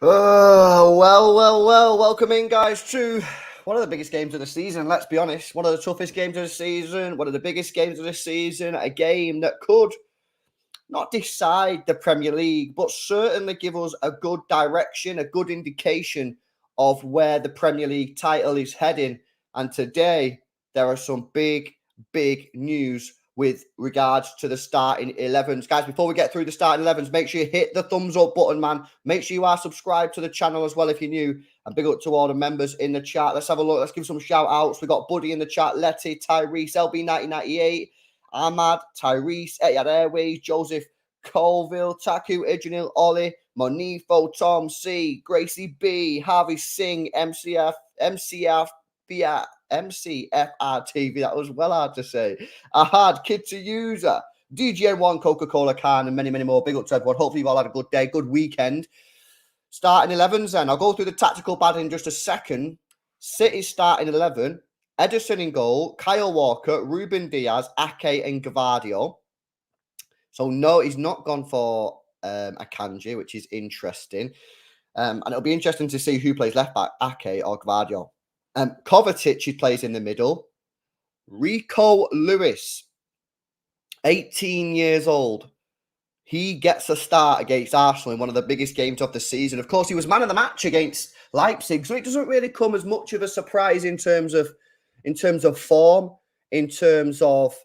Oh, well. Welcome in, guys, to one of the biggest games of the season. Let's be honest, one of the toughest games of the season, one of the biggest games of the season, a game that could not decide the Premier League, but certainly give us a good direction, a good indication of where the Premier League title is heading. And today, there are some big news with regards to the starting 11s. Guys, before we get through the starting 11s, make sure you hit the thumbs up button, man. Make sure you are subscribed to the channel as well if you're new. And big up to all the members in the chat. Let's have a look. Let's give some shout outs. We got Buddy in the chat, Letty, Tyrese, LB1998, Ahmad, Tyrese, Etihad Airways, Joseph Colville, Taku, Idranil, Ollie, Monifo, Tom C, Gracie B, Harvey Singh, MCFR TV. That was well hard to say. Ahad, Kid to User, DJ1, Coca-Cola Can, and many more. Big up to everyone. Hopefully you've all had a good day, good weekend. Starting 11s then. I'll go through the tactical pad in just a second. City starting 11. Ederson in goal, Kyle Walker, Ruben Diaz, Ake, and Gvardiol. So no, he's not gone for Akanji, which is interesting. And it'll be interesting to see who plays left back, Ake or Gvardiol. Kovacic, he plays in the middle. Rico Lewis, 18 years old. He gets a start against Arsenal in one of the biggest games of the season. Of course, he was man of the match against Leipzig, so it doesn't really come as much of a surprise in terms of form, in terms of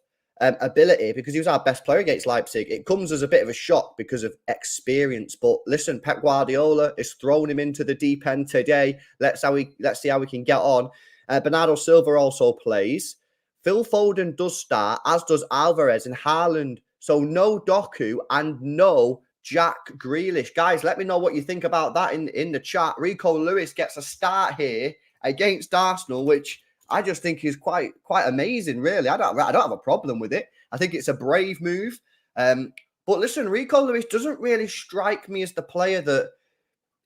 ability, because he was our best player against Leipzig. It comes as a bit of a shock because of experience. But listen, Pep Guardiola is throwing him into the deep end today. Let's see how we can get on. Bernardo Silva also plays. Phil Foden does start, as does Alvarez and Haaland. So no Doku and no Jack Grealish. Guys, let me know what you think about that in the chat. Rico Lewis gets a start here against Arsenal, which I just think is quite amazing, really. I don't have a problem with it. I think it's a brave move. But listen, Rico Lewis doesn't really strike me as the player that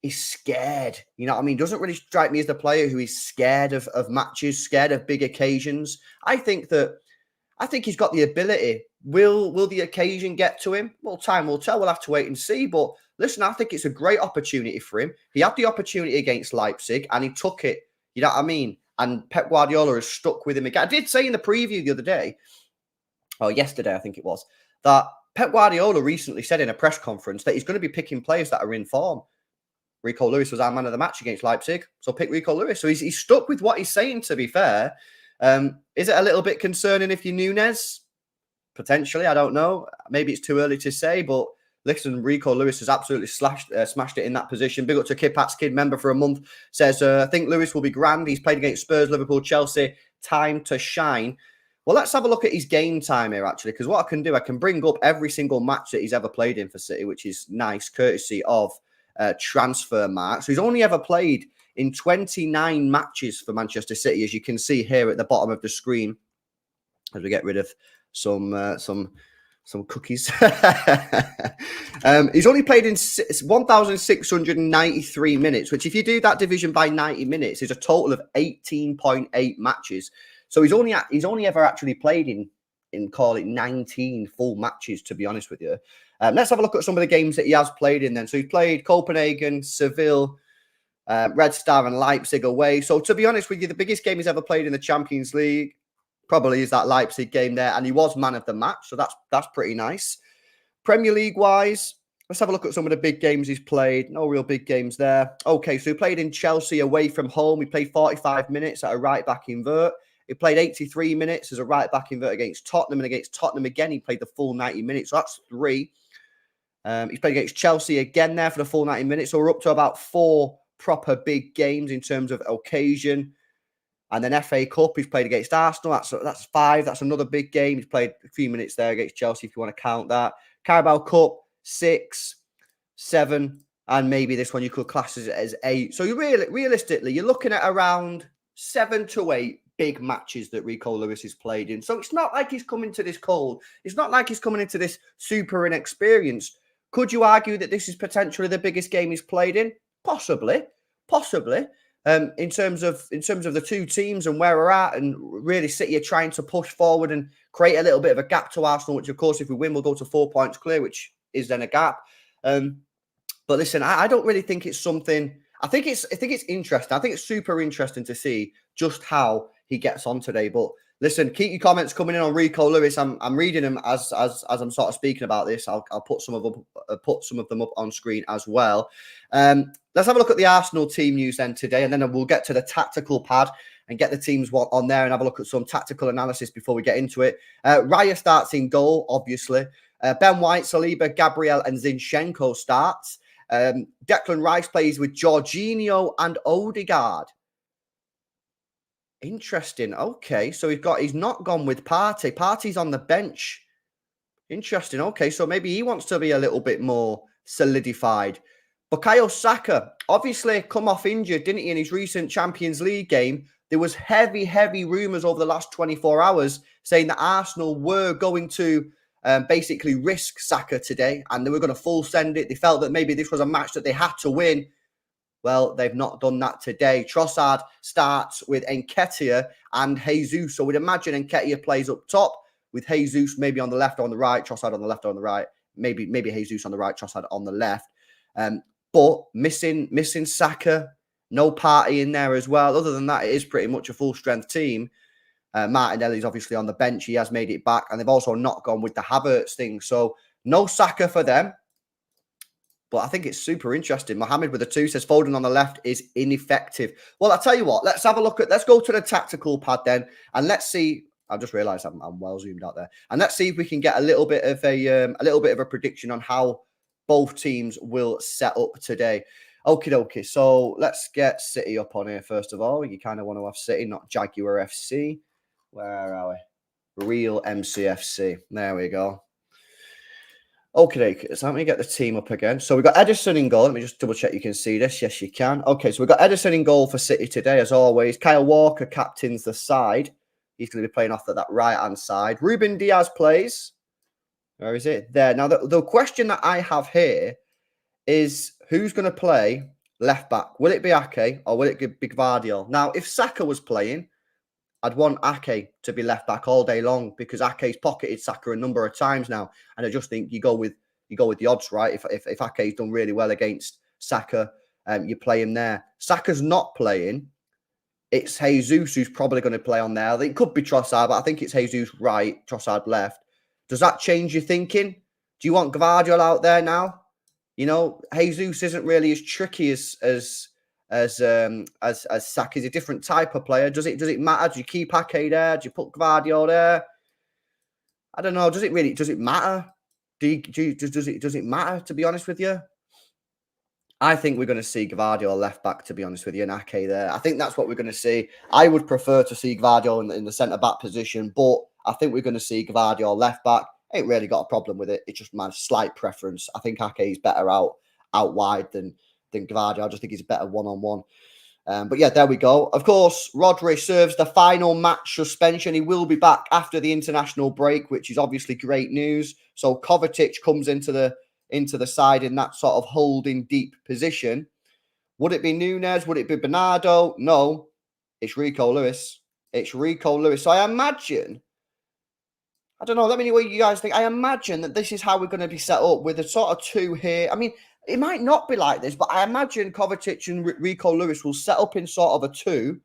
is scared. You know what I mean? Doesn't really strike me as the player who is scared of matches, scared of big occasions. I think he's got the ability. Will the occasion get to him? Well, time will tell. We'll have to wait and see. But listen, I think it's a great opportunity for him. He had the opportunity against Leipzig and he took it. You know what I mean? And Pep Guardiola has stuck with him again. I did say in the preview the other day, or yesterday, I think it was, that Pep Guardiola recently said in a press conference that he's going to be picking players that are in form. Rico Lewis was our man of the match against Leipzig, so pick Rico Lewis. So he's stuck with what he's saying, to be fair. Is it a little bit concerning if you're Nunez? Potentially, I don't know. Maybe it's too early to say, but listen, Rico Lewis has absolutely smashed it in that position. Big up to Kipat's Kid, member for a month, says, I think Lewis will be grand. He's played against Spurs, Liverpool, Chelsea. Time to shine. Well, let's have a look at his game time here, actually, because what I can do, I can bring up every single match that he's ever played in for City, which is nice, courtesy of Transfer Mark. So he's only ever played in 29 matches for Manchester City, as you can see here at the bottom of the screen, as we get rid of some cookies. He's only played in 1,693 minutes, which if you do that division by 90 minutes is a total of 18.8 matches. So he's only ever actually played in call it 19 full matches, to be honest with you. Let's have a look at some of the games that he has played in then. So he's played Copenhagen, Seville, Red Star and Leipzig away. So to be honest with you, the biggest game he's ever played in the Champions League probably is that Leipzig game there, and he was man of the match, so that's pretty nice. Premier League wise, let's have a look at some of the big games he's played. No real big games there. Okay, so he played in Chelsea away from home. He played 45 minutes at a right back invert. He played 83 minutes as a right back invert against Tottenham, and against Tottenham again, he played the full 90 minutes. So that's 3. He's played against Chelsea again there for the full 90 minutes. So we're up to about 4 proper big games in terms of occasion. And then FA Cup, he's played against Arsenal. That's 5. That's another big game. He's played a few minutes there against Chelsea, if you want to count that. Carabao Cup, 6, 7, and maybe this one you could class as 8. So realistically, you're looking at around 7 to 8 big matches that Rico Lewis has played in. So it's not like he's coming to this cold. It's not like he's coming into this super inexperienced. Could you argue that this is potentially the biggest game he's played in? Possibly. In terms of the two teams and where we're at, and really City are trying to push forward and create a little bit of a gap to Arsenal, which of course if we win we'll go to 4 points clear, which is then a gap. But listen, I don't really think it's something. I think it's interesting. I think it's super interesting to see just how he gets on today. But listen, keep your comments coming in on Rico Lewis. I'm reading them as I'm sort of speaking about this. I'll put some of them up on screen as well. Let's have a look at the Arsenal team news then today, and then we'll get to the tactical pad and get the teams on there and have a look at some tactical analysis before we get into it. Raya starts in goal, obviously. Ben White, Saliba, Gabriel, and Zinchenko starts. Declan Rice plays with Jorginho and Odegaard. Interesting. Okay, so he's not gone with Partey. Partey's on the bench. Interesting. Okay, so maybe he wants to be a little bit more solidified. Bukayo Saka obviously come off injured, didn't he, in his recent Champions League game? There was heavy rumours over the last 24 hours saying that Arsenal were going to basically risk Saka today, and they were going to full send it. They felt that maybe this was a match that they had to win. Well, they've not done that today. Trossard starts with Nketiah and Jesus. So we'd imagine Nketiah plays up top with Jesus maybe on the left or on the right, Trossard on the left or on the right, maybe Jesus on the right, Trossard on the left. But missing Saka, no Partey in there as well. Other than that, it is pretty much a full-strength team. Martinelli's obviously on the bench. He has made it back. And they've also not gone with the Havertz thing. So no Saka for them. But I think it's super interesting. Mohamed with a 2 says Foden on the left is ineffective. Well, I'll tell you what. Let's go to the tactical pad then. And let's see. I've just realised I'm well zoomed out there. And let's see if we can get a little bit of a prediction on how both teams will set up today. Okie dokie. So let's get City up on here first of all. You kind of want to have City, not Jaguar FC. Where are we? Real MCFC. There we go. Okay, so let me get the team up again. So we've got Ederson in goal. Let me just double check you can see this. Yes, you can. Okay, so we've got Ederson in goal for City today, as always. Kyle Walker captains the side. He's going to be playing off that right-hand side. Ruben Diaz plays. Where is it? There. Now, the question that I have here is who's going to play left back? Will it be Ake or will it be Gvardiol? Now, if Saka was playing, I'd want Ake to be left back all day long because Ake's pocketed Saka a number of times now, and I just think you go with the odds, right? If Ake's done really well against Saka, you play him there. Saka's not playing. It's Jesus who's probably going to play on there. It could be Trossard, but I think it's Jesus right, Trossard left. Does that change your thinking? Do you want Gvardiol out there now? You know, Jesus isn't really as tricky as Saka. Is a different type of player. Does it matter? Do you keep Ake there? Do you put Gvardiol there? I don't know. Does it matter? Does it matter, to be honest with you? I think we're going to see Gvardiol left back, to be honest with you, and Ake there. I think that's what we're going to see. I would prefer to see Gvardiol in the centre-back position, but I think we're going to see Gvardiol left back. I ain't really got a problem with it. It's just my slight preference. I think Ake is better out wide than Gvardiol. I just think he's a better one-on-one. But yeah, there we go. Of course, Rodri serves the final match suspension. He will be back after the international break, which is obviously great news. So Kovacic comes into the side in that sort of holding deep position. Would it be Nunez? Would it be Bernardo? No, it's Rico Lewis. So I imagine, I don't know, let me know what you guys think. I imagine that this is how we're going to be set up with a sort of two here. I mean, it might not be like this, but I imagine Kovacic and Rico Lewis will set up in sort of a 2,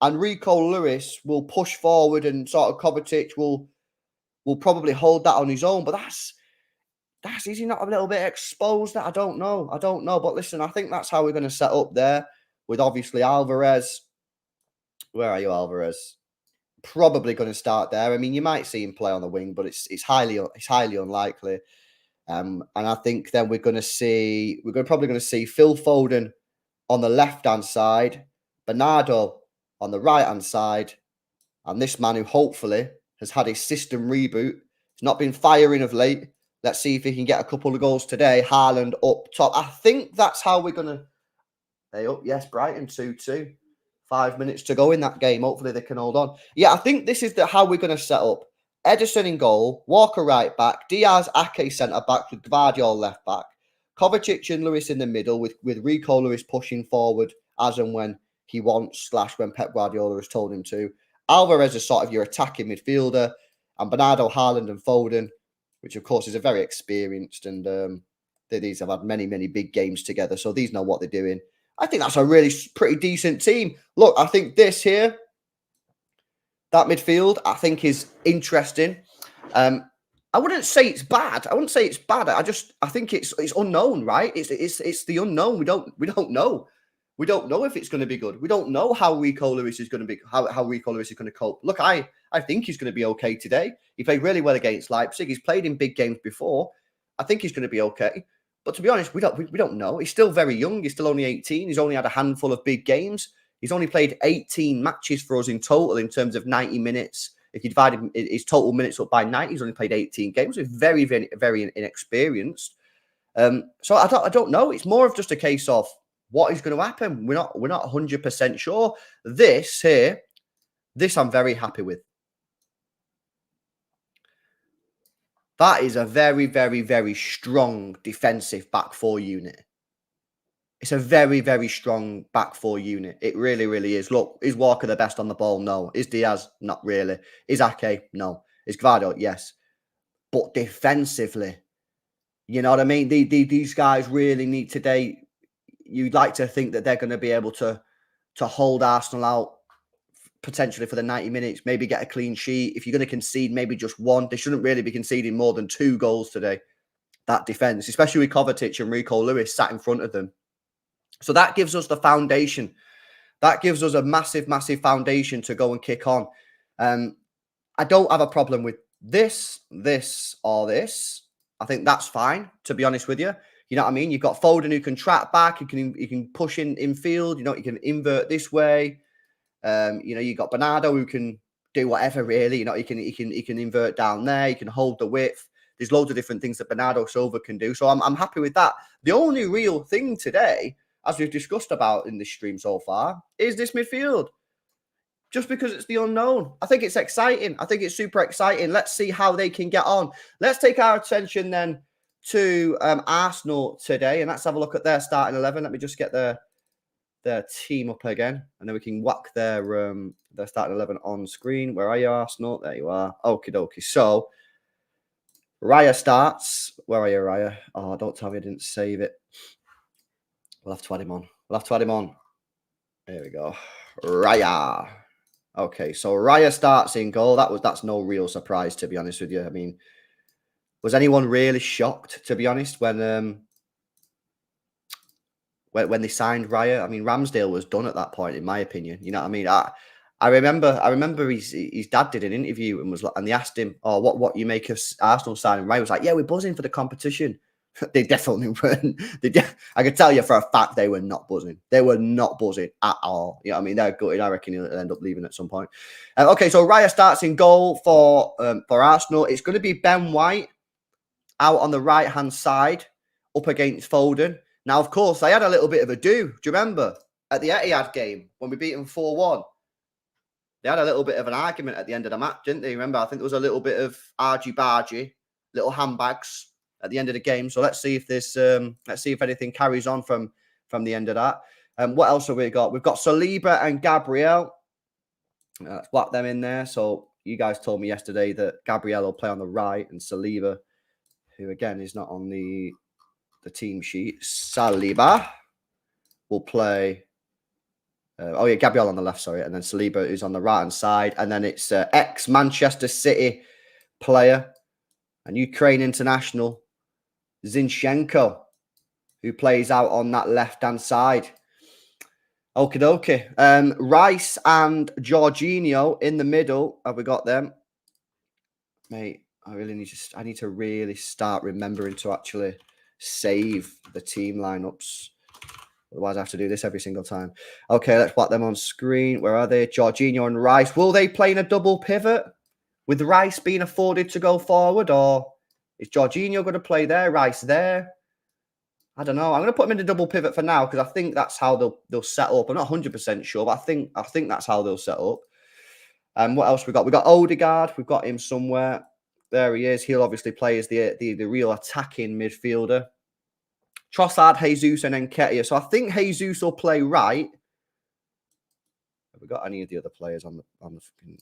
and Rico Lewis will push forward, and sort of Kovacic will probably hold that on his own. But that's is he not a little bit exposed? I don't know. But listen, I think that's how we're going to set up there with obviously Alvarez. Where are you, Alvarez? Probably going to start there. I mean, you might see him play on the wing, but it's highly unlikely. And I think then we're probably going to see Phil Foden on the left-hand side, Bernardo on the right-hand side, and this man who hopefully has had his system reboot. He's not been firing of late. Let's see if he can get a couple of goals today. Haaland up top. I think that's how we're going to... They up, yes, Brighton 2-2. 5 minutes to go in that game. Hopefully they can hold on. Yeah, I think this is how we're going to set up. Ederson in goal, Walker right back, Diaz, Ake centre back with Gvardiol left back, Kovacic and Lewis in the middle with Rico Lewis pushing forward as and when he wants / when Pep Guardiola has told him to. Alvarez is sort of your attacking midfielder, and Bernardo, Haaland and Foden, which of course is a very experienced and These have had many, many big games together, so these know what they're doing. I think that's a really pretty decent team. Look, I think this here, that midfield, I think is interesting. I wouldn't say it's bad. I wouldn't say it's bad. I think it's unknown, right? It's the unknown. We don't know. We don't know if it's going to be good. We don't know how Rico Lewis is going to be, how Rico Lewis is going to cope. Look, I think he's going to be okay today. He played really well against Leipzig. He's played in big games before. I think he's going to be okay. But to be honest, we don't know. He's still very young. He's still only 18. He's only had a handful of big games. He's only played 18 matches for us in total in terms of 90 minutes. If you divide his total minutes up by 90, he's only played 18 games. He's very, very, very inexperienced. So I don't know. It's more of just a case of what is going to happen. We're not 100% sure. This here, this I'm very happy with. That is a very, very, very strong defensive back four unit. It's a very, very strong back four unit. It really, really is. Look, is Walker the best on the ball? No. Is Diaz? Not really. Is Ake? No. Is Gvardo? Yes. But defensively, you know what I mean? These guys really need today. You'd like to think that they're going to be able to hold Arsenal out potentially for the 90 minutes, maybe get a clean sheet. If you're going to concede maybe just one, they shouldn't really be conceding more than 2 goals today. That defense, especially with Kovacic and Rico Lewis sat in front of them. So that gives us the foundation. That gives us a massive, massive foundation to go and kick on. I don't have a problem with this, or this. I think that's fine, to be honest with you. You know what I mean? You've got Foden who can track back. You can push in field. You know, you can invert this way. You know, you got Bernardo who can do whatever really. You know, he can invert down there. He can hold the width. There's loads of different things that Bernardo Silva can do. So I'm happy with that. The only real thing today, as we've discussed about in this stream so far, is this midfield. Just because it's the unknown. I think it's exciting. I think it's super exciting. Let's see how they can get on. Let's take our attention then to Arsenal today, and let's have a look at their starting 11. Let me just get their team up again, and then we can whack their starting 11 on screen. Where are you, Arsenal? There you are. Okie dokie. So Raya starts. Where are you, Raya? Oh, don't tell me I didn't save it. We'll have to add him on. There we go. Raya. Okay, so Raya starts in goal. That's no real surprise, to be honest with you. I mean, was anyone really shocked, to be honest, when they signed Raya? I mean, Ramsdale was done at that point, in my opinion. You know what I mean? I remember his dad did an interview and they asked him, "Oh, what you make of Arsenal signing?" Raya was like, "Yeah, we're buzzing for the competition." They definitely weren't. I can tell you for a fact they were not buzzing. They were not buzzing at all. You know what I mean? They're gutted. I reckon he'll end up leaving at some point. Okay, so Raya starts in goal for Arsenal. It's going to be Ben White out on the right-hand side up against Foden. Now, of course, they had a little bit of a do. Do you remember at the Etihad game when we beat them 4-1? They had a little bit of an argument at the end of the match, didn't they? Remember, I think there was a little bit of argy-bargy, little handbags at the end of the game. So let's see if anything carries on from the end of that. What else have we got? We've got Saliba and Gabriel. Let's whack them in there. So you guys told me yesterday that Gabriel will play on the right and Saliba, who again is not on the team sheet. Saliba will play. Gabriel on the left, sorry, and then Saliba is on the right hand side, and then it's ex-Manchester City player and Ukraine international Zinchenko, who plays out on that left-hand side. Okie dokie. Rice and Jorginho in the middle. Have we got them? Mate, I need to really start remembering to actually save the team lineups. Otherwise, I have to do this every single time. Okay, let's whack them on screen. Where are they? Jorginho and Rice. Will they play in a double pivot with Rice being afforded to go forward, or is Jorginho going to play there, Rice there? I don't know. I'm going to put them in a double pivot for now because I think that's how they'll set up. I'm not 100% sure, but I think that's how they'll set up. What else we got? We got Odegaard. We've got him somewhere. There he is. He'll obviously play as the real attacking midfielder. Trossard, Jesus, and Nketiah. So I think Jesus will play right. Have we got any of the other players on the?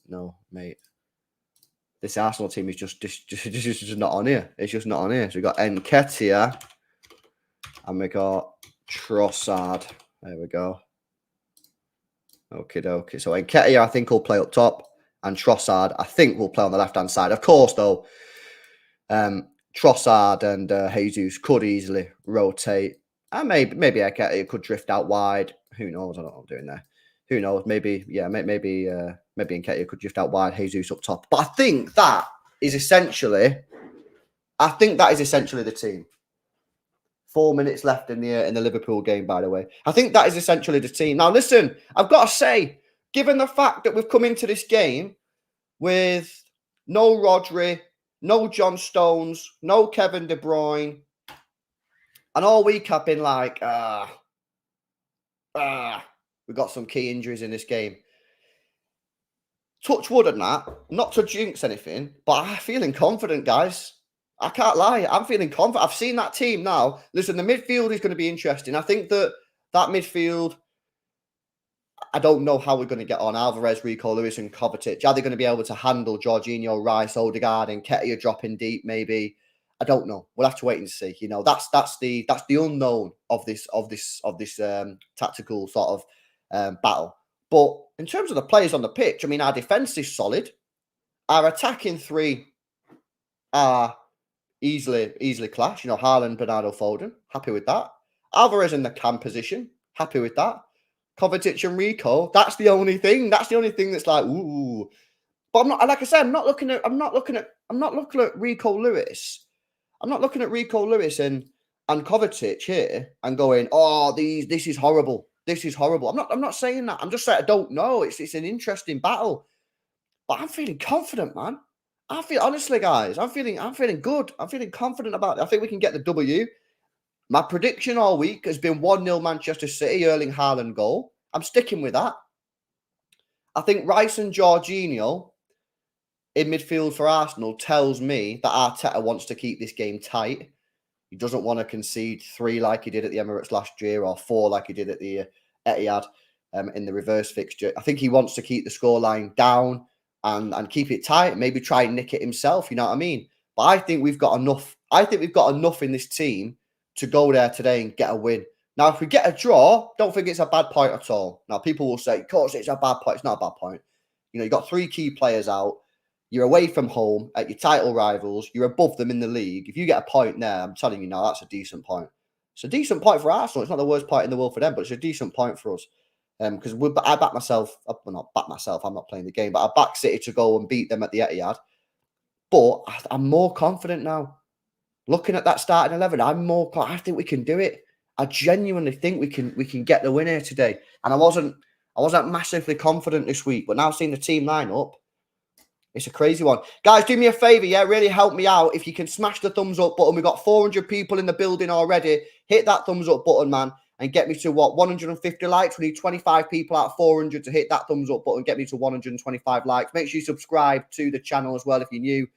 No, mate. This Arsenal team is just not on here. It's just not on here. So we've got Nketiah. And we got Trossard. There we go. Okay. So Nketiah, I think, will play up top. And Trossard, I think, will play on the left-hand side. Of course, though, Trossard and Jesus could easily rotate. And maybe Nketiah could drift out wide. Who knows? I don't know what I'm doing there. Who knows? Maybe Nketiah could drift out wide, Jesus up top. But I think that is essentially the team. 4 minutes left in the Liverpool game, by the way. I think that is essentially the team. Now, listen, I've got to say, given the fact that we've come into this game with no Rodri, no John Stones, no Kevin De Bruyne, and all week I've been like, we've got some key injuries in this game. Touch wood and that, not to jinx anything, but I'm feeling confident, guys. I can't lie. I'm feeling confident. I've seen that team now. Listen, the midfield is going to be interesting. I think that midfield, I don't know how we're going to get on. Alvarez, Rico Lewis, and Kovacic. Are they going to be able to handle Jorginho, Rice, Odegaard, and Nketiah dropping deep? Maybe. I don't know. We'll have to wait and see. You know, that's the unknown of this tactical sort of battle. But in terms of the players on the pitch, I mean, our defense is solid. Our attacking three are easily clash. You know, Haaland, Bernardo, Foden. Happy with that. Alvarez in the cam position. Happy with that. Kovacic and Rico. That's the only thing. That's like, ooh. But I'm not, like I said, I'm not looking at Rico Lewis. I'm not looking at Rico Lewis and Kovacic here and going, oh, this is horrible. This is horrible. I'm not saying that. I'm just saying I don't know. It's an interesting battle. But I'm feeling confident, man. Honestly, guys, I'm feeling good. I'm feeling confident about it. I think we can get the W. My prediction all week has been 1-0 Manchester City, Erling Haaland goal. I'm sticking with that. I think Rice and Jorginho in midfield for Arsenal tells me that Arteta wants to keep this game tight. He doesn't want to concede 3 like he did at the Emirates last year or 4 like he did at the Etihad in the reverse fixture. I think he wants to keep the scoreline down and keep it tight, maybe try and nick it himself, you know what I mean? But I think we've got enough. I think we've got enough in this team to go there today and get a win. Now, if we get a draw, don't think it's a bad point at all. Now, people will say, of course, it's a bad point. It's not a bad point. You know, you've got 3 key players out. You're away from home at your title rivals. You're above them in the league. If you get a point there, I'm telling you now, that's a decent point. It's a decent point for Arsenal. It's not the worst point in the world for them, but it's a decent point for us. Because I back myself, well, not back myself, I'm not playing the game, but I back City to go and beat them at the Etihad. But I'm more confident now. Looking at that starting 11, I think we can do it. I genuinely think we can get the win here today. And I wasn't massively confident this week, but now seeing the team line up, it's a crazy one. Guys, do me a favor, really help me out. If you can smash the thumbs up button. We've got 400 people in the building already. Hit that thumbs up button, man, and get me to 150 likes. We need 25 people out of 400 to hit that thumbs up button, get me to 125 likes. Make sure you subscribe to the channel as well if you're new.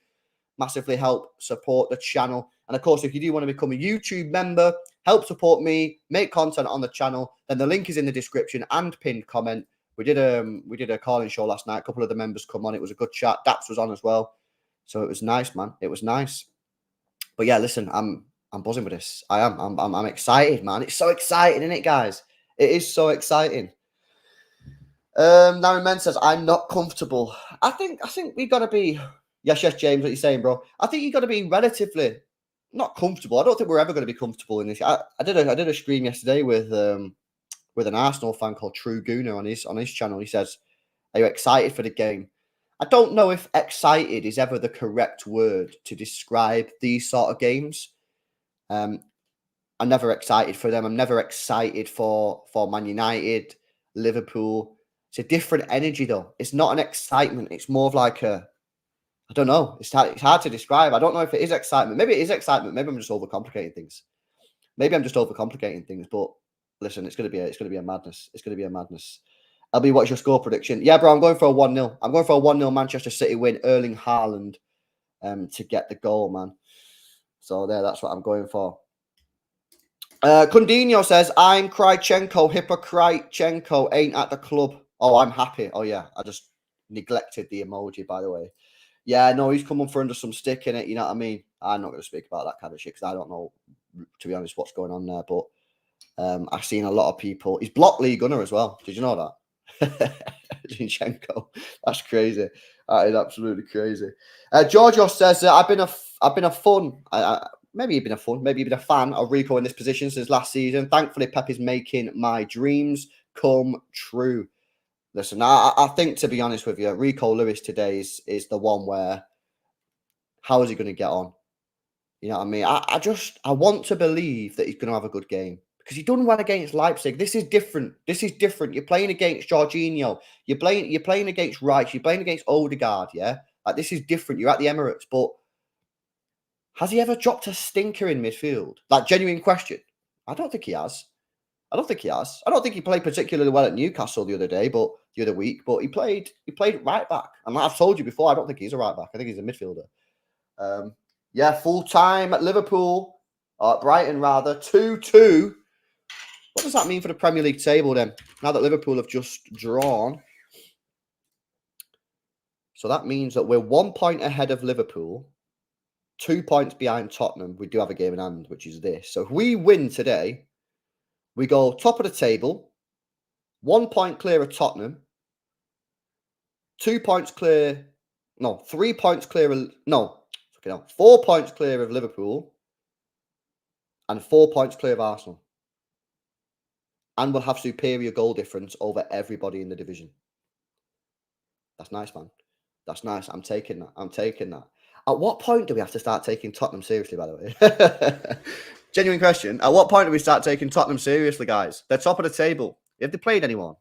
Massively help support the channel. And of course, if you do want to become a YouTube member, help support me, make content on the channel, then the link is in the description and pinned comment. We did a calling show last night. A couple of the members come on. It was a good chat. Daps was on as well. So it was nice, man. It was nice. But yeah, listen, I'm buzzing with this. I am. I'm excited, man. It's so exciting, isn't it, guys? It is so exciting. Narry Men says, I'm not comfortable. I think we gotta be. Yes, James, what you saying, bro? I think you gotta be relatively not comfortable. I don't think we're ever gonna be comfortable in this. I did a stream yesterday with an Arsenal fan called True Gooner on his channel. He says, are you excited for the game? I don't know if excited is ever the correct word to describe these sort of games. I'm never excited for them. I'm never excited for Man United, Liverpool. It's a different energy, though. It's not an excitement. It's more of like I don't know. It's hard to describe. I don't know if it is excitement. Maybe it is excitement. Maybe I'm just overcomplicating things. But listen, it's going to be a madness. It's going to be a madness. LB, what's your score prediction? Yeah, bro, I'm going for a 1-0. I'm going for a 1-0 Manchester City win. Erling Haaland to get the goal, man. So that's what I'm going for. Kundinho says, I'm Krychenko. Hypocrichenko ain't at the club. Oh, I'm happy. Oh, yeah. I just neglected the emoji, by the way. Yeah, no, he's coming for under some stick in it. You know what I mean? I'm not going to speak about that kind of shit because I don't know to be honest, what's going on there. But I've seen a lot of people. He's blocked Lee Gunner as well. Did you know that? Zinchenko. That's crazy. That is absolutely crazy. Giorgio says, I've been a fan of Rico in this position since last season. Thankfully, Pep is making my dreams come true. Listen, I think, to be honest with you, Rico Lewis today is the one where, how is he going to get on? You know what I mean? I want to believe that he's going to have a good game because he done well against Leipzig. This is different. You're playing against Jorginho. You're playing against Rice. You're playing against Odegaard. Yeah, like this is different. You're at the Emirates, but has he ever dropped a stinker in midfield? Like, genuine question. I don't think he has. I don't think he played particularly well at Newcastle the other week, but he played right back. And like I've told you before, I don't think he's a right back. I think he's a midfielder. Yeah, full time at Liverpool, Brighton rather, 2-2. What does that mean for the Premier League table then? Now that Liverpool have just drawn. So that means that we're 1 point ahead of Liverpool, 2 points behind Tottenham. We do have a game in hand, which is this. So if we win today, we go top of the table, 1 point clear of Tottenham, 2 points clear, no, 3 points clear of, no, 4 points clear of Liverpool, and 4 points clear of Arsenal. And we'll have superior goal difference over everybody in the division. That's nice, man. That's nice. I'm taking that. At what point do we have to start taking Tottenham seriously, by the way? Genuine question. At what point do we start taking Tottenham seriously, guys? They're top of the table. Have they played anyone?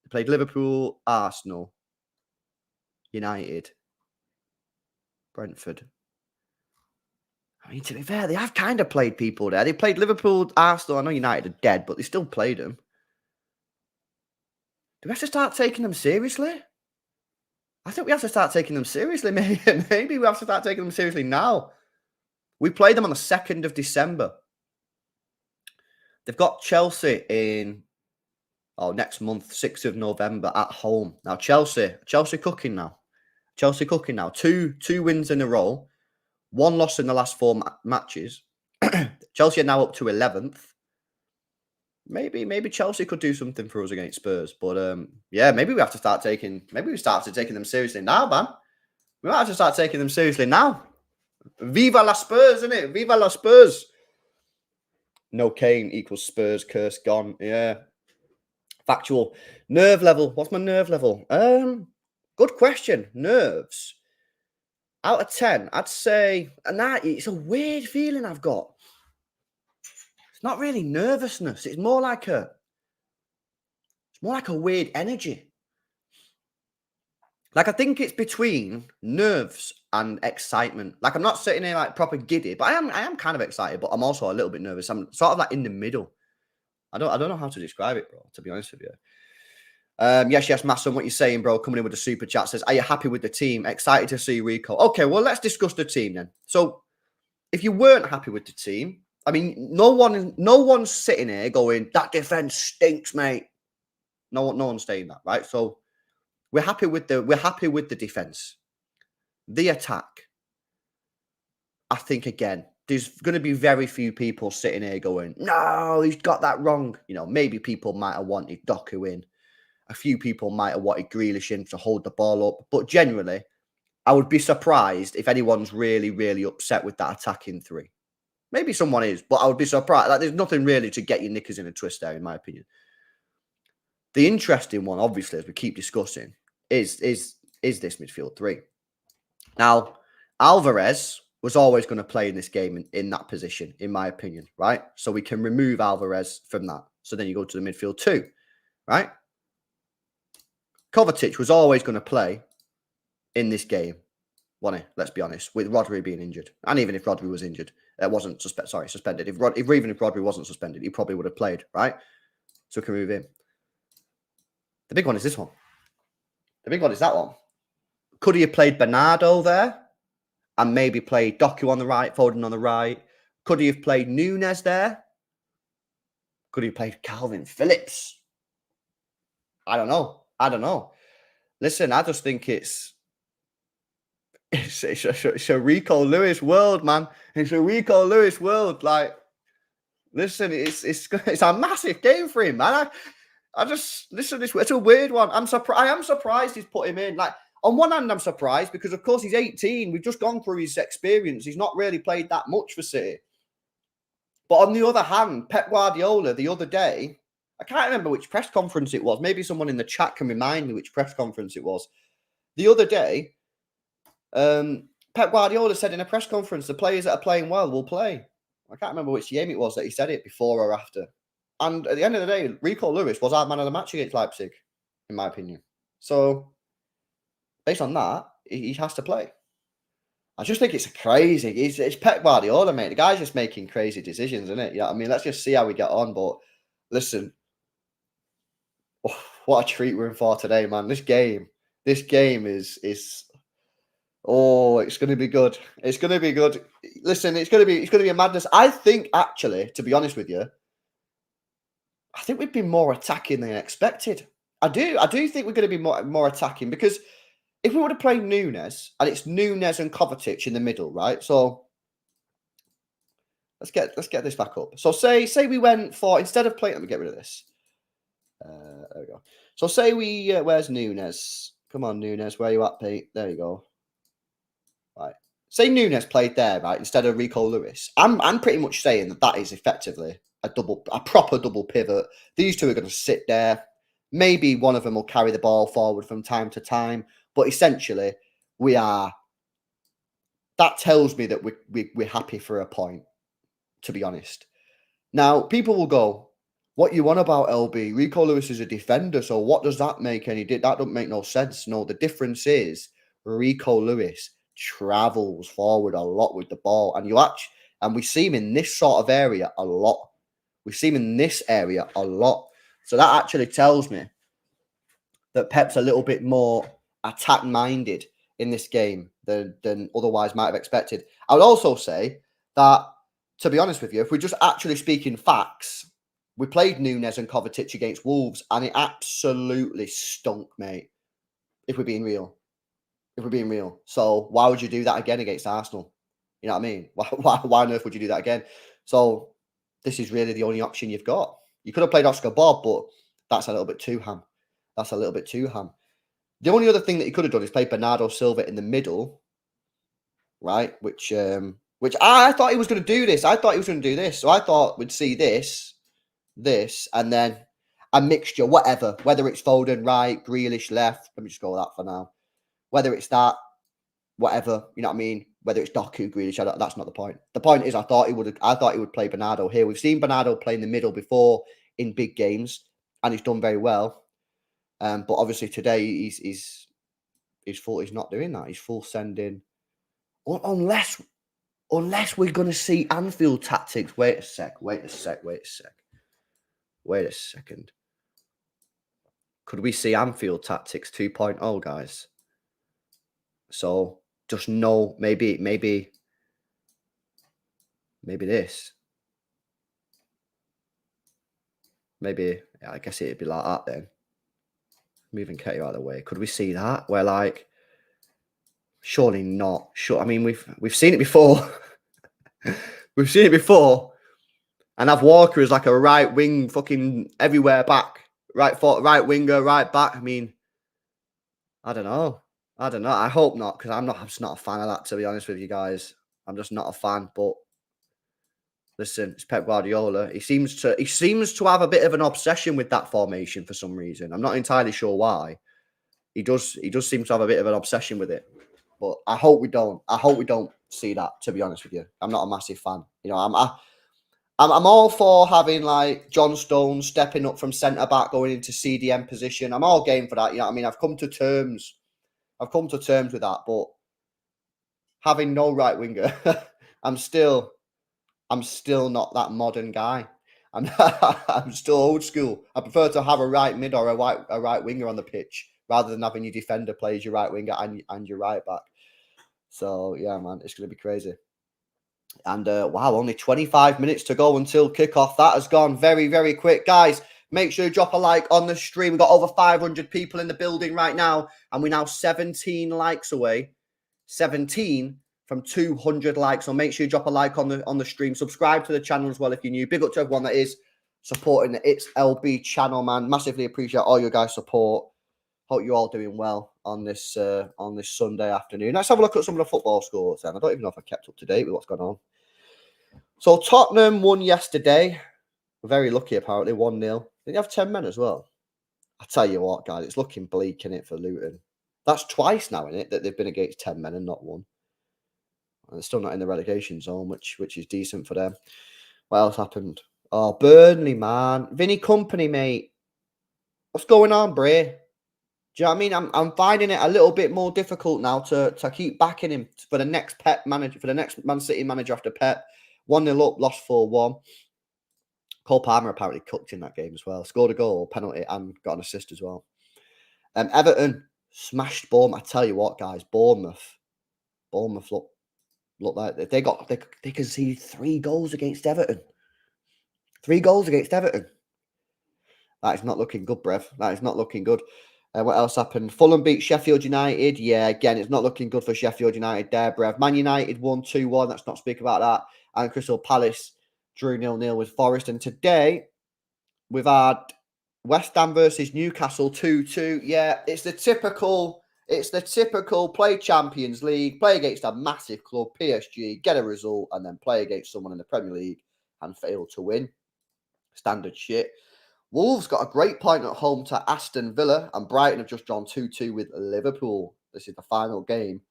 They played Liverpool, Arsenal, United, Brentford. I mean, to be fair, they have kind of played people there. They played Liverpool, Arsenal. I know United are dead, but they still played them. Do we have to start taking them seriously? I think we have to start taking them seriously. Maybe we have to start taking them seriously now. We played them on the 2nd of December. They've got Chelsea in next month, 6th of November at home. Now, Chelsea cooking now. Two wins in a row. 1 loss in the last 4 matches. Chelsea are now up to 11th. Maybe Chelsea could do something for us against Spurs. But yeah, maybe we have to start taking them seriously now, man. We might have to start taking them seriously now. Viva la Spurs, isn't it? Viva la Spurs. No Kane equals Spurs curse gone. Yeah. Factual. Nerve level. What's my nerve level? Good question. Nerves. Out of 10, I'd say it's a weird feeling I've got. It's not really nervousness. It's more like a weird energy. Like, I think it's between nerves and excitement. Like, I'm not sitting here like proper giddy, but I am kind of excited, but I'm also a little bit nervous. I'm sort of like in the middle. I don't know how to describe it, bro, to be honest with you. Yes, Masson, what you're saying, bro, coming in with the super chat says, are you happy with the team? Excited to see Rico. Okay, well, let's discuss the team then. So, if you weren't happy with the team, I mean, no one's sitting here going, that defense stinks, mate. No one's saying that, right? So, we're happy with the defense. The attack, I think, again, there's going to be very few people sitting here going, no, he's got that wrong. You know, maybe people might have wanted Doku in. A few people might have wanted Grealish in to hold the ball up. But generally, I would be surprised if anyone's really, really upset with that attacking 3. Maybe someone is, but I would be surprised. Like, there's nothing really to get your knickers in a twist there, in my opinion. The interesting one, obviously, as we keep discussing, is this midfield 3. Now, Alvarez was always going to play in this game in that position, in my opinion, right? So we can remove Alvarez from that. So then you go to the midfield 2, right? Kovacic was always going to play in this game, wasn't he? Let's be honest, with Rodri being injured. And even if Rodri was injured, suspended. Even if Rodri wasn't suspended, he probably would have played, right? So we can move him. The big one is this one. The big one is that one. Could he have played Bernardo there and maybe played Doku on the right, Foden on the right? Could he have played Nunes there? Could he have played Calvin Phillips? I don't know. Listen, I just think it's It's a Rico Lewis world, man. It's a Rico Lewis world. Like, listen, it's a massive game for him, man. I just listen. It's a weird one. I am surprised he's put him in. Like, on one hand, I'm surprised because, of course, he's 18. We've just gone through his experience. He's not really played that much for City. But on the other hand, Pep Guardiola the other day, I can't remember which press conference it was. Maybe someone in the chat can remind me which press conference it was. The other day, Pep Guardiola said in a press conference, the players that are playing well will play. I can't remember which game it was that he said it, before or after. And at the end of the day, Rico Lewis was our man of the match against Leipzig, in my opinion. So, based on that, he has to play. I just think it's crazy. It's Pep Guardiola, mate. The guy's just making crazy decisions, isn't it? Yeah, I mean, let's just see how we get on. But listen, what a treat we're in for today, man. This game is oh, it's going to be good. It's going to be good. Listen, it's going to be a madness. I think, actually, to be honest with you, I think we've been more attacking than expected. I do think we're going to be more attacking, because if we would have played Nunes, and it's Nunes and Kovacic in the middle, right? So let's get this back up. So say we went for, instead of playing, let me get rid of this. There we go. So say we where's Nunes? Come on, Nunes, where are you at, Pete? There you go. Right. Say Nunes played there, right, instead of Rico Lewis. I'm pretty much saying that is effectively a proper double pivot. These two are going to sit there. Maybe one of them will carry the ball forward from time to time. But essentially, that tells me that we're happy for a point, to be honest. Now, people will go, what you want about LB? Rico Lewis is a defender, so what does that make that don't make no sense. No, the difference is Rico Lewis travels forward a lot with the ball, and we see him in this sort of area a lot. We see him in this area a lot. So that actually tells me that Pep's a little bit more attack-minded in this game than otherwise might have expected. I would also say that, to be honest with you, if we're just actually speaking facts, we played Nunes and Kovacic against Wolves, and it absolutely stunk, mate, if we're being real. So why would you do that again against Arsenal? You know what I mean? Why on earth would you do that again? So this is really the only option you've got. You could have played Oscar Bob, but that's a little bit too ham. The only other thing that he could have done is play Bernardo Silva in the middle, right? Which I thought he was going to do this. So I thought we'd see this, and then a mixture, whatever. Whether it's Foden right, Grealish left. Let me just go with that for now. Whether it's that, whatever, you know what I mean? Whether it's Doku, Grealish, that's not the point. The point is, I thought he would play Bernardo here. We've seen Bernardo play in the middle before in big games, and he's done very well. But obviously today he's not doing that. He's full sending, unless we're going to see Anfield tactics. Wait a second. Could we see Anfield tactics 2.0, guys? So just know, maybe this. Maybe, I guess it'd be like that then. Moving Ketty out of the way. Could we see that? Where, like, surely not. Sure. I mean, we've seen it before. And have Walker as like a right wing, fucking everywhere back. Right winger, right back. I mean, I don't know. I hope not, because I'm just not a fan of that, to be honest with you guys. I'm just not a fan. But listen, it's Pep Guardiola. He seems to have a bit of an obsession with that formation for some reason. I'm not entirely sure why. He does seem to have a bit of an obsession with it. But I hope we don't see that, to be honest with you. I'm not a massive fan. You know, I'm all for having, like, John Stones stepping up from centre back, going into CDM position. I'm all game for that. You know what I mean? I've come to terms with that. But having no right winger, I'm still not that modern guy. I'm still old school. I prefer to have a right mid or a right winger on the pitch, rather than having your defender play as your right winger and your right back. So yeah, man, it's going to be crazy. And wow, only 25 minutes to go until kickoff. That has gone very, very quick. Guys, make sure you drop a like on the stream. We've got over 500 people in the building right now, and we're now 17 likes away. 17 from 200 likes. So make sure you drop a like on the stream. Subscribe to the channel as well if you're new. Big up to everyone that is supporting the It's LB channel, man. Massively appreciate all your guys' support. Hope you're all doing well on this Sunday afternoon. Let's have a look at some of the football scores then. I don't even know if I kept up to date with what's going on. So Tottenham won yesterday. Very lucky, apparently, 1-0. Did you have 10 men as well? I tell you what, guys, it's looking bleak, innit, for Luton. That's twice now, innit, that they've been against 10 men and not won. And they're still not in the relegation zone, which is decent for them. What else happened? Oh, Burnley, man. Vinny Company, mate. What's going on, Bray? Do you know what I mean? I'm finding it a little bit more difficult now to keep backing him for the next Pep manager, for the next Man City manager after Pep. 1-0 up, lost 4-1. Cole Palmer apparently cooked in that game as well. Scored a goal, penalty, and got an assist as well. Everton smashed Bournemouth. I tell you what, guys, Bournemouth look like they conceded 3 goals against Everton. 3 goals against Everton. That is not looking good, Brev. That is not looking good. What else happened? Fulham beat Sheffield United. Yeah, again, it's not looking good for Sheffield United there, Brev. Man United won 2-1. Let's not speak about that. And Crystal Palace drew 0-0 with Forest. And today, we've had West Ham versus Newcastle 2-2. Yeah, it's the typical play Champions League, play against a massive club, PSG, get a result, and then play against someone in the Premier League and fail to win. Standard shit. Wolves got a great point at home to Aston Villa, and Brighton have just drawn 2-2 with Liverpool. This is the final game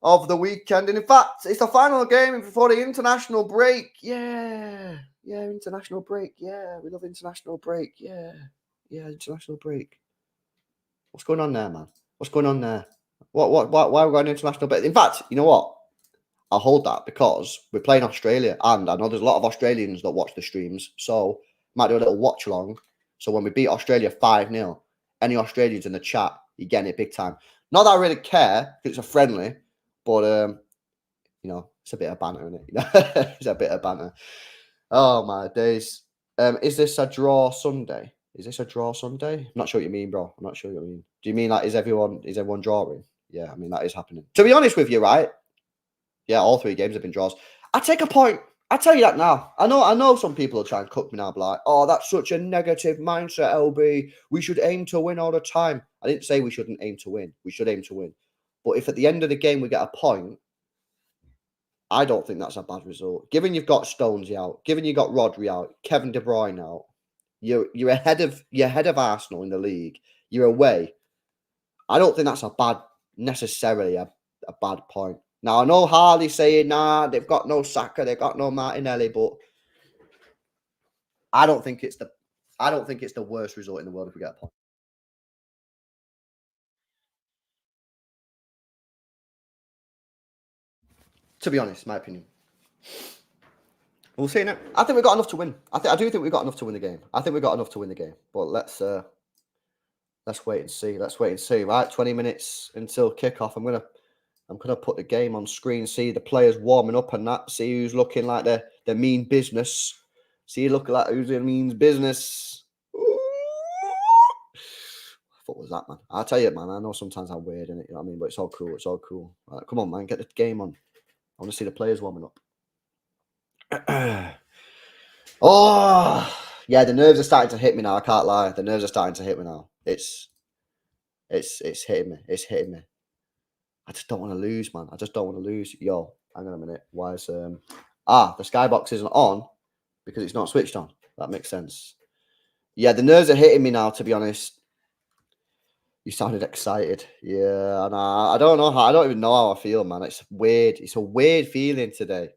of the weekend. And in fact, it's the final game before the international break. Yeah, international break. Yeah, we love international break. Yeah, international break. What's going on there, man? What's going on there? Why are we going international break? In fact, you know what? I'll hold that because we're playing Australia, and I know there's a lot of Australians that watch the streams, so might do a little watch along. So when we beat Australia 5-0, any Australians in the chat, you're getting it big time. Not that I really care because it's a friendly, but you know, it's a bit of banter, isn't it? It's a bit of banter. Oh my days. Is this a draw Sunday? Is this a draw Sunday? I'm not sure what you mean, bro. I'm not sure what you mean. Do you mean like is everyone drawing? Yeah, I mean that is happening. To be honest with you, right? Yeah, all 3 games have been draws. I take a point. I tell you that now. I know some people will try and cook me now, be like, oh, that's such a negative mindset, LB. We should aim to win all the time. I didn't say we shouldn't aim to win. We should aim to win. But if at the end of the game we get a point, I don't think that's a bad result. Given you've got Stonesy out, given you've got Rodri out, Kevin De Bruyne out, you're ahead of Arsenal in the league. You're away. I don't think that's necessarily a bad point. Now, I know Harley's saying, nah, they've got no Saka, they've got no Martinelli, but I don't think it's the worst result in the world if we get a point. To be honest, my opinion. We'll see now. I think we've got enough to win. I do think we've got enough to win the game. I think we've got enough to win the game. But let's wait and see. Let's wait and see. Right, 20 minutes until kickoff. I'm gonna put the game on screen, see the players warming up and that, see who's looking like the mean business. See you look like who's in means business. What was that, man? I'll tell you, man. I know sometimes I'm weird, innit? You know what I mean? But it's all cool. It's all cool. Right, come on, man. Get the game on. I want to see the players warming up. Oh, yeah. The nerves are starting to hit me now. I can't lie. The nerves are starting to hit me now. It's hitting me. It's hitting me. I just don't want to lose, man. I just don't want to lose. Yo, hang on a minute. Why is the skybox isn't on because it's not switched on. That makes sense. Yeah, the nerves are hitting me now, to be honest. You sounded excited. Yeah, and I don't know how. I don't even know how I feel, man. It's weird. It's a weird feeling today.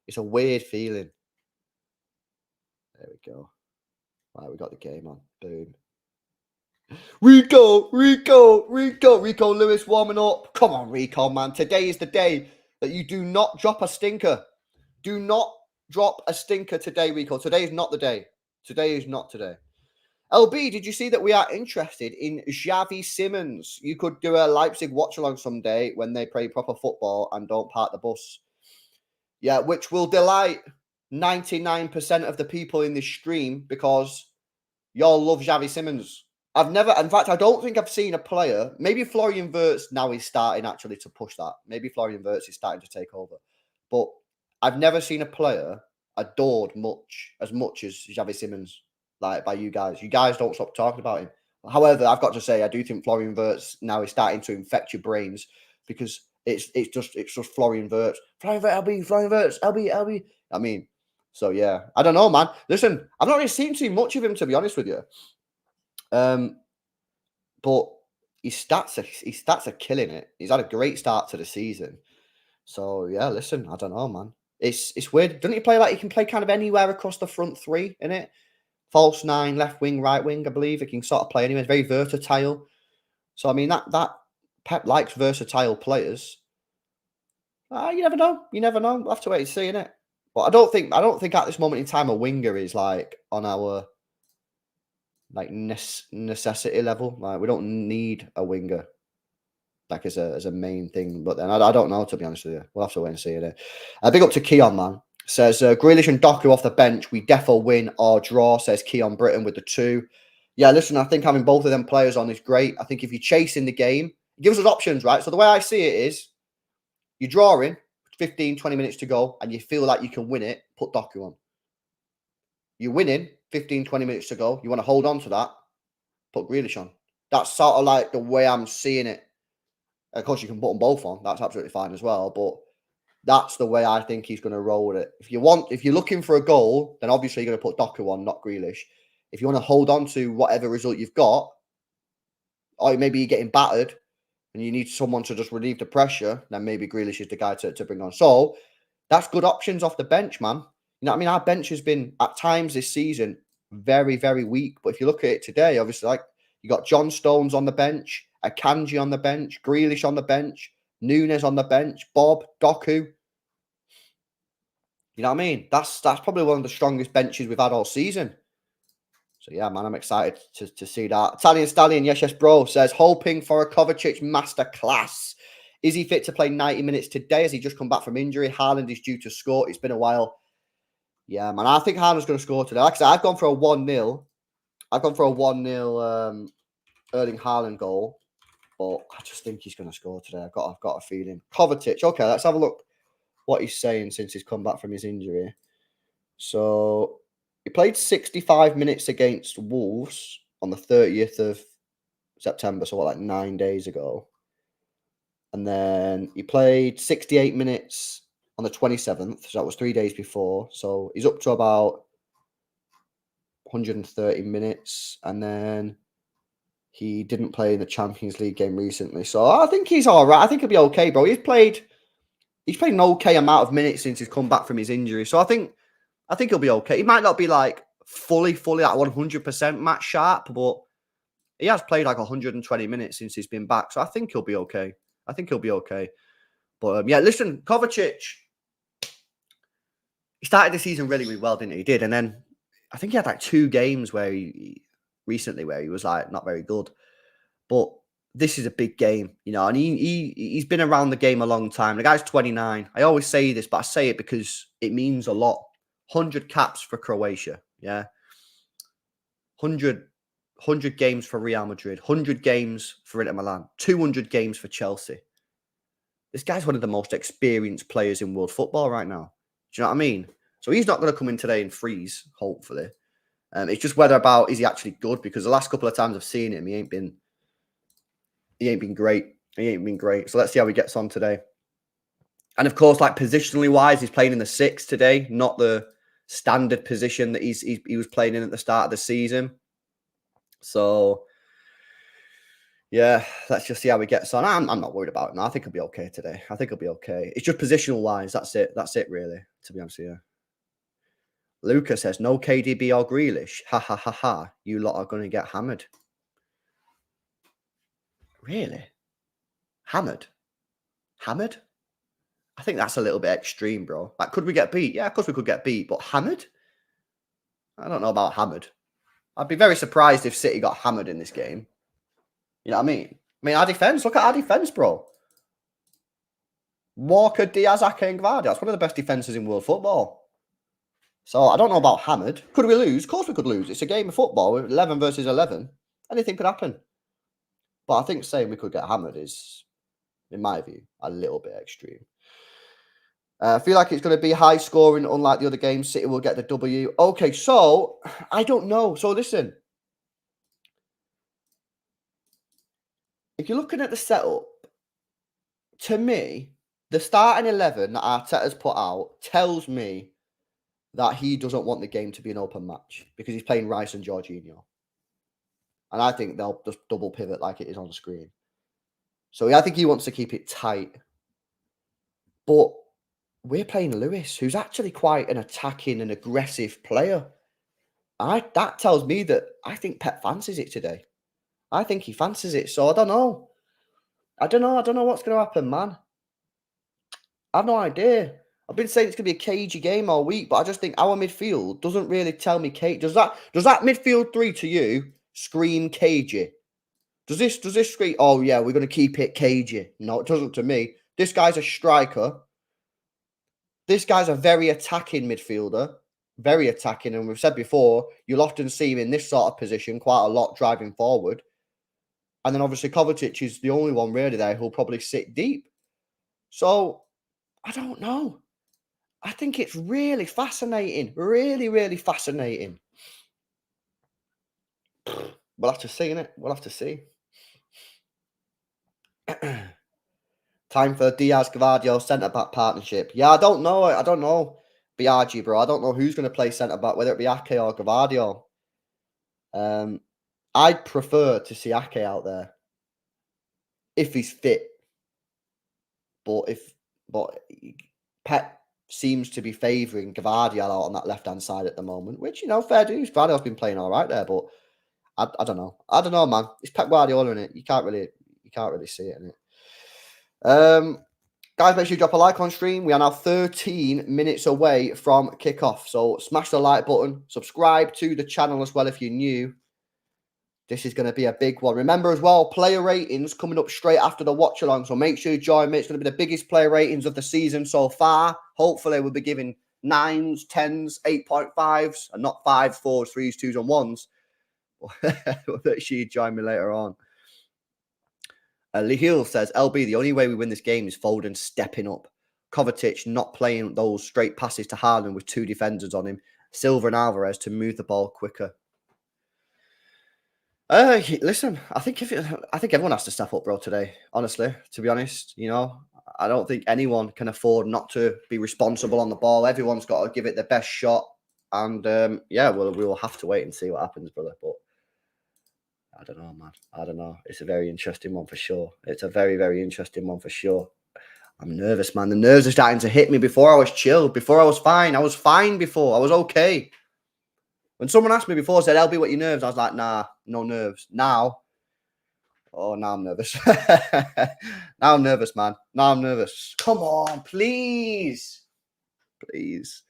It's a weird feeling. There we go. Right, we got the game on. Boom. Rico Lewis warming up. Come on, Rico, man. Today is the day that you do not drop a stinker. Do not drop a stinker today, Rico. Today is not the day. Today is not today. LB, did you see that we are interested in Xavi Simons? You could do a Leipzig watch-along someday when they play proper football and don't park the bus. Yeah, which will delight 99% of the people in this stream because y'all love Xavi Simons. I've never, in fact, I don't think I've seen a player. Maybe Florian Wirtz now is starting actually to push that. Maybe Florian Wirtz is starting to take over. But I've never seen a player adored as much as Xavi Simons, like by you guys. You guys don't stop talking about him. However, I've got to say, I do think Florian Wirtz now is starting to infect your brains because it's just Florian Wirtz. Florian Wirtz, LB, Florian Wirtz, LB. I mean, so yeah. I don't know, man. Listen, I've not really seen too much of him, to be honest with you. But his stats are killing it. He's had a great start to the season. So yeah, listen, I don't know, man. It's weird. Doesn't he play like he can play kind of anywhere across the front three, innit? False nine, left wing, right wing, I believe. He can sort of play anywhere. He's very versatile. So I mean that Pep likes versatile players. You never know. You never know. We'll have to wait and see, innit? But I don't think at this moment in time a winger is like on our like necessity level. Like we don't need a winger like as a main thing. But then I don't know, to be honest with you. We'll have to wait and see it. Big up to Keon, man. Says Grealish and Doku off the bench. We defo win or draw, says Keon Britton with the 2. Yeah, listen, I think having both of them players on is great. I think if you're chasing the game, it gives us options, right? So the way I see it is you're drawing 15, 20 minutes to go and you feel like you can win it, put Doku on. You're winning 15, 20 minutes to go. You want to hold on to that, put Grealish on. That's sort of like the way I'm seeing it. Of course, you can put them both on. That's absolutely fine as well. But that's the way I think he's going to roll with it. If you're looking for a goal, then obviously you're going to put Doku on, not Grealish. If you want to hold on to whatever result you've got, or maybe you're getting battered and you need someone to just relieve the pressure, then maybe Grealish is the guy to bring on. So that's good options off the bench, man. You know what I mean? Our bench has been, at times this season, very, very weak. But if you look at it today, obviously, like you got John Stones on the bench, Akanji on the bench, Grealish on the bench, Nunes on the bench, Bob, Doku. You know what I mean? That's probably one of the strongest benches we've had all season. So yeah, man, I'm excited to see that. Italian Stallion, yes, bro, says hoping for a Kovacic masterclass. Is he fit to play 90 minutes today? Has he just come back from injury? Haaland is due to score. It's been a while. Yeah, man, I think Haaland's going to score today. Like I said, I've gone for a 1-0. I've gone for a 1-0 Erling Haaland goal. But I just think he's going to score today. I've got a feeling. Kovacic. Okay, let's have a look what he's saying since he's come back from his injury. So he played 65 minutes against Wolves on the 30th of September. So like 9 days ago. And then he played 68 minutes on the 27th. So that was 3 days before. So he's up to about 130 minutes. And then he didn't play in the Champions League game recently. So I think he's all right. I think he'll be okay, bro. He's played an okay amount of minutes since he's come back from his injury. So I think he'll be okay. He might not be like fully at 100% match sharp, but he has played like 120 minutes since he's been back. So I think he'll be okay. But yeah, listen, Kovacic, he started the season really, really well, didn't he? He did. And then I think he had like 2 games where he was like not very good. But this is a big game, you know, and he's been around the game a long time. The guy's 29. I always say this, but I say it because it means a lot. 100 caps for Croatia, yeah. 100 games for Real Madrid, 100 games for Inter Milan, 200 games for Chelsea. This guy's one of the most experienced players in world football right now. Do you know what I mean? So he's not going to come in today and freeze, hopefully. It's just whether about is he actually good, because the last couple of times I've seen him, he ain't been great. So let's see how he gets on today. And of course, like positionally wise, he's playing in the 6 today, not the standard position that he was playing in at the start of the season. So yeah, let's just see how he gets on. I'm not worried about him. I think he'll be okay today. I think he'll be okay. It's just positional wise. That's it, really, to be honest with you. Luca says, no KDB or Grealish. Ha, ha, ha, ha. You lot are going to get hammered. Really? Hammered? I think that's a little bit extreme, bro. Like, could we get beat? Yeah, of course we could get beat. But hammered? I don't know about hammered. I'd be very surprised if City got hammered in this game. You know what I mean? Our defence. Look at our defence, bro. Walker, Diaz, Ake and Gvardiol. That's one of the best defences in world football. So I don't know about hammered. Could we lose? Of course we could lose. It's a game of football. 11 versus 11. Anything could happen. But I think saying we could get hammered is, in my view, a little bit extreme. I feel like it's going to be high scoring, unlike the other games. City will get the W. Okay, so I don't know. So listen, if you're looking at the setup, to me, the starting 11 that Arteta's put out tells me that he doesn't want the game to be an open match because he's playing Rice and Jorginho. And I think they'll just double pivot like it is on screen. So I think he wants to keep it tight. But we're playing Lewis, who's actually quite an attacking and aggressive player. That tells me that I think Pep fancies it today. I think he fancies it. So I don't know. I don't know what's going to happen, man. I have no idea. I've been saying it's going to be a cagey game all week, but I just think our midfield doesn't really tell me cage. Does that midfield three to you scream cagey? Does this scream, oh yeah, we're going to keep it cagey? No, it doesn't to me. This guy's a striker. This guy's a very attacking midfielder. Very attacking. And we've said before, you'll often see him in this sort of position quite a lot driving forward. And then obviously Kovacic is the only one really there who'll probably sit deep. So, I don't know. I think it's really fascinating. Really, really fascinating. We'll have to see, innit? We'll have to see. Time for Diaz-Gvardiol centre-back partnership. Yeah, I don't know. I don't know. Biaggi, bro. I don't know who's going to play centre-back, whether it be Ake or Gvardiol. I'd prefer to see Ake out there if he's fit. But Pep seems to be favouring Gvardiol out on that left-hand side at the moment, which, fair dues. Gvardiol's been playing all right there, but I don't know. I don't know, man. It's Pep Guardiola in it. You can't really see it in it. Guys, make sure you drop a like on stream. We are now 13 minutes away from kickoff. So smash the like button. Subscribe to the channel as well if you're new. This is going to be a big one. Remember as well, player ratings coming up straight after the watch along. So make sure you join me. It's going to be the biggest player ratings of the season so far. Hopefully we'll be giving 9s, 10s, 8.5s, and not 5s, 4s, 3s, 2s, and 1s. Make sure you join me later on. Lihil says, LB, the only way we win this game is Foden stepping up. Kovacic not playing those straight passes to Haaland with 2 defenders on him. Silva and Alvarez to move the ball quicker. Listen, I think everyone has to step up, bro, today. Honestly, to be honest, I don't think anyone can afford not to be responsible on the ball. Everyone's got to give it their best shot. And we will have to wait and see what happens, brother. But I don't know, man. I don't know. It's a very interesting one for sure. It's a very, very interesting one for sure. I'm nervous, man. The nerves are starting to hit me. Before I was chilled. Before I was fine. I was fine before. I was okay. When someone asked me before, said, LB, what your nerves? I was like, nah, no nerves. Now I'm nervous. Now I'm nervous, man. Now I'm nervous. Come on, please. Please.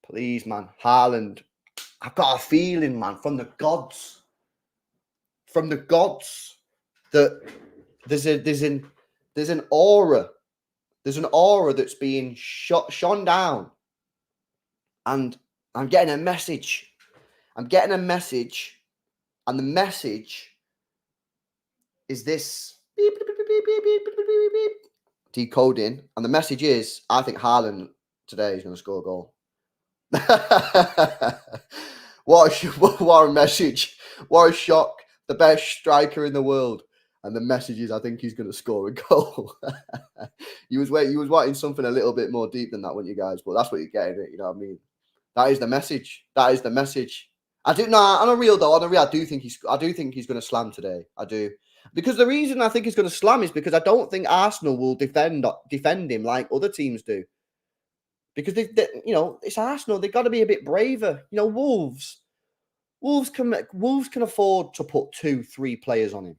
Please, man. Haaland. I've got a feeling, man, from the gods. From the gods, that there's an aura. There's an aura that's being shone down. And I'm getting a message. And the message is this. Beep, beep, beep, beep, beep, beep, beep, beep. Decoding. And the message is, I think Haaland today is going to score a goal. What a message. What a shock. The best striker in the world. And the message is, I think he's going to score a goal. You was wanting something a little bit more deep than that, weren't you guys? But that's what you're getting at, you know what I mean? That is the message. That is the message. On a real, I do think he's going to slam today. I do. Because the reason I think he's going to slam is because I don't think Arsenal will defend him like other teams do. Because it's Arsenal. They've got to be a bit braver. Wolves can afford to put 2-3 players on him.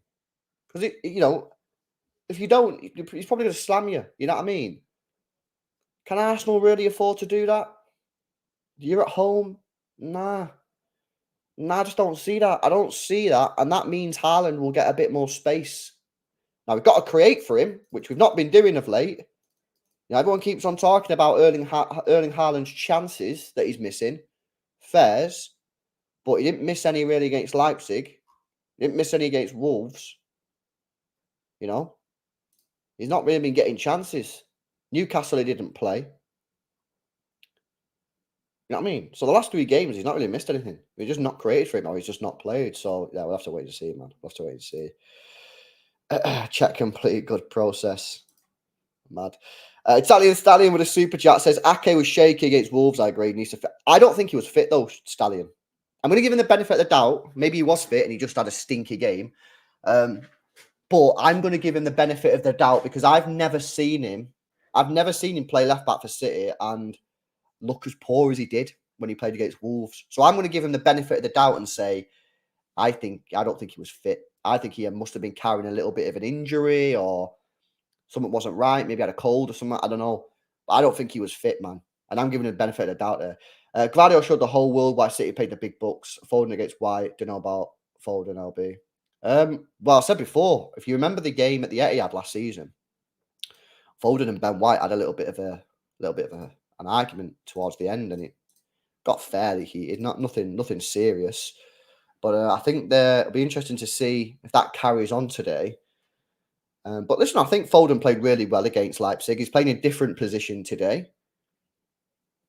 Because if you don't, he's probably going to slam you. You know what I mean? Can Arsenal really afford to do that? You're at home? Nah, I just don't see that. I don't see that. And that means Haaland will get a bit more space. Now, we've got to create for him, which we've not been doing of late. Everyone keeps on talking about Erling Haaland's chances that he's missing. Fairs. But he didn't miss any really against Leipzig. He didn't miss any against Wolves. You know, he's not really been getting chances. Newcastle, he didn't play. You know what I mean? So the last 3 games, he's not really missed anything. He's just not created for him, or he's just not played. So yeah, we'll have to wait to see, man. We'll have to wait and see. Check complete, good process. Mad. Italian Stallion with a super chat says Ake was shaky against Wolves. I agree. He needs to fit. I don't think he was fit though, Stallion. I'm going to give him the benefit of the doubt. Maybe he was fit and he just had a stinky game. But I'm going to give him the benefit of the doubt because I've never seen him play left back for City and look as poor as he did when he played against Wolves. So I'm going to give him the benefit of the doubt and say, I don't think he was fit. I think he must have been carrying a little bit of an injury or something wasn't right. Maybe had a cold or something. I don't know. But I don't think he was fit, man. And I'm giving him the benefit of the doubt there. Gladio showed the whole world why City paid the big bucks. Foden against White. Don't know about Foden, LB. Well, I said before, if you remember the game at the Etihad last season, Foden and Ben White had a little bit of an argument towards the end, and it got fairly heated. Nothing serious, but I think it'll be interesting to see if that carries on today. But listen, I think Foden played really well against Leipzig. He's playing in a different position today.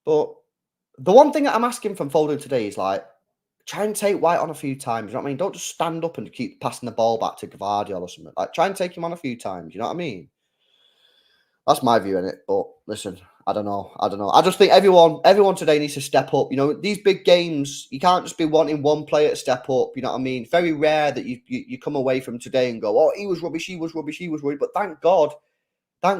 But the one thing that I'm asking from Foden today is like, try and take White on a few times. You know what I mean? Don't just stand up and keep passing the ball back to Gvardiol or something. Like, try and take him on a few times. You know what I mean? That's my view on it. But listen, I don't know. I just think everyone today needs to step up. You know, these big games, you can't just be wanting one player to step up. You know what I mean? Very rare that you come away from today and go, oh, he was rubbish, he was rubbish, he was rubbish. But thank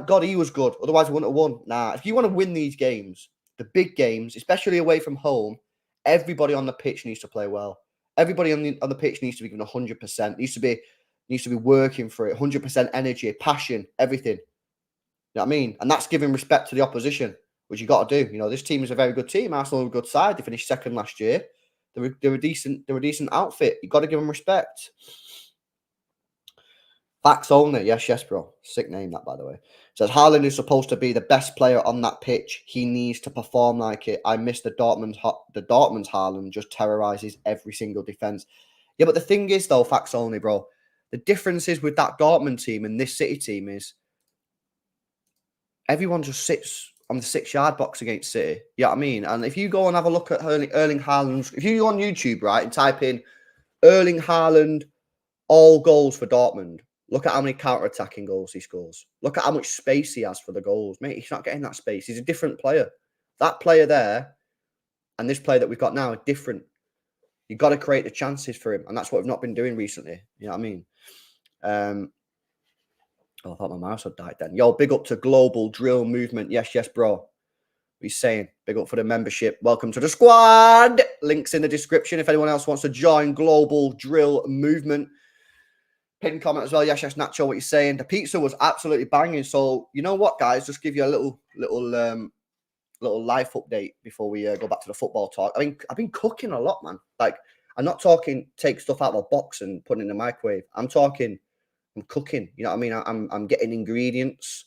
God he was good. Otherwise, we wouldn't have won. Nah, if you want to win these games, the big games, especially away from home, everybody on the pitch needs to play well. Everybody on the pitch needs to be given 100%. Needs to be working for it. 100% energy, passion, everything. You know what I mean? And that's giving respect to the opposition, which you got to do. You know, this team is a very good team. Arsenal are a good side. They finished second last year. They're a decent outfit. You got to give them respect. Facts only. Yes, bro. Sick name that, by the way. It says Haaland is supposed to be the best player on that pitch. He needs to perform like it. I miss the Dortmund's Haaland just terrorizes every single defense. Yeah, but the thing is, though, facts only, bro. The differences with that Dortmund team and this City team is everyone just sits on the 6-yard box against City. You know what I mean? And if you go and have a look at Erling Haaland's, if you go on YouTube, right, and type in Erling Haaland all goals for Dortmund, look at how many counter-attacking goals he scores. Look at how much space he has for the goals. Mate, he's not getting that space. He's a different player. That player there and this player that we've got now are different. You've got to create the chances for him. And that's what we've not been doing recently. You know what I mean? I thought my mouse had died then. Yo, big up to Global Drill Movement. Yes, bro. What are you saying? Big up for the membership. Welcome to the squad. Links in the description if anyone else wants to join Global Drill Movement. Pin comment as well. Yes, Nacho, what you're saying. The pizza was absolutely banging. So, you know what, guys? Just give you a little life update before we go back to the football talk. I mean, I've been cooking a lot, man. Like, I'm not talking take stuff out of a box and put it in the microwave. I'm cooking. You know what I mean? I'm getting ingredients.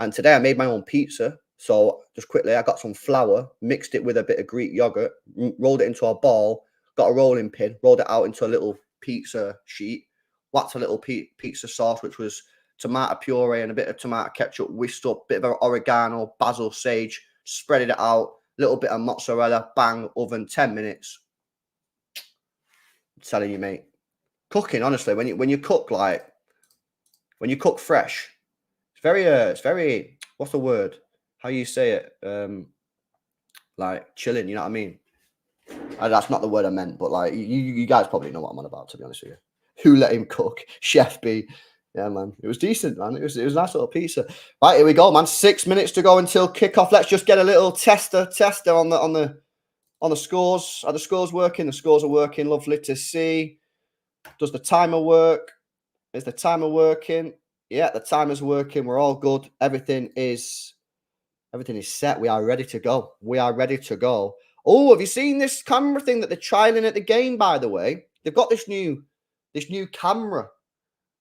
And today I made my own pizza. So just quickly, I got some flour, mixed it with a bit of Greek yogurt, rolled it into a ball, got a rolling pin, rolled it out into a little pizza sheet, whacked a little pizza sauce, which was tomato puree and a bit of tomato ketchup, whisked up, bit of oregano, basil, sage, spreaded it out, little bit of mozzarella, bang, oven, 10 minutes. I'm telling you, mate. Cooking, honestly, when you cook fresh, it's very, what's the word? How you say it? Like chilling, you know what I mean? That's not the word I meant, but like you guys probably know what I'm on about, to be honest with you. Who let him cook? Chef B. Yeah, man. It was decent, man. It was a nice little pizza. Right, here we go, man. 6 minutes to go until kickoff. Let's just get a little tester on the scores. Are the scores working? The scores are working. Lovely to see. Does the timer work? Is the timer working? Yeah, the timer's working. We're all good. Everything is set. We are ready to go. Oh, have you seen this camera thing that they're trialing at the game, by the way? They've got this new camera,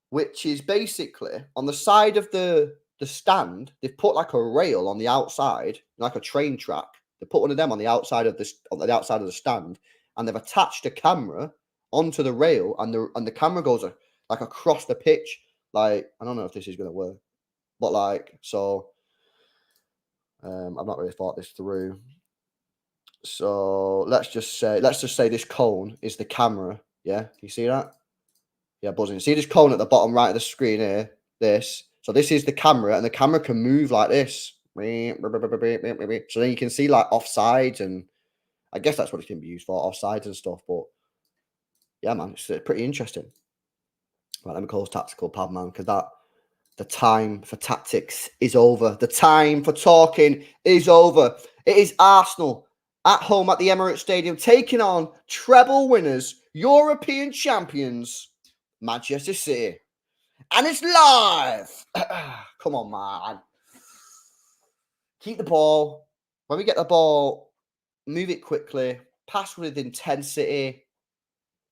which is basically on the side of the stand. They've put like a rail on the outside, like a train track. They put one of them on the outside of the stand, and they've attached a camera onto the rail, and the camera goes like across the pitch. Like, I don't know if this is going to work, but like, so I've not really thought this through. So let's just say this cone is the camera. Yeah, you see that? Yeah, buzzing. See this cone at the bottom right of the screen here? This. So this is the camera, and the camera can move like this. So then you can see like offsides, and I guess that's what it can be used for, offsides and stuff. But yeah, man, it's pretty interesting. Right, let me close tactical pad, man, because the time for tactics is over. The time for talking is over. It is Arsenal at home at the Emirates Stadium, taking on treble winners, European champions, Manchester City. And it's live. Come on, man. Keep the ball. When we get the ball, move it quickly. Pass with intensity.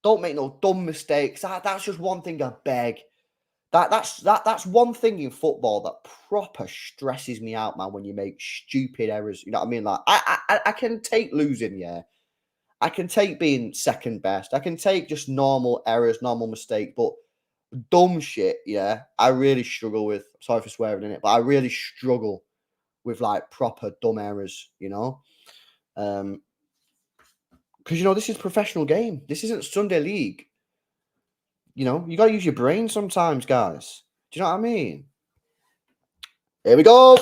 Don't make no dumb mistakes. That's just one thing I beg. That's one thing in football that proper stresses me out, man. When you make stupid errors, you know what I mean? Like I can take losing, yeah. I can take being second best. I can take just normal errors, normal mistakes, but dumb shit, yeah, I really struggle with. Sorry for swearing in it, but I really struggle with like proper dumb errors, you know. Because you know this is a professional game. This isn't Sunday League. You know, you gotta use your brain sometimes, guys. Do you know what I mean? Here we go.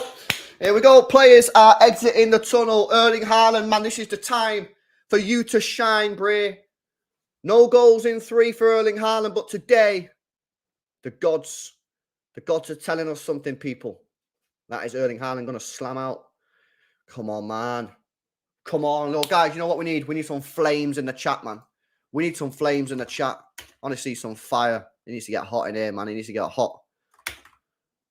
Here we go. Players are exiting the tunnel. Erling Haaland, man, this is the time for you to shine, Bray. No goals in 3 for Erling Haaland, but today, the gods are telling us something, people. That is Erling Haaland going to slam out. Come on, man. Come on. Look, guys, you know what we need? We need some flames in the chat, man. We need some flames in the chat. Honestly, some fire. It needs to get hot in here, man. It needs to get hot.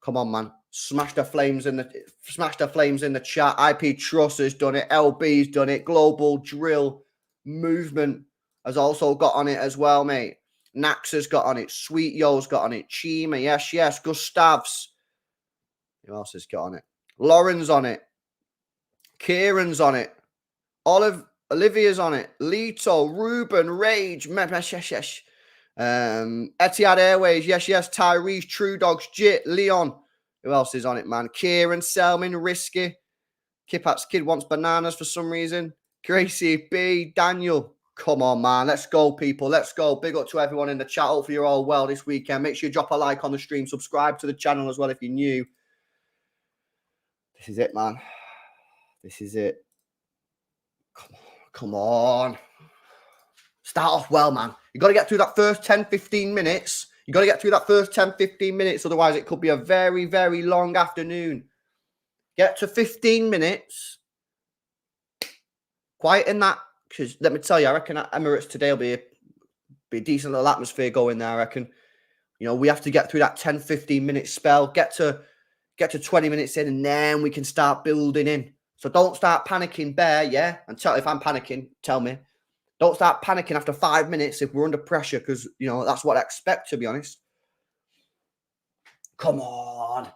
Come on, man. Smash the flames in the chat. IP Trust has done it. LB's done it. Global Drill Movement has also got on it as well, mate. Nax has got on it. Sweet Yo's got on it. Chima, yes, yes. Gustavs. Who else has got on it? Lauren's on it. Kieran's on it. Olivia's on it. Lito, Ruben, Rage, yes. Etihad Airways, yes, yes. Tyrese, True Dogs, Jit, Leon. Who else is on it, man? Kieran, Selman, Risky. Kipat's kid wants bananas for some reason. Gracie B, Daniel. Come on, man. Let's go, people. Let's go. Big up to everyone in the chat. Hopefully you're all well this weekend. Make sure you drop a like on the stream. Subscribe to the channel as well if you're new. This is it, man. This is it. Come on. Start off well, man. You got to get through that first 10, 15 minutes. You got to get through that first 10, 15 minutes. Otherwise, it could be a very, very long afternoon. Get to 15 minutes. Quiet in that. Because let me tell you, I reckon at Emirates today will be a decent little atmosphere going there, I reckon. You know, we have to get through that 10, 15 minute spell. Get to 20 minutes in, and then we can start building in. So don't start panicking, Bear, yeah? And if I'm panicking, tell me. Don't start panicking after 5 minutes if we're under pressure, because, you know, that's what I expect, to be honest. Come on.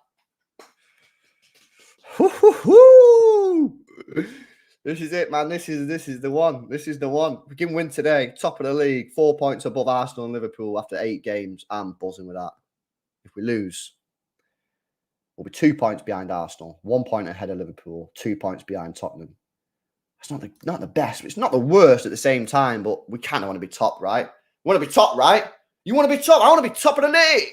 This is it, man. This is the one. This is the one. We can win today. Top of the league. 4 points above Arsenal and Liverpool after 8 games. I'm buzzing with that. If we lose, we'll be 2 points behind Arsenal. 1 point ahead of Liverpool. 2 points behind Tottenham. It's not the best. It's not the worst at the same time, but we kind of want to be top, right? We want to be top, right? You want to be top? I want to be top of the league.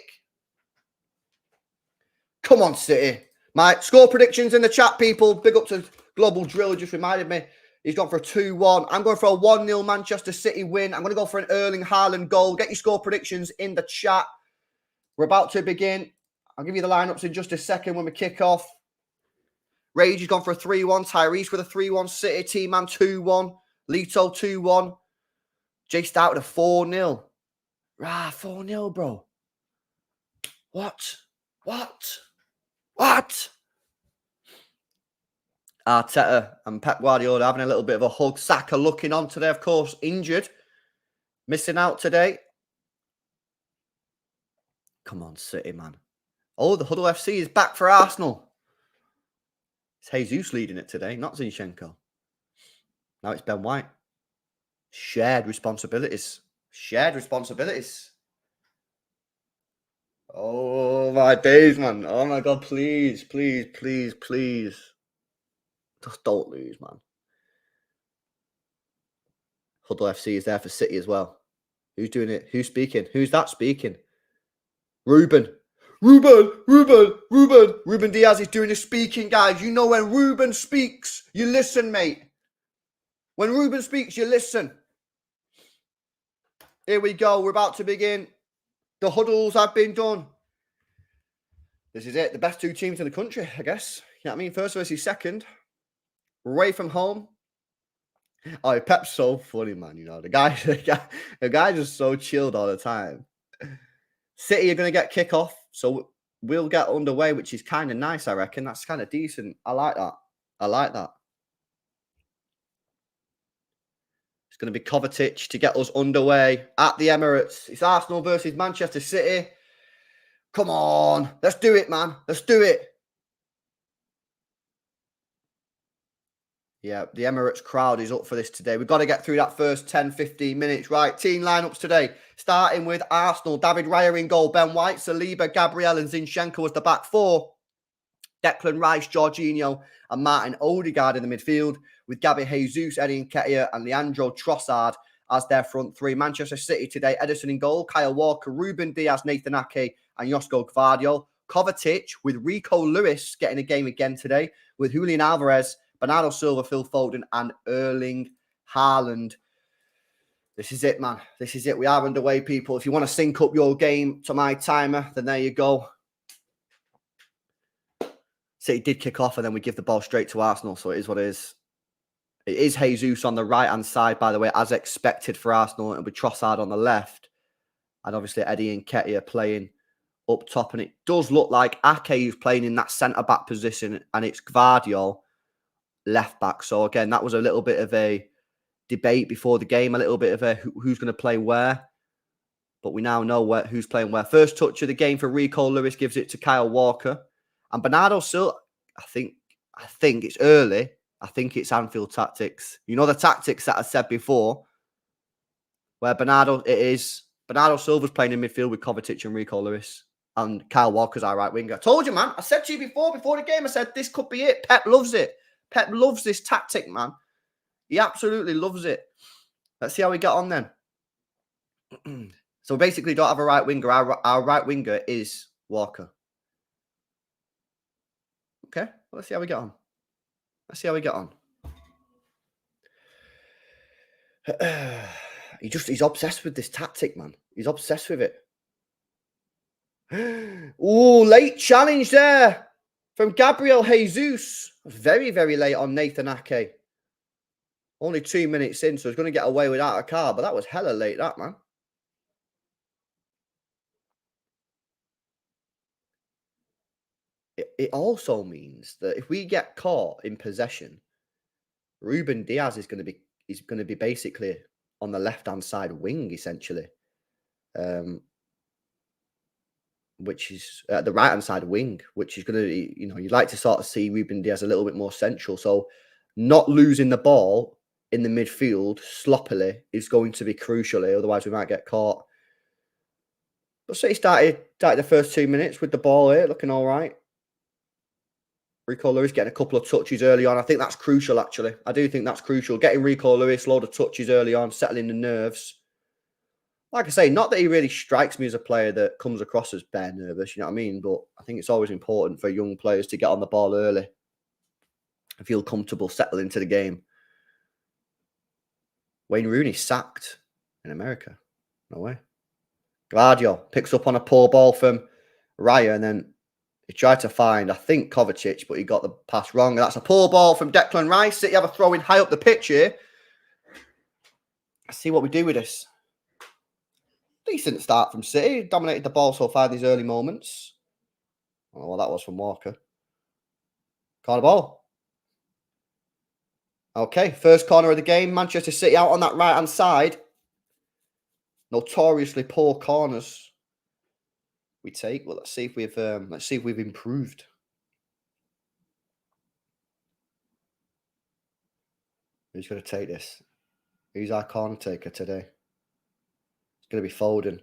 Come on, City. My score predictions in the chat, people. Big up to Global Drill. Just reminded me. He's gone for a 2-1. I'm going for a 1-0 Manchester City win. I'm going to go for an Erling Haaland goal. Get your score predictions in the chat. We're about to begin. I'll give you the lineups in just a second when we kick off. Rage has gone for a 3-1. Tyrese with a 3-1. City. T-Man 2-1. Lito 2-1. Jay Stout with a 4-0. Rah, 4-0, bro. What? Arteta and Pep Guardiola having a little bit of a hug. Saka looking on today, of course, injured. Missing out today. Come on, City, man. Oh, the Huddle FC is back for Arsenal. It's Jesus leading it today, not Zinchenko. Now it's Ben White. Shared responsibilities. Shared responsibilities. Oh my days, man. Oh my God, please, please, please, please. Just don't lose, man. Huddle FC is there for City as well. Who's doing it? Who's speaking? Who's that speaking? Ruben. Ruben Diaz is doing the speaking, guys. You know when Ruben speaks, you listen, mate. When Ruben speaks, you listen. Here we go. We're about to begin. The huddles have been done. This is it. The best two teams in the country, I guess. You know what I mean? First versus second. Away from home. Oh, Pep's so funny, man. You know, the guy just so chilled all the time. City are going to get kickoff, so we'll get underway, which is kind of nice, I reckon. That's kind of decent. I like that. I like that. It's going to be Kovacic to get us underway at the Emirates. It's Arsenal versus Manchester City. Come on. Let's do it, man. Let's do it. Yeah, the Emirates crowd is up for this today. We've got to get through that first 10, 15 minutes. Right, team lineups today. Starting with Arsenal. David Raya in goal. Ben White, Saliba, Gabriel and Zinchenko as the back four. Declan Rice, Jorginho and Martin Odegaard in the midfield. With Gabby Jesus, Eddie Nketiah and Leandro Trossard as their front three. Manchester City today. Ederson in goal. Kyle Walker, Ruben Diaz, Nathan Ake and Josko Gvardiol. Kovacic with Rico Lewis getting a game again today. With Julian Alvarez, Bernardo Silva, Phil Foden, and Erling Haaland. This is it, man. This is it. We are underway, people. If you want to sync up your game to my timer, then there you go. City did kick off, and then we give the ball straight to Arsenal, so it is what it is. It is Jesus on the right-hand side, by the way, as expected for Arsenal, and with Trossard on the left. And obviously Eddie Nketiah playing up top, and it does look like Ake is playing in that centre-back position, and it's Gvardiol left back. So again, that was a little bit of a debate before the game, a little bit of a who's going to play where. But we now know who's playing where. First touch of the game for Rico Lewis gives it to Kyle Walker. And Bernardo Silva, I think it's early. I think it's Anfield tactics. You know the tactics that I said before, where Bernardo Silva's playing in midfield with Kovacic and Rico Lewis. And Kyle Walker's our right winger. I told you, man. I said to you before the game, I said this could be it. Pep loves it. Pep loves this tactic, man. He absolutely loves it. Let's see how we get on then. So we basically don't have a right winger. Our right winger is Walker. Okay, well, let's see how we get on. Let's see how we get on. He's obsessed with this tactic, man. He's obsessed with it. Oh, late challenge there from Gabriel Jesus. Very, very late on Nathan Ake. Only 2 minutes in, so he's going to get away without a card. But that was hella late, that, man. It also means that if we get caught in possession, Ruben Diaz is going to be basically on the left-hand side wing, essentially. Which is the right-hand side wing, which is going to, you'd like to sort of see Ruben Diaz a little bit more central. So not losing the ball in the midfield sloppily is going to be crucial here. Otherwise, we might get caught. But City started the first 2 minutes with the ball here, looking all right. Rico Lewis getting a couple of touches early on. I think that's crucial, actually. I do think that's crucial. Getting Rico Lewis, load of touches early on, settling the nerves. Like I say, not that he really strikes me as a player that comes across as bare nervous, you know what I mean? But I think it's always important for young players to get on the ball early and feel comfortable, settle into the game. Wayne Rooney sacked in America. No way. Gvardiol picks up on a poor ball from Raya, and then he tried to find, I think, Kovacic, but he got the pass wrong. That's a poor ball from Declan Rice. City have a throw in high up the pitch here. Let's see what we do with this. Decent start from City. Dominated the ball so far in these early moments. Oh, well, that was from Walker. Corner ball. Okay, first corner of the game. Manchester City out on that right-hand side. Notoriously poor corners we take. Well, let's see if we've improved. Who's going to take this? Who's our corner taker today? going to be Foden.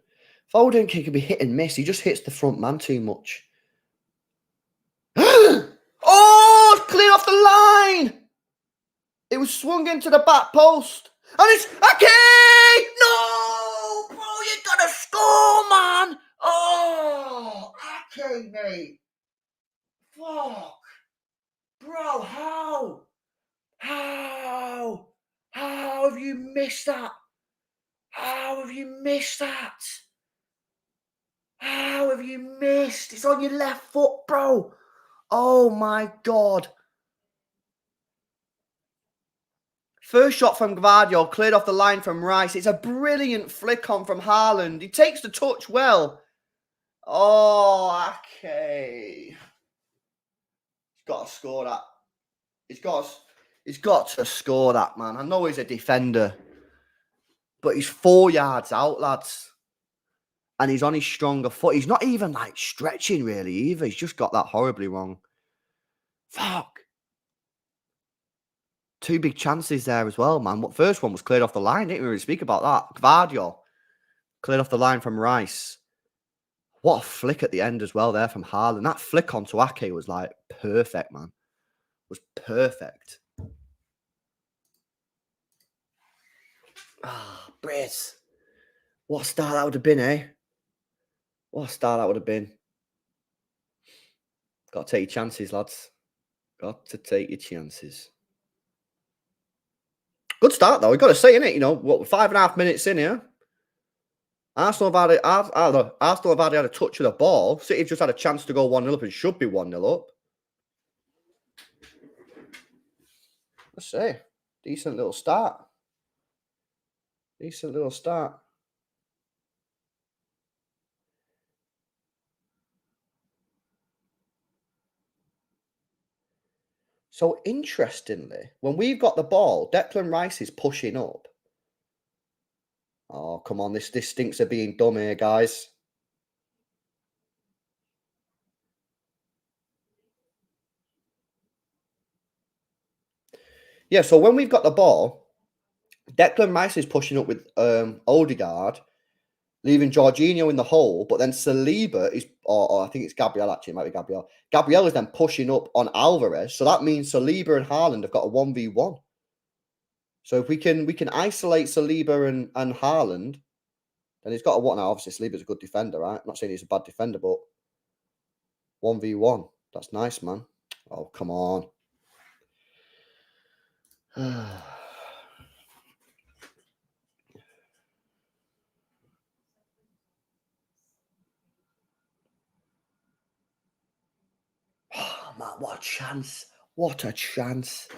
Foden can be hit and miss. He just hits the front man too much. Oh, clear off the line. It was swung into the back post. And it's Ake! No! Bro, you gotta score, man! Oh, Ake, mate. Fuck. Bro, how? How have you missed that? How have you missed that? How have you missed? It's on your left foot, bro. Oh, my God. First shot from Gvardiol, cleared off the line from Rice. It's a brilliant flick on from Haaland. He takes the touch well. Oh, okay. He's got to score that. He's got to score that, man. I know he's a defender, but he's 4 yards out, lads. And he's on his stronger foot. He's not even, like, stretching, really, either. He's just got that horribly wrong. Fuck. 2 big chances there as well, man. What first one was cleared off the line. Didn't really speak about that. Gvardiol cleared off the line from Rice. What a flick at the end as well there from Haaland. That flick onto Ake was like perfect, man. Was perfect. Ah, Briz. What a start that would have been, eh? What a start that would have been. Got to take your chances, lads. Got to take your chances. Good start, though. We've got to say, innit? You know, what, 5.5 minutes in here. Arsenal have had a touch of the ball. City have just had a chance to go 1-0 up and should be 1-0 up. Let's say, decent little start. Decent little start. So, interestingly, when we've got the ball, Declan Rice is pushing up. Oh, come on. This stinks of being dumb here, guys. Yeah, so when we've got the ball, Declan Rice is pushing up with Odegaard, leaving Jorginho in the hole, but then Saliba is, or I think it's Gabriel, actually, it might be Gabriel. Gabriel is then pushing up on Alvarez, so that means Saliba and Haaland have got a 1v1. So if we can isolate Saliba and Haaland, then he's got a what now? Obviously, Saliba's a good defender, right? I'm not saying he's a bad defender, but 1v1. That's nice, man. Oh, come on. Oh, man, what a chance. What a chance.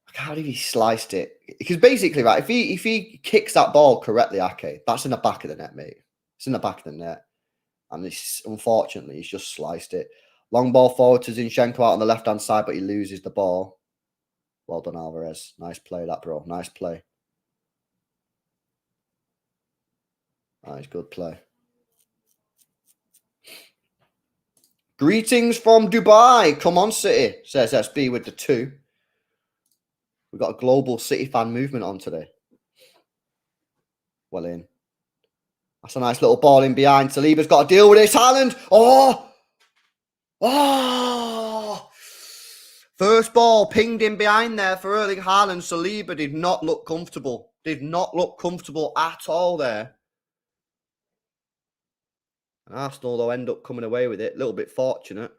I can't believe he sliced it. Because basically, right, if he kicks that ball correctly, Ake, that's in the back of the net, mate. It's in the back of the net. And unfortunately, he's just sliced it. Long ball forward to Zinchenko out on the left-hand side, but he loses the ball. Well done, Alvarez. Nice play, that, bro. Nice play. Nice, good play. Greetings from Dubai. Come on, City, says SB with the 2. We've got a global City fan movement on today. Well in. That's a nice little ball in behind. Saliba's got to deal with this. Haaland. Oh! Oh! First ball pinged in behind there for Erling Haaland. Saliba did not look comfortable. Did not look comfortable at all there. And Arsenal, though, end up coming away with it. A little bit fortunate.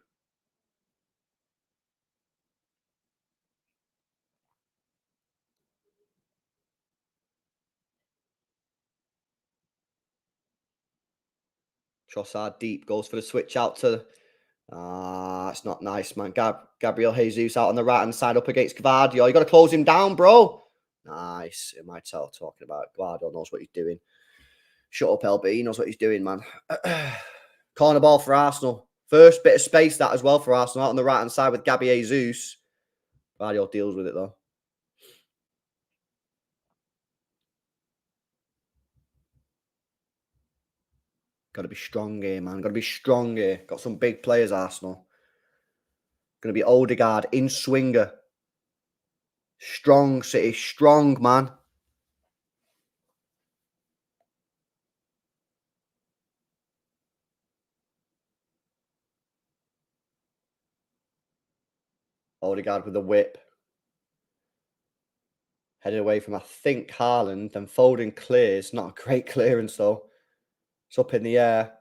Trossard deep, goes for the switch out to... it's not nice, man. Gabriel Jesus out on the right-hand side up against Gvardiol. You got to close him down, bro. Nice. Who am I talking about? Gvardiol knows what he's doing. Shut up, LB. He knows what he's doing, man. Corner ball for Arsenal. First bit of space that as well for Arsenal out on the right-hand side with Gabby Jesus. Gvardiol deals with it, though. Got to be strong here, man. Got to be strong here. Got some big players, Arsenal. Going to be Odegaard in swinger. Strong, City. Strong, man. Odegaard with the whip. Headed away from, I think, Haaland. Then Foden clears. Not a great clearance, though. It's up in the air.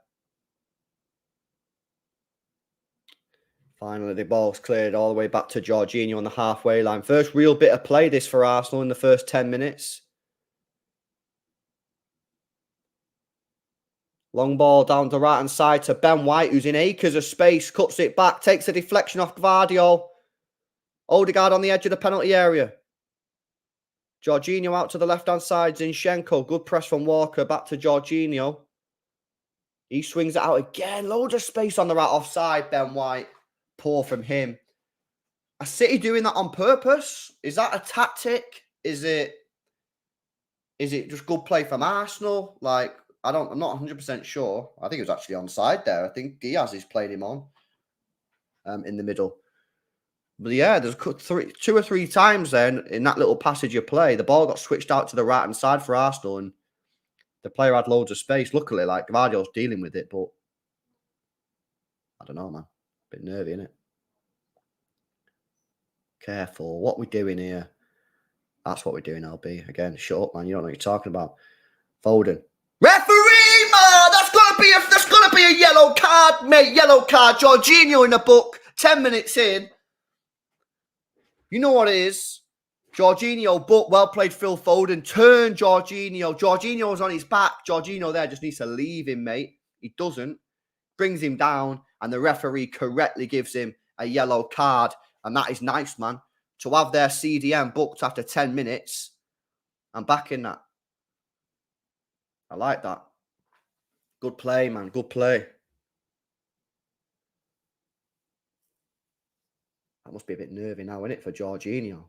Finally, the ball's cleared all the way back to Jorginho on the halfway line. First real bit of play this for Arsenal in the first 10 minutes. Long ball down the right-hand side to Ben White, who's in acres of space. Cuts it back, takes a deflection off Gvardiol. Odegaard on the edge of the penalty area. Jorginho out to the left-hand side. Zinchenko, good press from Walker. Back to Jorginho. He swings it out again. Loads of space on the right offside, Ben White. Poor from him. Are City doing that on purpose? Is that a tactic? Is it just good play from Arsenal? Like, I'm not 100% sure. I think it was actually onside there. I think Diaz is playing him on in the middle. But yeah, there's 2 or 3 times then in that little passage of play, the ball got switched out to the right-hand side for Arsenal and the player had loads of space. Luckily, like, Gvardiol's dealing with it, but I don't know, man. Bit nervy, innit? Careful. What we doing here? That's what we're doing, LB. Again, shut up, man. You don't know what you're talking about. Foden. Referee, man! That's gonna be a yellow card, mate. Yellow card. Jorginho in the book. 10 minutes in. You know what it is? Jorginho, but well played Phil Foden. Turn Jorginho. Jorginho's on his back. Jorginho there just needs to leave him, mate. He doesn't. Brings him down, and the referee correctly gives him a yellow card. And that is nice, man. To have their CDM booked after 10 minutes. I'm back in that. I like that. Good play, man. Good play. That must be a bit nervy now, isn't it, for Jorginho?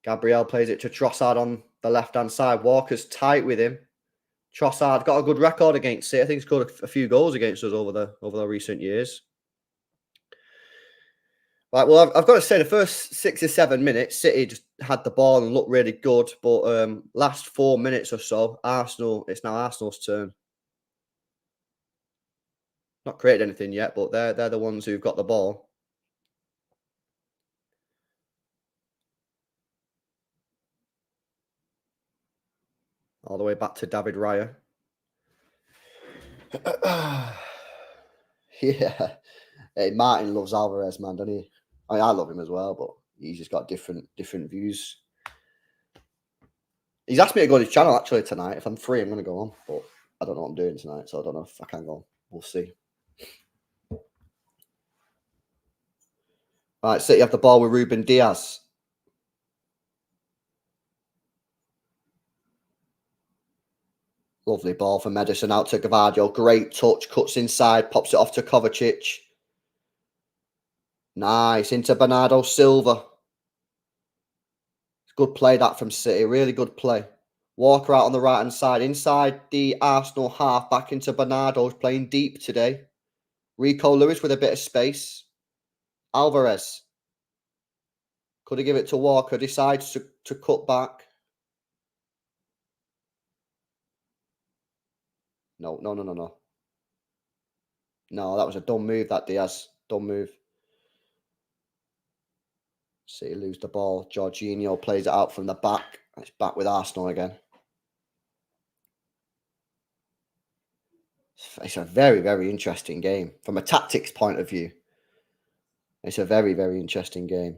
Gabriel plays it to Trossard on the left-hand side. Walker's tight with him. Trossard got a good record against it. I think he's scored a few goals against us over the recent years. Right, well, I've got to say, the first 6 or 7 minutes, City just had the ball and looked really good. But last 4 minutes or so, it's now Arsenal's turn. Not created anything yet, but they're the ones who've got the ball. All the way back to David Raya. Yeah. Hey, Martin loves Alvarez, man, doesn't he? I mean, I love him as well, but he's just got different views. He's asked me to go to his channel, actually, tonight. If I'm free, I'm going to go on. But I don't know what I'm doing tonight, so I don't know if I can go on. We'll see. Right, City have the ball with Ruben Diaz. Lovely ball for Madison out to Gvardiol. Great touch. Cuts inside. Pops it off to Kovacic. Nice. Into Bernardo Silva. Good play that from City. Really good play. Walker out on the right-hand side. Inside the Arsenal half. Back into Bernardo. Playing deep today. Rico Lewis with a bit of space. Alvarez. Could he give it to Walker? Decides to cut back. No. No, that was a dumb move, that Diaz. Dumb move. City lose the ball. Jorginho plays it out from the back. It's back with Arsenal again. It's a very, very interesting game. From a tactics point of view, it's a very, very interesting game.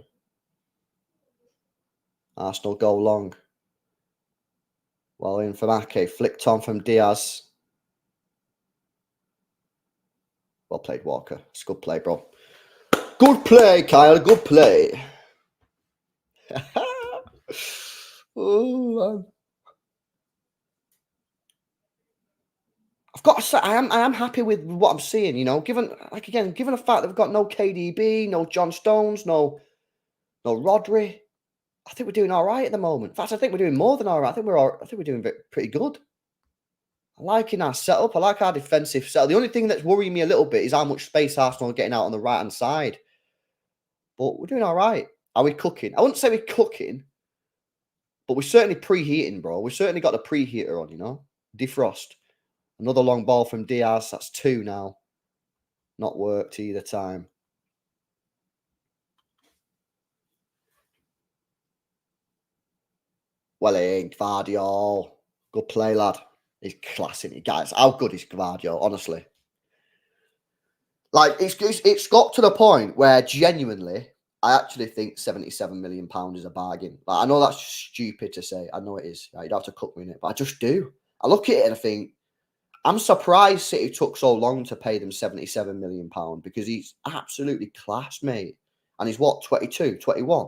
Arsenal go long. Well in from Ake. Flicked on from Diaz. Well played, Walker. It's good play, bro. Good play, Kyle. Good play. Oh, man. I've got to say, I am happy with what I'm seeing, you know, given the fact that we've got no KDB, no John Stones, no Rodri. I think we're doing all right at the moment. In fact, I think we're doing more than all right. I think we're doing pretty good. I like our setup. I like our defensive setup. The only thing that's worrying me a little bit is how much space Arsenal are getting out on the right-hand side. But we're doing all right. Are we cooking? I wouldn't say we're cooking, but we're certainly preheating, bro. We've certainly got the preheater on, you know. Defrost. Another long ball from Diaz. That's 2 now. Not worked either time. Well, ain't Gvardiol. Good play, lad. He's classing it, guys. How good is Gvardiol, honestly? Like, it's got to the point where genuinely, I actually think £77 million is a bargain. Like, I know that's stupid to say. I know it is. Right? You'd have to cook me in it, but I just do. I look at it and I think, I'm surprised City took so long to pay them £77 million because he's absolutely class, mate. And he's what, 22, 21?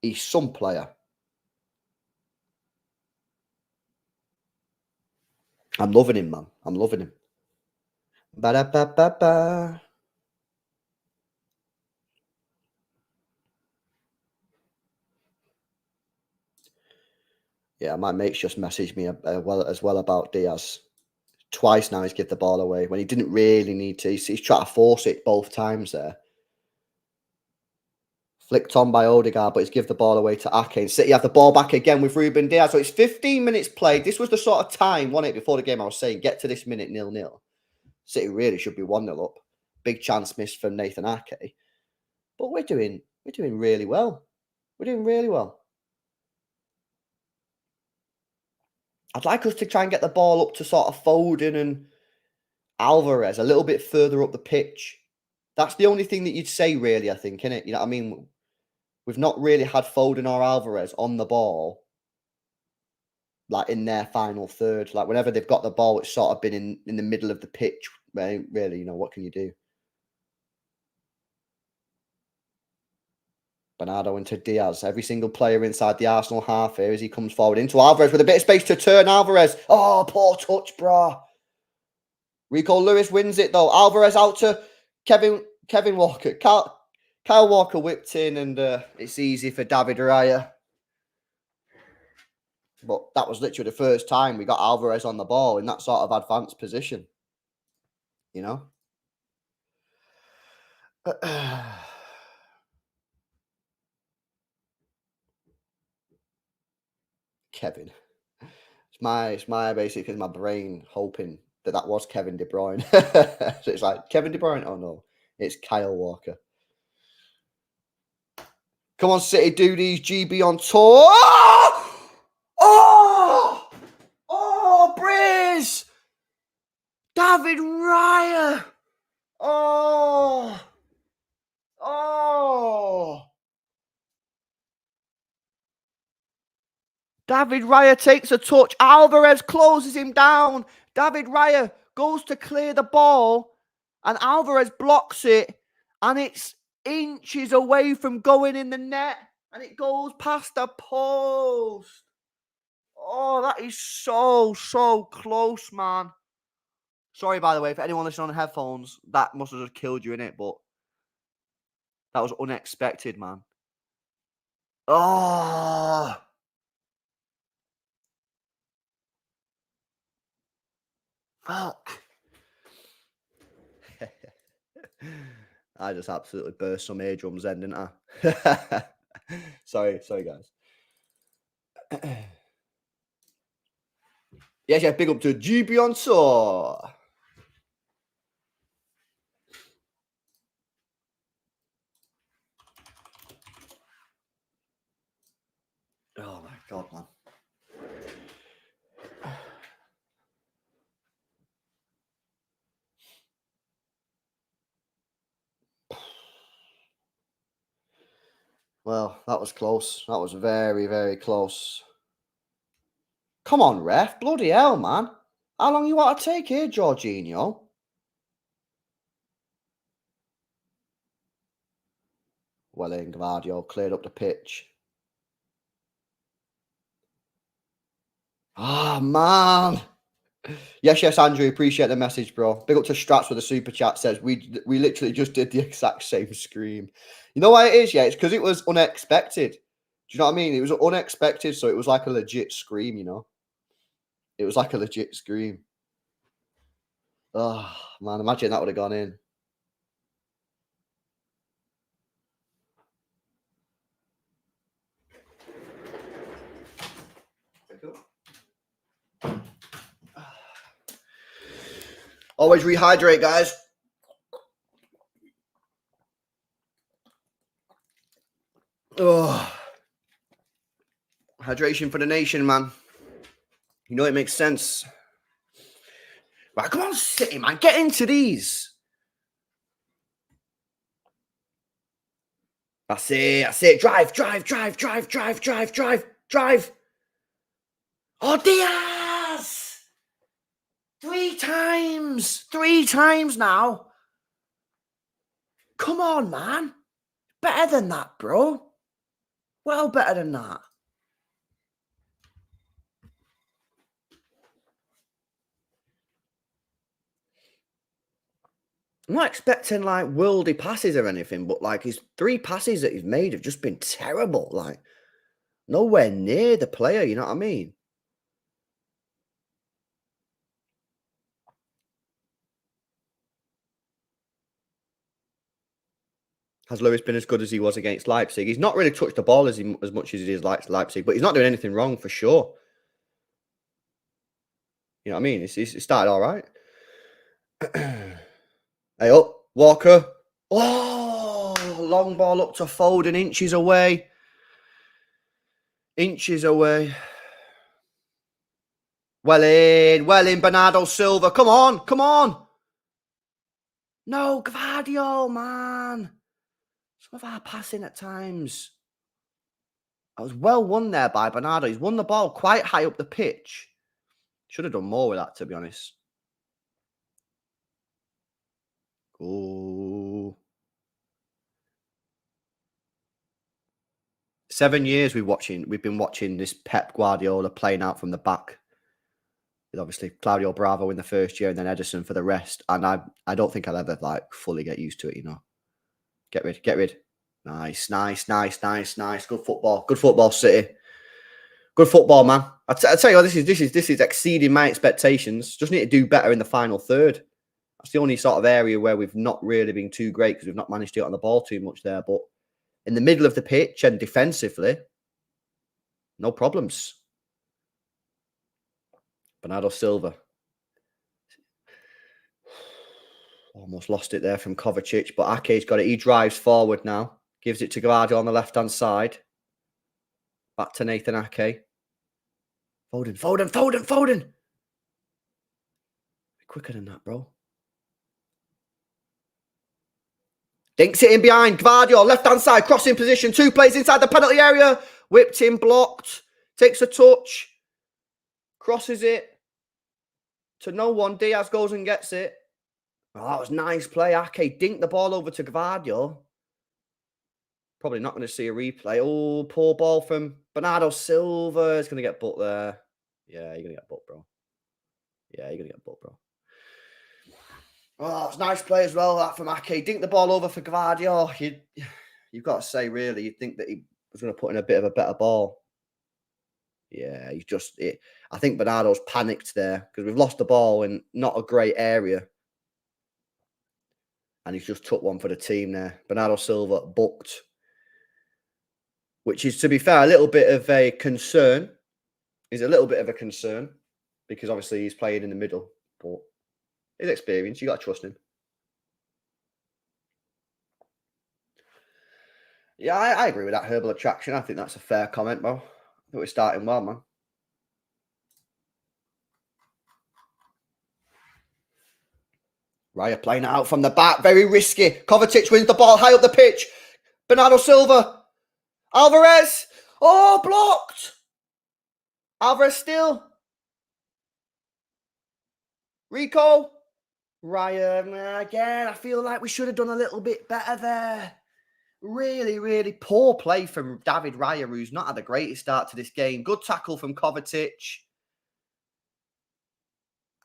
He's some player. I'm loving him, man. I'm loving him. Ba-da-ba-ba-ba. Yeah, my mate's just messaged me as well about Diaz. Twice now he's given the ball away when he didn't really need to. He's trying to force it both times there. Flicked on by Odegaard, but he's given the ball away to Ake. And City have the ball back again with Ruben Diaz. So it's 15 minutes played. This was the sort of time, wasn't it, before the game I was saying, get to this minute 0-0. City really should be 1-0 up. Big chance missed from Nathan Ake. But we're doing really well. We're doing really well. I'd like us to try and get the ball up to sort of Foden and Alvarez a little bit further up the pitch. That's the only thing that you'd say, really, I think, innit? You know what I mean? We've not really had Foden or Alvarez on the ball, like, in their final third. Like, whenever they've got the ball, it's sort of been in the middle of the pitch. Really, you know, what can you do? Bernardo into Diaz. Every single player inside the Arsenal half here as he comes forward into Alvarez with a bit of space to turn. Alvarez. Oh, poor touch, bro. Rico Lewis wins it, though. Alvarez out to Kevin Walker. Kyle Walker whipped in, and it's easy for David Raya. But that was literally the first time we got Alvarez on the ball in that sort of advanced position. You know? Kevin. It's my basically my brain hoping that was Kevin De Bruyne. So it's like, Kevin De Bruyne? Oh, no. It's Kyle Walker. Come on, City, do these. GB on tour. Oh! Oh, Briz! David Raya! Oh! Oh! David Raya takes a touch. Alvarez closes him down. David Raya goes to clear the ball, and Alvarez blocks it, and it's inches away from going in the net, and it goes past the post. Oh, that is so close, man. Sorry, by the way, for anyone listening on headphones, that must have just killed you, innit? But that was unexpected, man. Oh! Fuck. I just absolutely burst some eardrums then, didn't I? sorry, guys. Yeah, big up to GB on tour. Oh my God, man. Well, that was close. That was very close. Come on, ref. Bloody hell, man. How long you want to take here, Jorginho? Well, in Gvardiol cleared up the pitch. Ah, man. Yes, Andrew. Appreciate the message, bro. Big up to Strats with a super chat. Says we literally just did the exact same scream. You know why it is? Yeah, it's because it was unexpected. Do you know what I mean? It was unexpected, so it was like a legit scream. You know, it was like a legit scream. Oh man, imagine that would have gone in. Always rehydrate, guys. Oh, hydration for the nation, man. You know it makes sense. Right, come on, City, man. Get into these. That's it. That's it. Drive. Oh, Diaz! 3 times. 3 times now. Come on, man. Better than that, bro. Well, better than that. I'm not expecting like worldy passes or anything, but like his 3 passes that he's made have just been terrible. Like nowhere near the player, you know what I mean? Has Lewis been as good as he was against Leipzig? He's not really touched the ball as much as he is like Leipzig, but he's not doing anything wrong for sure. You know what I mean? It started all right. Hey up, Walker. Oh, long ball up to Foden, inches away. Inches away. Well in, Bernardo Silva. Come on. No, Gvardiol, man. Some of our passing at times. I was well won there by Bernardo. He's won the ball quite high up the pitch. Should have done more with that, to be honest. Oh. 7 years we've been watching this Pep Guardiola playing out from the back. With obviously Claudio Bravo in the first year and then Ederson for the rest. And I don't think I'll ever like fully get used to it, you know. Get rid. Nice. Good football, City. Good football, man. I tell you what, this is exceeding my expectations. Just need to do better in the final third. That's the only sort of area where we've not really been too great because we've not managed to get on the ball too much there. But in the middle of the pitch and defensively, no problems. Bernardo Silva. Almost lost it there from Kovacic, but Ake's got it. He drives forward now. Gives it to Guardiola on the left-hand side. Back to Nathan Ake. Foden. Quicker than that, bro. Dinks it in behind. Gvardiol, left-hand side, crossing position. 2 plays inside the penalty area. Whipped in, blocked. Takes a touch. Crosses it. To no one. Diaz goes and gets it. Oh, that was nice play. Ake dinked the ball over to Gvardiol. Probably not going to see a replay. Oh, poor ball from Bernardo Silva. He's going to get booked there. Yeah, you're going to get booked, bro. Oh, it's nice play as well, that from Ake. Dinked the ball over for Gvardiol. You've got to say, really, you'd think that he was going to put in a bit of a better ball. Yeah, I think Bernardo's panicked there because we've lost the ball in not a great area. And he's just took one for the team there. Bernardo Silva booked. Which is, to be fair, a little bit of a concern. He's a little bit of a concern because obviously he's playing in the middle. But his experience, you got to trust him. Yeah, I agree with that herbal attraction. I think that's a fair comment, bro. I think we're starting well, man. Raya playing it out from the back. Very risky. Kovacic wins the ball high up the pitch. Bernardo Silva. Alvarez. Oh, blocked. Alvarez still. Rico. Raya. Again, I feel like we should have done a little bit better there. Really, really poor play from David Raya, who's not had the greatest start to this game. Good tackle from Kovacic.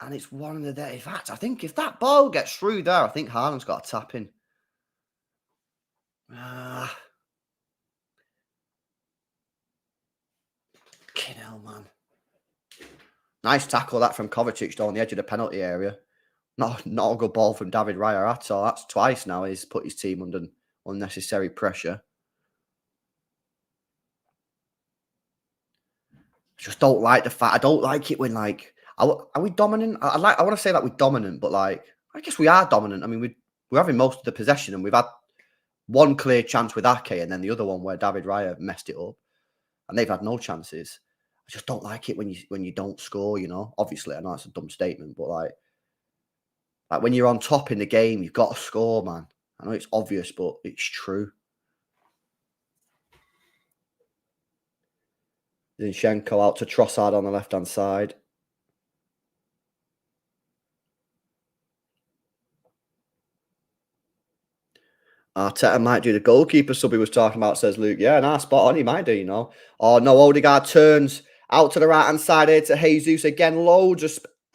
And it's one of the... In fact, I think if that ball gets through there, I think Haaland's got a tap in. Fucking hell, man. Nice tackle that from Kovacic, though, on the edge of the penalty area. Not a good ball from David Raya at all. That's twice now he's put his team under unnecessary pressure. I just don't like the fact... I don't like it when, like... Are we dominant? I want to say that we're dominant, but like I guess we are dominant. I mean, we're having most of the possession, and we've had one clear chance with Ake, and then the other one where David Raya messed it up, and they've had no chances. I just don't like it when you don't score. You know, obviously, I know it's a dumb statement, but like when you're on top in the game, you've got to score, man. I know it's obvious, but it's true. Zinchenko out to Trossard on the left-hand side. Arteta might do the goalkeeper sub he was talking about, says Luke. Yeah, nah, spot on. He might do, you know. Oh, no, Odegaard turns out to the right-hand side here to Jesus. Again, loads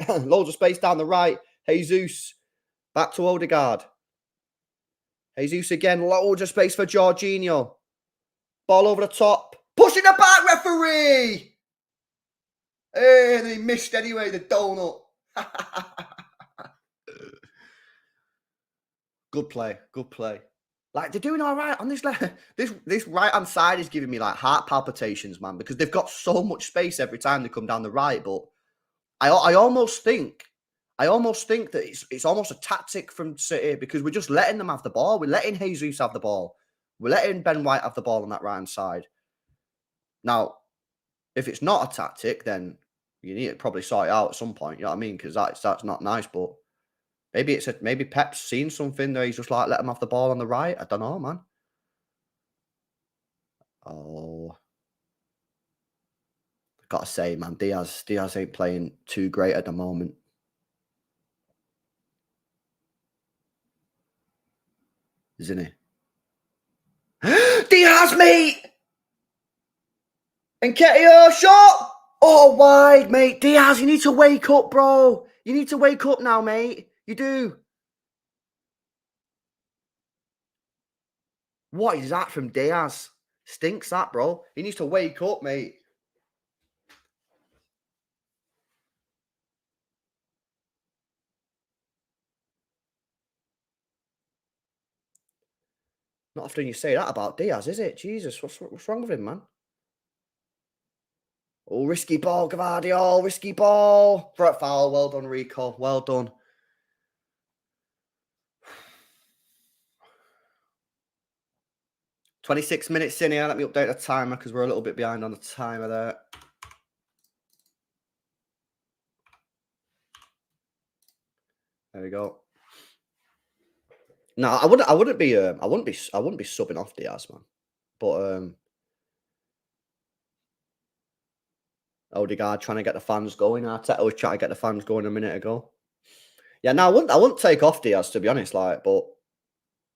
of space down the right. Jesus back to Odegaard. Jesus again, loads of space for Jorginho. Ball over the top. Pushing the back, referee! Hey, they missed anyway, the donut. Good play, good play. Like, they're doing all right on this. This right-hand side is giving me, like, heart palpitations, man, because they've got so much space every time they come down the right. But I almost think that it's almost a tactic from City because we're just letting them have the ball. We're letting Jesus have the ball. We're letting Ben White have the ball on that right-hand side. Now, if it's not a tactic, then you need to probably sort it out at some point. You know what I mean? Because that's not nice, but... Maybe Pep's seen something there. He's just like, let him have the ball on the right. I don't know, man. Oh. Gotta say, man, Diaz ain't playing too great at the moment. Isn't he? Diaz, mate! Nketiah, shot! Oh, wide, mate. Diaz, you need to wake up, bro. You need to wake up now, mate. You do. What is that from Diaz? Stinks that, bro. He needs to wake up, mate. Not often you say that about Diaz, is it? Jesus, what's wrong with him, man? Oh, risky ball, Gvardiol. Risky ball. For a foul. Well done, Rico. Well done. "26 minutes in here. Let me update the timer because we're a little bit behind on the timer there. There we go. No, I wouldn't be subbing off Diaz, man. But Odegaard trying to get the fans going. Arteta was trying to get the fans going a minute ago. Yeah, no, I wouldn't take off Diaz, to be honest, like, but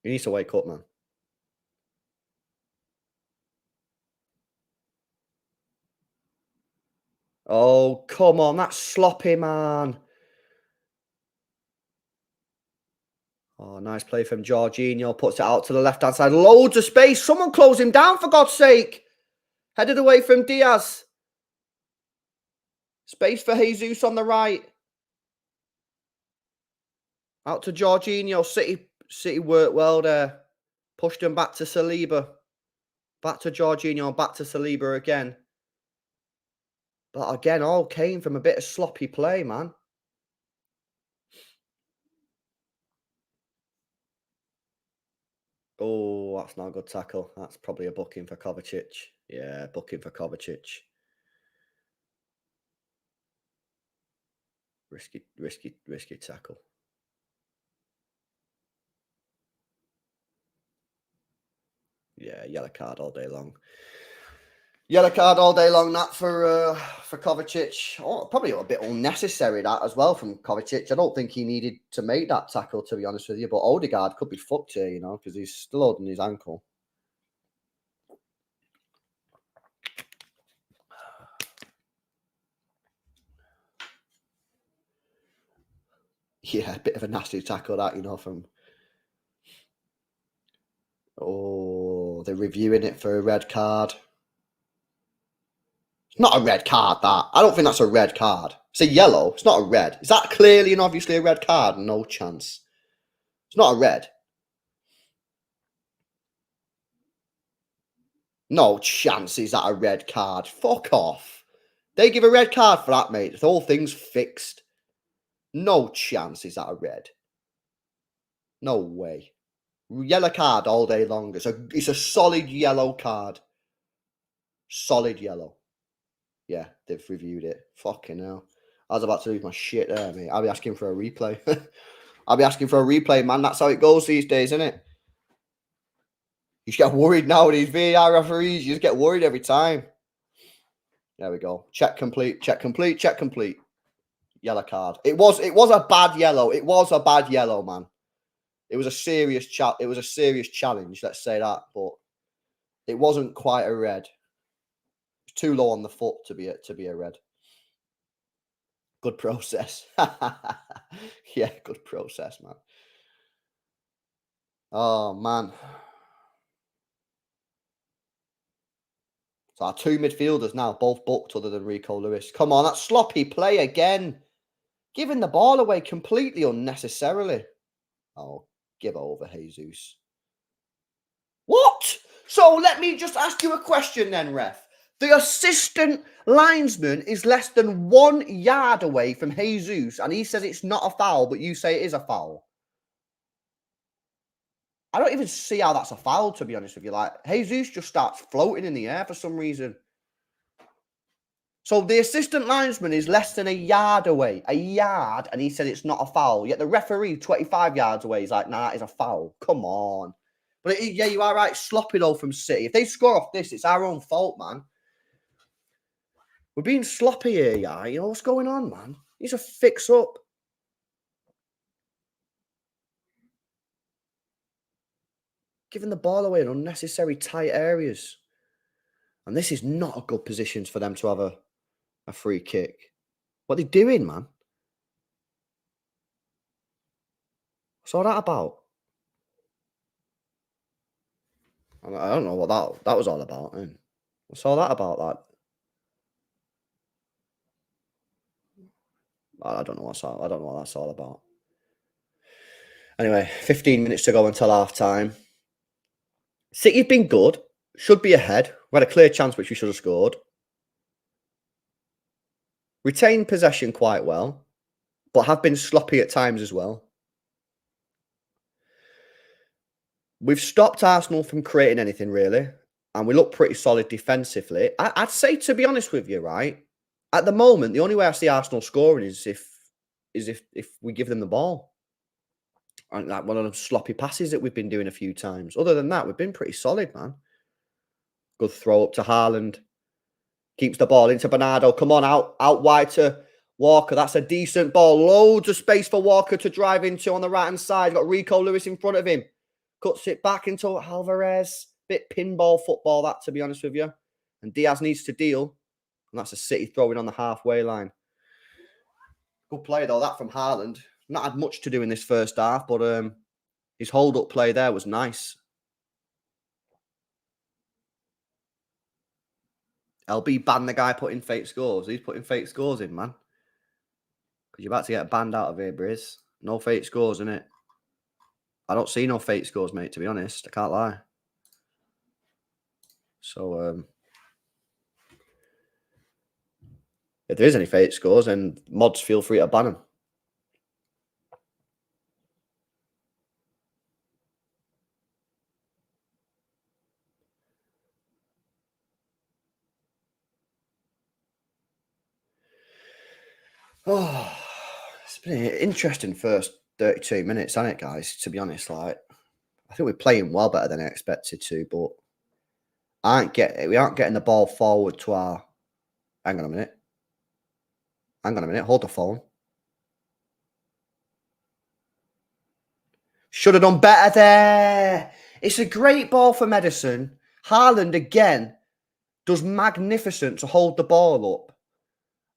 he needs to wake up, man. Oh, come on, that's sloppy, man. Oh, nice play from Jorginho. Puts it out to the left-hand side. Loads of space. Someone close him down, for God's sake. Headed away from Diaz. Space for Jesus on the right. Out to Jorginho. City worked well there. Pushed him back to Saliba. Back to Jorginho. Back to Saliba again. But again, all came from a bit of sloppy play, man. Oh, that's not a good tackle. That's probably a booking for Kovacic. Yeah, booking for Kovacic. Risky tackle. Yeah, yellow card all day long. Yellow card all day long, that for Kovacic. Oh, probably a bit unnecessary, that as well, from Kovacic. I don't think he needed to make that tackle, to be honest with you. But Odegaard could be fucked here, you know, because he's still holding his ankle. Yeah, a bit of a nasty tackle, that, you know, from... Oh, they're reviewing it for a red card. It's not a red card, that. I don't think that's a red card. It's a yellow. It's not a red. Is that clearly and obviously a red card? No chance. It's not a red. No chance is that a red card. Fuck off. They give a red card for that, mate. The whole thing's fixed. No chance is that a red. No way. Yellow card all day long. It's a solid yellow card. Solid yellow. Yeah, they've reviewed it. Fucking hell. I was about to lose my shit there, mate. I'll be asking for a replay. I'll be asking for a replay, man. That's how it goes these days, isn't it? You just get worried now with these VAR referees. You just get worried every time. There we go. Check complete. Check complete. Check complete. Yellow card. It was a bad yellow. It was a bad yellow, man. It was a serious challenge. Let's say that, but it wasn't quite a red. It's too low on the foot to be a red. Good process. Yeah, good process, man. Oh, man. So our two midfielders now, both booked other than Rico Lewis. Come on, that sloppy play again. Giving the ball away completely unnecessarily. Oh, give over, Jesus. What? So let me just ask you a question then, ref. The assistant linesman is less than 1 yard away from Jesus, and he says it's not a foul, but you say it is a foul. I don't even see how that's a foul, to be honest with you. Like, Jesus just starts floating in the air for some reason. So the assistant linesman is less than 1 yard away. 1 yard, and he said it's not a foul. Yet the referee, 25 yards away, is like, nah, that is a foul. Come on. But yeah, you are right. Sloppy though from City. If they score off this, it's our own fault, man. We're being sloppy here, yeah. You know what's going on, man? Needs to fix up. Giving the ball away in unnecessary tight areas. And this is not a good position for them to have a free kick. What are they doing, man? What's all that about? I don't know what that was all about. What's all that about, that? I don't know I don't know what that's all about. Anyway, 15 minutes to go until half time. City have been good. Should be ahead. We had a clear chance which we should have scored. Retained possession quite well, but have been sloppy at times as well. We've stopped Arsenal from creating anything, really, and we look pretty solid defensively. I'd say, to be honest with you, right, at the moment, the only way I see Arsenal scoring is if we give them the ball. And like one of those sloppy passes that we've been doing a few times. Other than that, we've been pretty solid, man. Good throw up to Haaland. Keeps the ball into Bernardo. Come on, out wide to Walker. That's a decent ball. Loads of space for Walker to drive into on the right-hand side. Got Rico Lewis in front of him. Cuts it back into Alvarez. Bit pinball football, that, to be honest with you. And Diaz needs to deal. And that's a City throwing on the halfway line. Good play, though, that from Haaland. Not had much to do in this first half, but his hold-up play there was nice. LB banned the guy putting fake scores. He's putting fake scores in, man. Because you're about to get banned out of here, Briz. No fake scores, innit? I don't see no fake scores, mate, to be honest. I can't lie. So, if there is any fake scores, then mods feel free to ban them. Oh, it's been an interesting first 32 minutes, hasn't it, guys? To be honest, like, I think we're playing well better than I expected to, but we aren't getting the ball forward to our. Hang on a minute. Hold the phone. Should have done better there. It's a great ball for Medicine. Haaland again does magnificent to hold the ball up.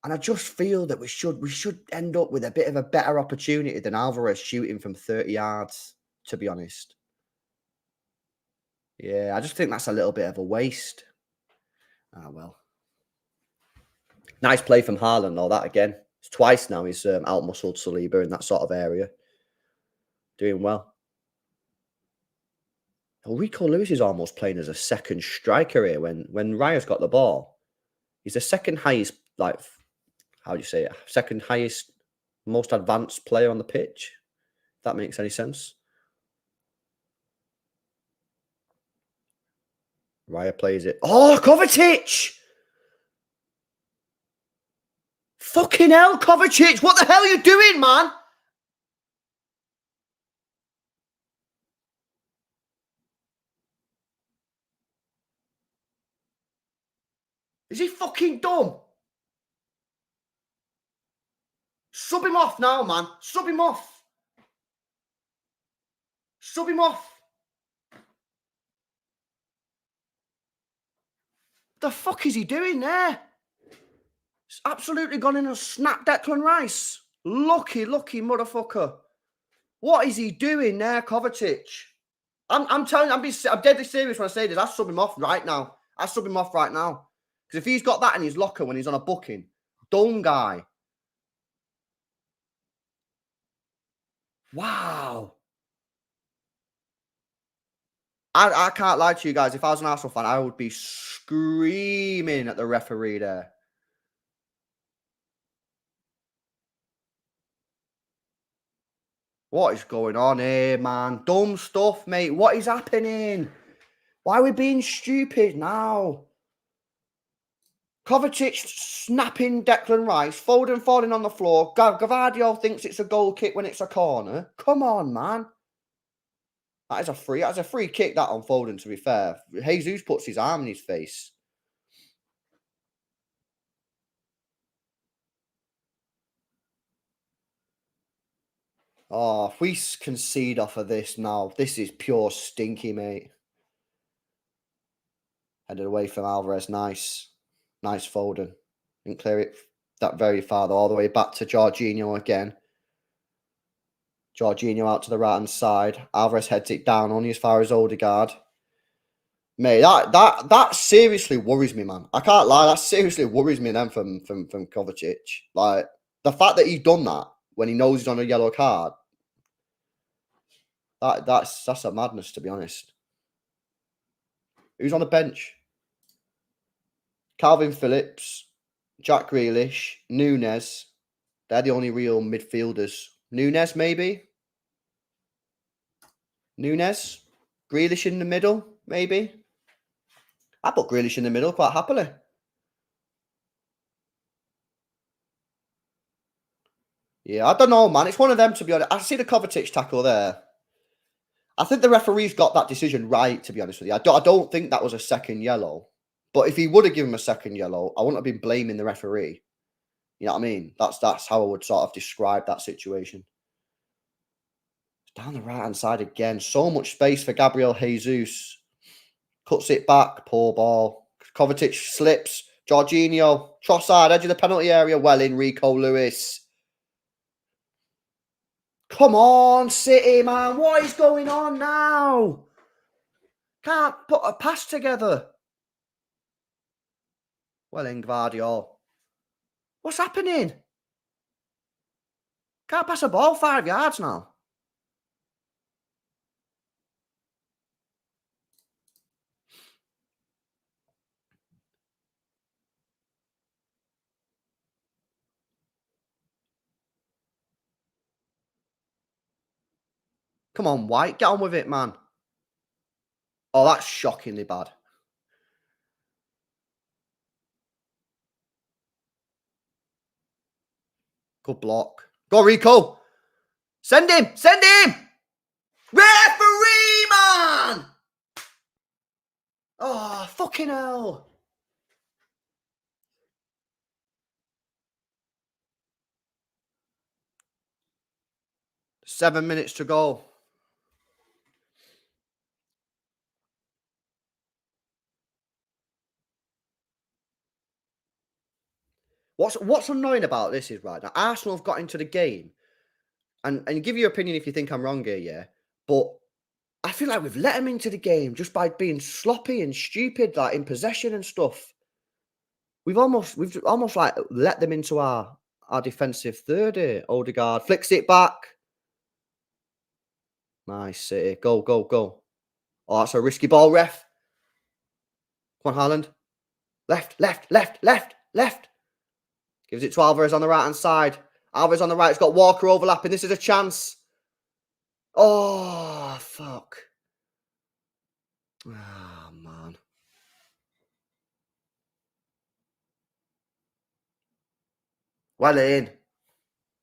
And I just feel that we should end up with a bit of a better opportunity than Alvarez shooting from 30 yards, to be honest. Yeah, I just think that's a little bit of a waste. Ah, well. Nice play from Haaland, though, that again. It's twice now he's out-muscled Saliba in that sort of area. Doing well. Rico Lewis is almost playing as a second striker here when Raya's got the ball. He's the second highest like, how do you say it? Second highest, most advanced player on the pitch. If that makes any sense. Raya plays it. Oh, Kovacic! Fucking hell, Kovacic! What the hell are you doing, man? Is he fucking dumb? Sub him off now, man. Sub him off. Sub him off. The fuck is he doing there? He's absolutely gone in and snapped Declan Rice. Lucky motherfucker. What is he doing there, Kovacic? I'm telling you, I'm deadly serious when I say this. I sub him off right now. Because if he's got that in his locker when he's on a booking, dumb guy. Wow. I can't lie to you guys. If I was an Arsenal fan, I would be screaming at the referee there. What is going on here, man? Dumb stuff, mate. What is happening? Why are we being stupid now? Kovacic snapping Declan Rice. Foden falling on the floor. Gavardio thinks it's a goal kick when it's a corner. Come on, man. That's a free kick, that on Foden, to be fair. Jesus puts his arm in his face. Oh, if we concede off of this now, this is pure stinky, mate. Headed away from Alvarez. Nice. Nice Foden. Didn't clear it that very far, all the way back to Jorginho again. Jorginho out to the right-hand side. Alvarez heads it down only as far as Odegaard. Mate, that seriously worries me, man. I can't lie. That seriously worries me then from Kovacic. Like, the fact that he's done that when he knows he's on a yellow card, that's a madness, to be honest. Who's on the bench? Calvin Phillips, Jack Grealish, Nunes. They're the only real midfielders. Nunes, maybe? Nunes? Grealish in the middle, maybe? I put Grealish in the middle quite happily. Yeah, I don't know, man. It's one of them, to be honest. I see the Kovacic tackle there. I think the referee's got that decision right, to be honest with you. I don't think that was a second yellow. But if he would have given him a second yellow, I wouldn't have been blaming the referee. You know what I mean? That's how I would sort of describe that situation. Down the right-hand side again. So much space for Gabriel Jesus. Cuts it back. Poor ball. Kovacic slips. Jorginho. Trossard, edge of the penalty area. Well in, Rico Lewis. Come on, City, man. What is going on now? Can't put a pass together. Well in, Gvardiol. What's happening? Can't pass a ball 5 yards now. Come on, White. Get on with it, man. Oh, that's shockingly bad. Good block. Go, Rico. Send him. Send him. Referee, man. Oh, fucking hell. Seven minutes to go. What's annoying about this is, right, now Arsenal have got into the game, and give your opinion if you think I'm wrong here, yeah, but I feel like we've let them into the game just by being sloppy and stupid, like in possession and stuff. We've almost like let them into our defensive third here. Odegaard flicks it back. Nice, City. Go, go, go. Oh, that's a risky ball, ref. Come on, Haaland. Left, left, left, left, left. Gives it to Alvarez on the right-hand side. Alvarez on the right. It's got Walker overlapping. This is a chance. Oh, fuck. Oh, man. Well in.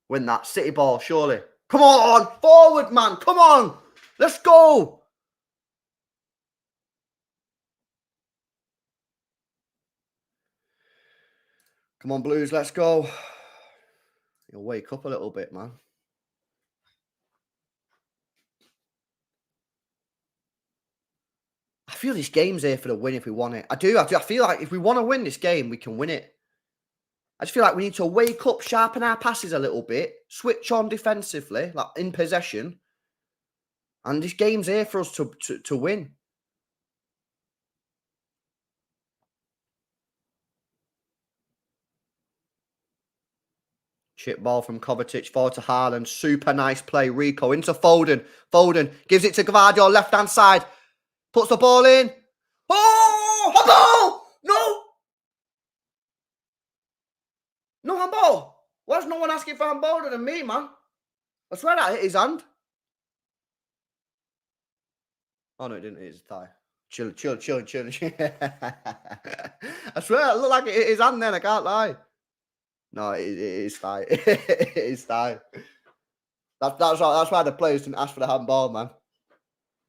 Win that. City ball, surely. Come on. Forward, man. Come on. Let's go. Come on, Blues. Let's go. You'll wake up a little bit, man. I feel this game's here for the win if we want it. I do. I feel like if we want to win this game, we can win it. I just feel like we need to wake up, sharpen our passes a little bit, switch on defensively, like in possession. And this game's here for us to win. Chip ball from Kovacic forward to Haaland. Super nice play. Rico into Foden. Foden gives it to Gvardiol, left-hand side. Puts the ball in. Oh! Handball! No! No handball. Why's no one asking for handball other than me, man? I swear that hit his hand. Oh, no, it didn't hit his thigh. Chill. I swear it looked like it hit his hand then. I can't lie. No, it is thigh. It is thigh. That's why the players didn't ask for the handball, man.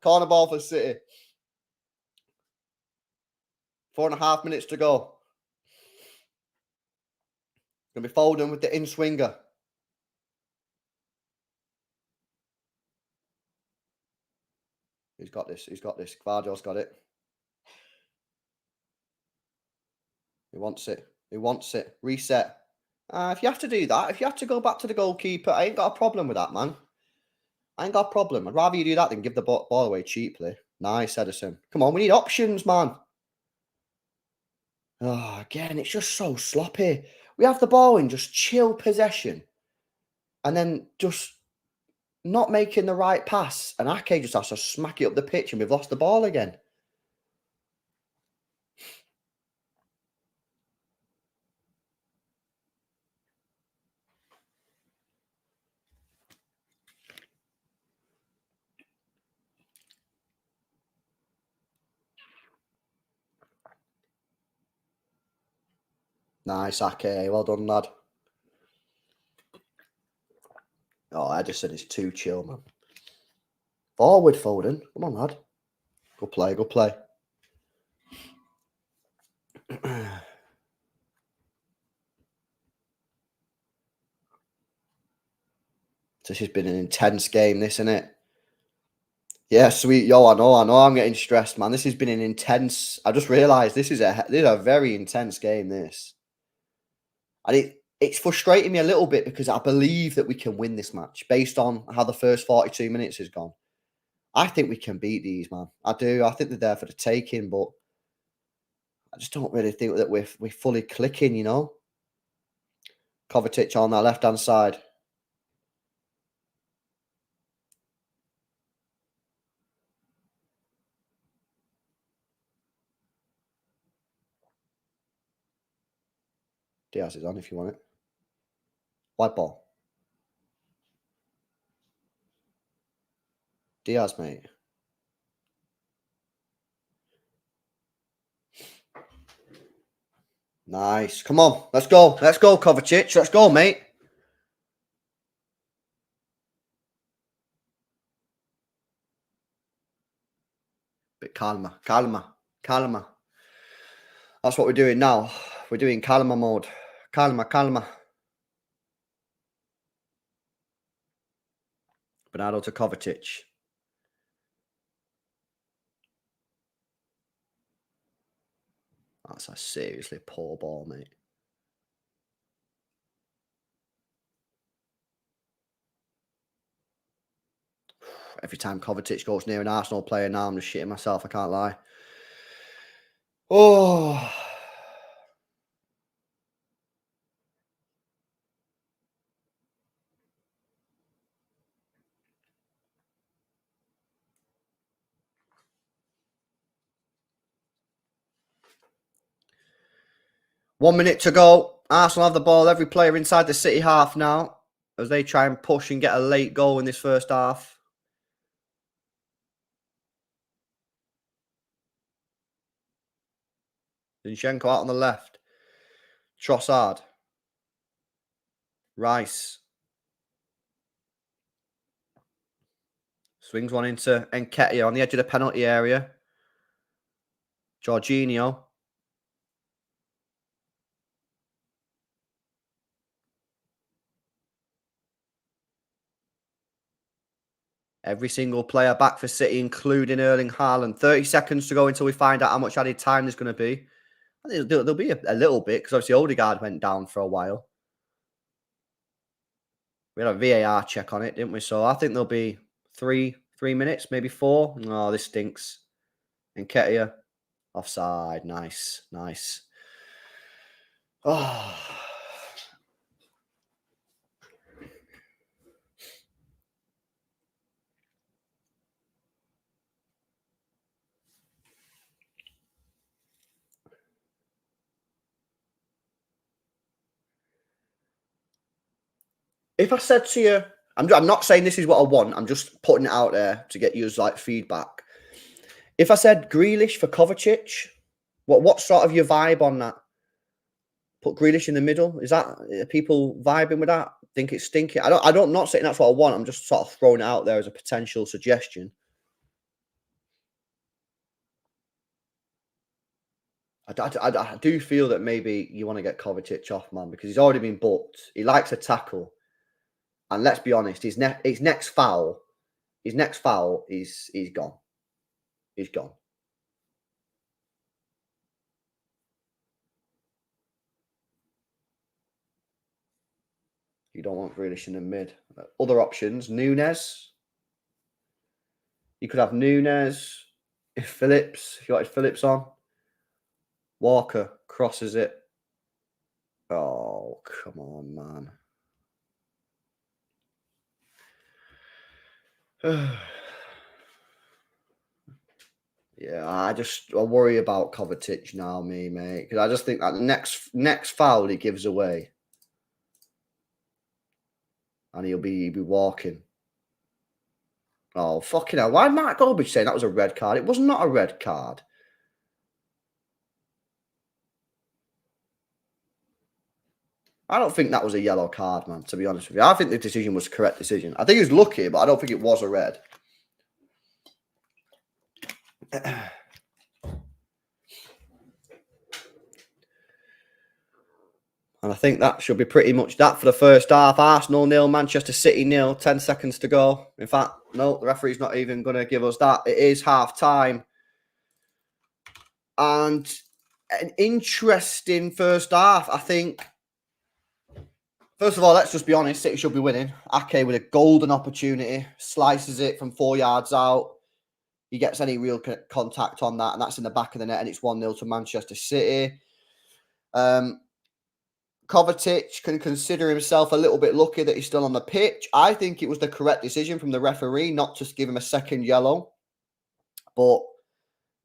Corner ball for City. 4.5 minutes to go. Gonna be Foden with the in-swinger. He's got this. Gvardiol's got it. He wants it. Reset. If you have to do that, if you have to go back to the goalkeeper, I ain't got a problem with that, man. I ain't got a problem. I'd rather you do that than give the ball away cheaply. Nice, Edison. Come on, we need options, man. Oh, again, it's just so sloppy. We have the ball in just chill possession. And then just not making the right pass. And Ake just has to smack it up the pitch and we've lost the ball again. Nice, Ake. Well done, lad. Oh, Edison is too chill, man. Forward, Foden. Come on, lad. Good play. This has been an intense game, this, isn't it? Yeah, sweet. Yo, I know. I'm getting stressed, man. This has been an intense... I just realised this is a very intense game, this. And it's frustrating me a little bit because I believe that we can win this match based on how the first 42 minutes has gone. I think we can beat these, man. I do. I think they're there for the taking, but I just don't really think that we're fully clicking, you know? Kovacic on that left-hand side. Diaz is on if you want it. White ball. Diaz, mate. Nice. Come on. Let's go. Let's go, Kovacic. Let's go, mate. Bit calmer. That's what we're doing now. We're doing calmer mode. Calma. Bernardo to Kovacic. That's a seriously poor ball, mate. Every time Kovacic goes near an Arsenal player now, I'm just shitting myself. I can't lie. Oh. One minute to go. Arsenal have the ball, every player inside the City half now, as they try and push and get a late goal in this first half. Zinchenko out on the left. Trossard. Rice. Swings one into Nketiah on the edge of the penalty area. Jorginho. Every single player back for City, including Erling Haaland. 30 seconds to go until we find out how much added time there's going to be. I think there'll be a little bit, because obviously Odegaard went down for a while. We had a VAR check on it, didn't we? So I think there'll be three minutes, maybe 4. Oh, this stinks. Nketiah. Offside. Nice. Oh. If I said to you, I'm not saying this is what I want. I'm just putting it out there to get you like feedback. If I said Grealish for Kovacic, what sort of your vibe on that? Put Grealish in the middle. Is that, are people vibing with that? Think it's stinky? I'm not saying that's what I want. I'm just sort of throwing it out there as a potential suggestion. I do feel that maybe you want to get Kovacic off, man, because he's already been booked. He likes a tackle. And let's be honest, his next foul is gone. He's gone. You don't want Grealish in the mid. Other options, Nunes. You could have Nunes, Phillips, if you wanted Phillips on. Walker crosses it. Oh, come on, man. Yeah, I worry about Kovacic now, mate. Because I just think that the next foul he gives away, and he'll be walking. Oh, fucking hell. Why Mark Goldbridge saying that was a red card? It was not a red card. I don't think that was a yellow card, man, to be honest with you. I think the decision was the correct decision. I think he was lucky, but I don't think it was a red. And I think that should be pretty much that for the first half. Arsenal 0, Manchester City 0, 10 seconds to go. In fact, no, the referee's not even going to give us that. It is half time. And an interesting first half, I think. First of all, let's just be honest. City should be winning. Ake with a golden opportunity. Slices it from 4 yards out. He gets any real contact on that, and that's in the back of the net, and it's 1-0 to Manchester City. Kovacic can consider himself a little bit lucky that he's still on the pitch. I think it was the correct decision from the referee not to give him a second yellow. But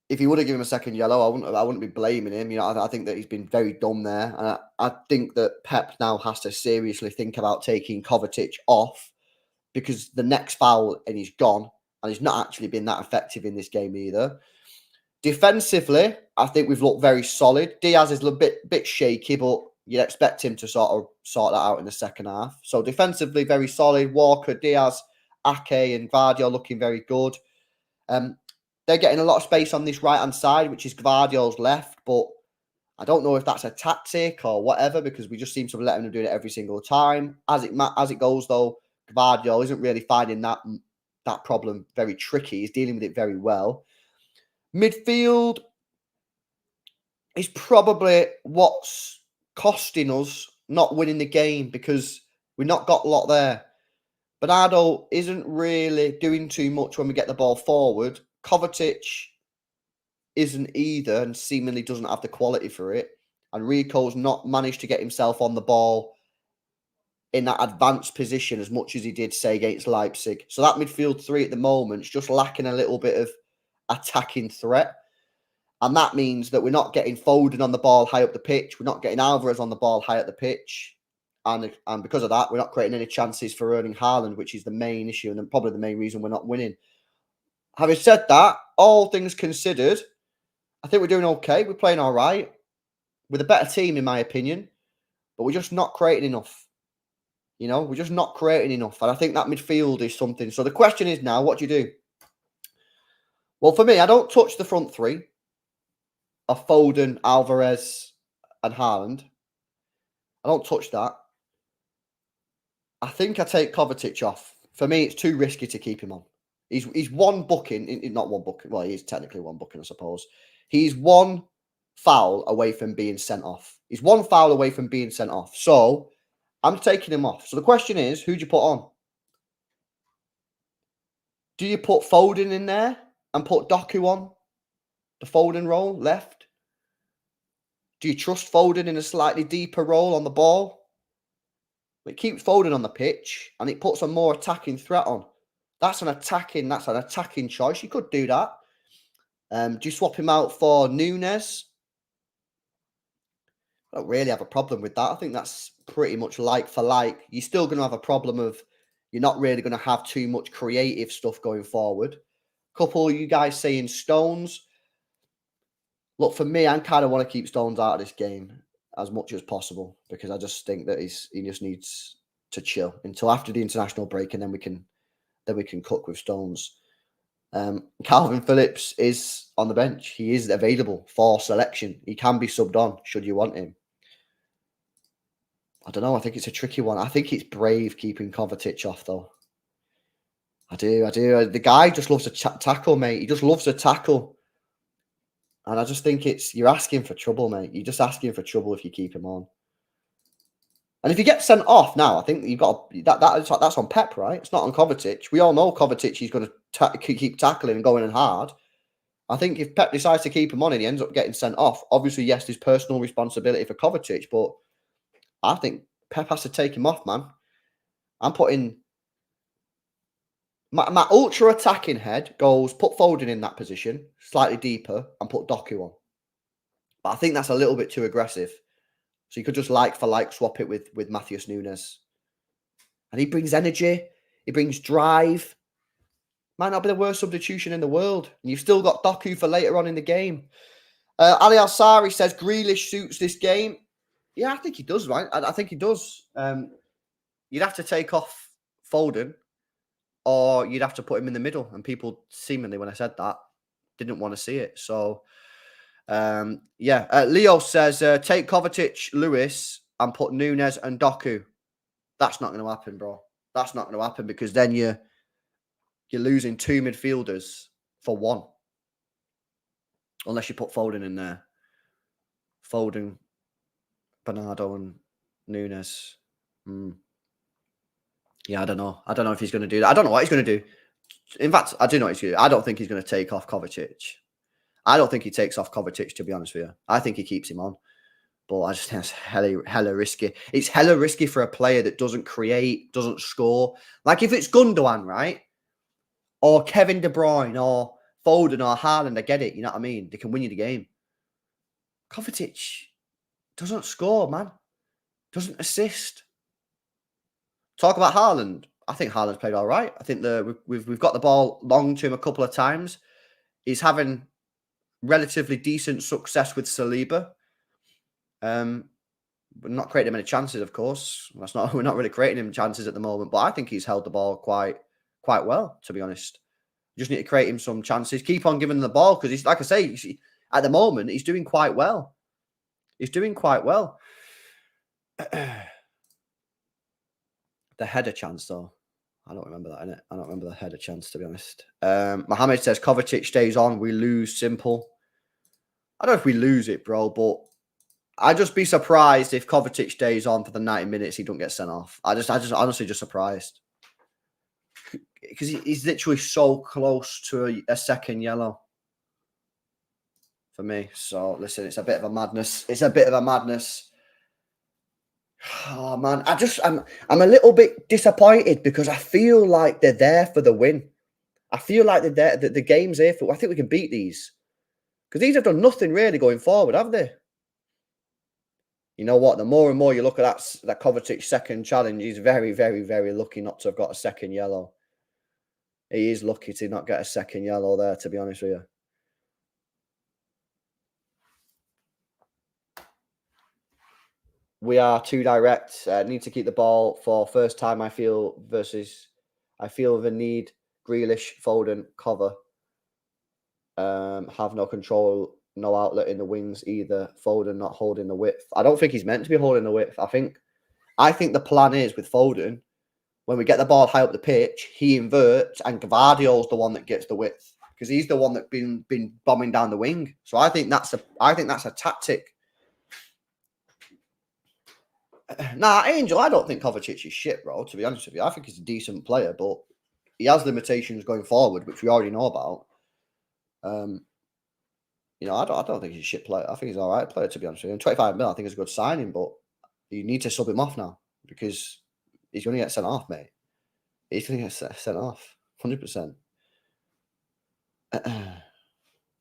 if he would have given him a second yellow, I wouldn't be blaming him. You know, I think that he's been very dumb there. And I think that Pep now has to seriously think about taking Kovacic off, because the next foul and he's gone, and he's not actually been that effective in this game either. Defensively, I think we've looked very solid. Diaz is a bit shaky, but you'd expect him to sort that out in the second half. So defensively, very solid. Walker, Diaz, Ake and Gvardiol looking very good. They're getting a lot of space on this right-hand side, which is Gvardiol's left, but I don't know if that's a tactic or whatever, because we just seem to be letting him do it every single time. As it goes, though, Gvardiol isn't really finding that problem very tricky. He's dealing with it very well. Midfield is probably what's costing us not winning the game, because we've not got a lot there. Bernardo isn't really doing too much when we get the ball forward. Kovacic isn't either, and seemingly doesn't have the quality for it. And Rico's not managed to get himself on the ball in that advanced position as much as he did, say, against Leipzig. So that midfield three at the moment is just lacking a little bit of attacking threat. And that means that we're not getting Foden on the ball high up the pitch. We're not getting Alvarez on the ball high up the pitch. And because of that, we're not creating any chances for Erling Haaland, which is the main issue and probably the main reason we're not winning. Having said that, all things considered, I think we're doing okay. We're playing all right. We're the better team, in my opinion. But we're just not creating enough. You know, we're just not creating enough. And I think that midfield is something. So the question is now, what do you do? Well, for me, I don't touch the front three of Foden, Alvarez, and Haaland. I don't touch that. I think I take Kovacic off. For me, it's too risky to keep him on. He's one booking, not one booking. Well, he is technically one booking, I suppose. He's one foul away from being sent off. He's one foul away from being sent off. So I'm taking him off. So the question is, who do you put on? Do you put Foden in there and put Doku on the Foden role left? Do you trust Foden in a slightly deeper role on the ball? It keeps Foden on the pitch and it puts a more attacking threat on. That's an attacking choice. You could do that. Do you swap him out for Núñez? I don't really have a problem with that. I think that's pretty much like for like. You're still going to have a problem of you're not really going to have too much creative stuff going forward. A couple of you guys saying Stones. Look, for me, I kind of want to keep Stones out of this game as much as possible because I just think that he just needs to chill until after the international break, and then we can cook with Stones. Calvin Phillips is on the bench. He is available for selection. He can be subbed on should you want him. I don't know. I think it's a tricky one. I think it's brave keeping Kovacic off, though. I do. The guy just loves to tackle, mate. He just loves to tackle. And I just think you're asking for trouble, mate. You're just asking for trouble if you keep him on. And if you get sent off now, I think you've got that's on Pep, right? It's not on Kovacic. We all know Kovacic is going to keep tackling and going in hard. I think if Pep decides to keep him on and he ends up getting sent off, obviously, yes, there's personal responsibility for Kovacic, but I think Pep has to take him off, man. I'm putting my ultra attacking head goes put Foden in that position, slightly deeper, and put Doku on. But I think that's a little bit too aggressive. So you could just like for like swap it with Matheus Núñez. And he brings energy. He brings drive. Might not be the worst substitution in the world. And you've still got Doku for later on in the game. Ali Al-Sari says Grealish suits this game. Yeah, I think he does, right? I think he does. You'd have to take off Foden or you'd have to put him in the middle. And people seemingly, when I said that, didn't want to see it. So... Leo says take Kovacic, Lewis, and put Núñez and Doku. That's not going to happen, bro. That's not going to happen because then you're losing two midfielders for one, unless you put Foden in there. Foden, Bernardo, and Núñez. Yeah, I don't know. I don't know if he's going to do that. I don't know what he's going to do. In fact, I do know what he's going to do. I don't think he's going to take off Kovacic. I don't think he takes off Kovacic, to be honest with you. I think he keeps him on. But I just think it's hella risky. It's hella risky for a player that doesn't create, doesn't score. Like if it's Gundogan, right? Or Kevin De Bruyne or Foden or Haaland, I get it. You know what I mean? They can win you the game. Kovacic doesn't score, man. Doesn't assist. Talk about Haaland. I think Haaland's played all right. I think we've got the ball long to him a couple of times. He's having relatively decent success with Saliba. We're not creating many chances, of course. We're not really creating him chances at the moment, but I think he's held the ball quite well, to be honest. You just need to create him some chances. Keep on giving him the ball because he's, like I say, at the moment, he's doing quite well. He's doing quite well. The header chance, though. I don't remember that, innit? I don't remember the header chance, to be honest. Mohammed says, Kovacic stays on. We lose. Simple. I don't know if we lose it, bro, but I'd just be surprised if Kovacic stays on for the 90 minutes, he don't get sent off. I just honestly just surprised. Because he's literally so close to a second yellow for me. So, listen, it's a bit of a madness. It's a bit of a madness. Oh man, I'm a little bit disappointed because I feel like they're there for the win. I feel like they're there. The game's here for. I think we can beat these. Because these have done nothing really going forward, have they? You know what? The more and more you look at that Kovacic second challenge, he's very, very, very lucky not to have got a second yellow. He is lucky to not get a second yellow there, to be honest with you. We are too direct. Need to keep the ball for first time, I feel, versus I feel the need. Grealish, Foden, cover. Have no control, no outlet in the wings either. Foden not holding the width. I don't think he's meant to be holding the width. I think the plan is with Foden, when we get the ball high up the pitch, he inverts and Gvardiol's the one that gets the width because he's the one that's been bombing down the wing. So I think that's a tactic. Nah, Angel, I don't think Kovacic is shit, bro, to be honest with you. I think he's a decent player, but he has limitations going forward, which we already know about. You know, I don't think he's a shit player. I think he's an all right player, to be honest with you. And 25 mil, I think is a good signing, but you need to sub him off now because he's going to get sent off, mate. He's going to get sent off, 100%.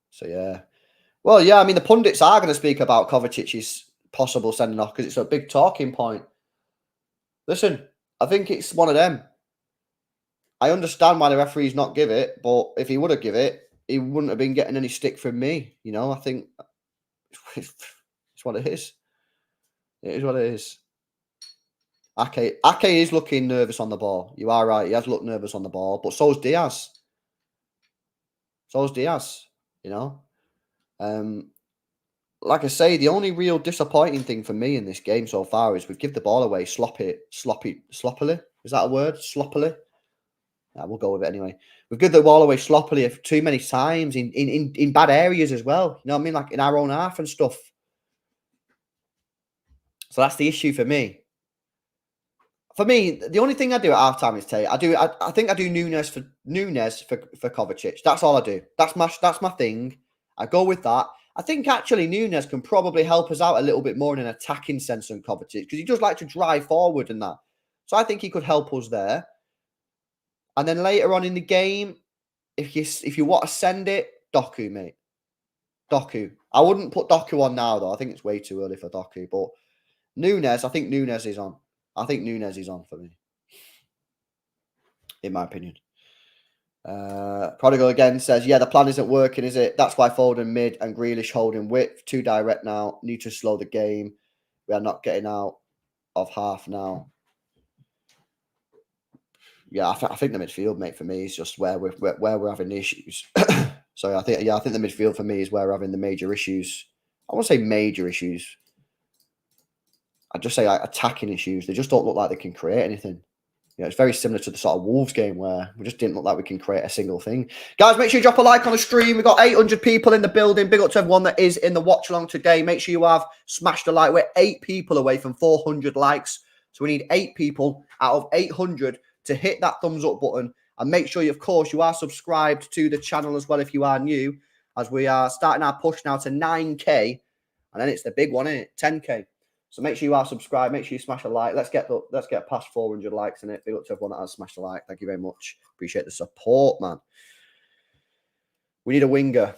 So, yeah. Well, yeah, I mean, the pundits are going to speak about Kovacic's possible sending off because it's a big talking point. Listen, I think it's one of them. I understand why the referees not give it, but if he would have give it, he wouldn't have been getting any stick from me. You know, I think it's what it is. It is what it is. Ake is looking nervous on the ball. You are right. He has looked nervous on the ball, but so's Diaz. You know. Like I say, the only real disappointing thing for me in this game so far is we've given the ball away sloppily. Is that a word? Sloppily? Yeah, we'll go with it anyway. We've given the ball away sloppily too many times in bad areas as well. You know what I mean? Like in our own half and stuff. So that's the issue for me. For me, the only thing I do at halftime is I think I do Nunes for Kovacic. That's all I do. That's my thing. I go with that. I think actually Nunes can probably help us out a little bit more in an attacking sense than Kovacic because he does like to drive forward and that. So I think he could help us there. And then later on in the game, if you want to send it, Doku, mate. Doku. I wouldn't put Doku on now, though. I think it's way too early for Doku. But Nunes, I think Nunes is on. I think Nunes is on for me. In my opinion. Prodigal again says, yeah, the plan isn't working, is it? That's why Foden mid and Grealish holding width. Too direct now. Need to slow the game. We are not getting out of half now. Yeah, I think the midfield, mate, for me is just where we're having the issues. So I think the midfield for me is where we're having the major issues. I won't say major issues. I'd just say like attacking issues. They just don't look like they can create anything. You know, it's very similar to the sort of Wolves game where we just didn't look like we can create a single thing. Guys, make sure you drop a like on the stream. We've got 800 people in the building. Big up to everyone that is in the watch along today. Make sure you have smashed a like. We're 8 people away from 400 likes. So we need 8 people out of 800 to hit that thumbs up button. And make sure, of course, you are subscribed to the channel as well if you are new, as we are starting our push now to 9K. And then it's the big one, isn't it? 10K. So make sure you are subscribed. Make sure you smash a like. Let's get past 400 likes in it. Big up to everyone that has smashed a like. Thank you very much. Appreciate the support, man. We need a winger.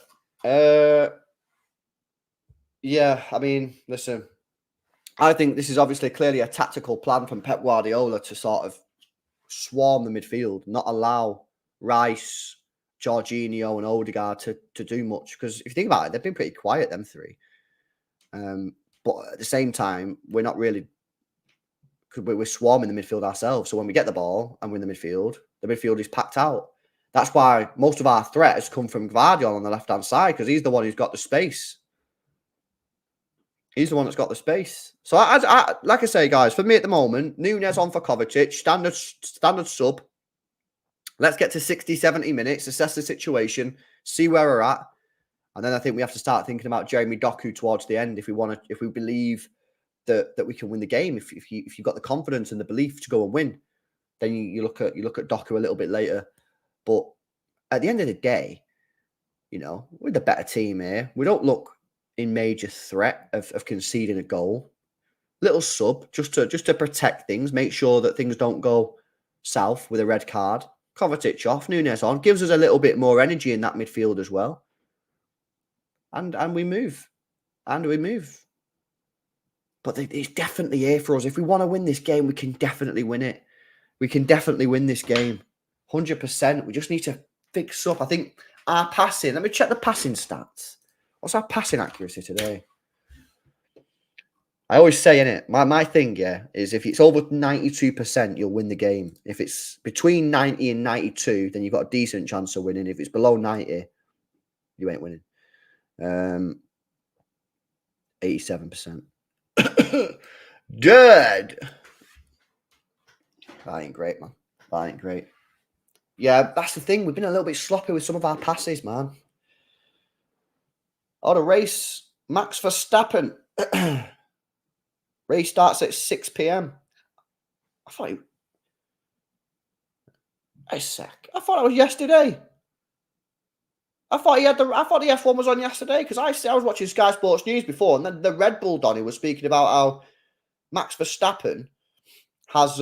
Yeah, I mean, listen. I think this is obviously clearly a tactical plan from Pep Guardiola to sort of swarm the midfield, not allow Rice, Jorginho and Odegaard to do much. Because if you think about it, they've been pretty quiet, them three. But at the same time, we're not really, because we're swarming the midfield ourselves. So when we get the ball and we're in the midfield is packed out. That's why most of our threat has come from Gvardiol on the left-hand side, because he's the one who's got the space. He's the one that's got the space. So, like I say, guys, for me at the moment, Nunes on for Kovacic, standard sub. Let's get to 60, 70 minutes, assess the situation, see where we're at. And then I think we have to start thinking about Jeremy Doku towards the end if we believe that we can win the game. If you've got the confidence and the belief to go and win, then you look at Doku a little bit later. But at the end of the day, you know, we're the better team here. We don't look in major threat of conceding a goal. Little sub just to protect things, make sure that things don't go south with a red card. Kovacic off, Nunes on, gives us a little bit more energy in that midfield as well. and we move. And we move. But it's definitely here for us. If we want to win this game, we can definitely win it. We can definitely win this game. 100%. We just need to fix up. I think our passing. Let me check the passing stats. What's our passing accuracy today? I always say, innit, my thing, yeah, is if it's over 92%, you'll win the game. If it's between 90 and 92, then you've got a decent chance of winning. If it's below 90, you ain't winning. 87%. Dead. That ain't great, man. That ain't great. Yeah, that's the thing. We've been a little bit sloppy with some of our passes, man. Oh, the race. Max Verstappen. Race starts at 6 p.m. I thought it was yesterday. I thought the F1 was on yesterday because I was watching Sky Sports News before, and then the Red Bull Donny was speaking about how Max Verstappen has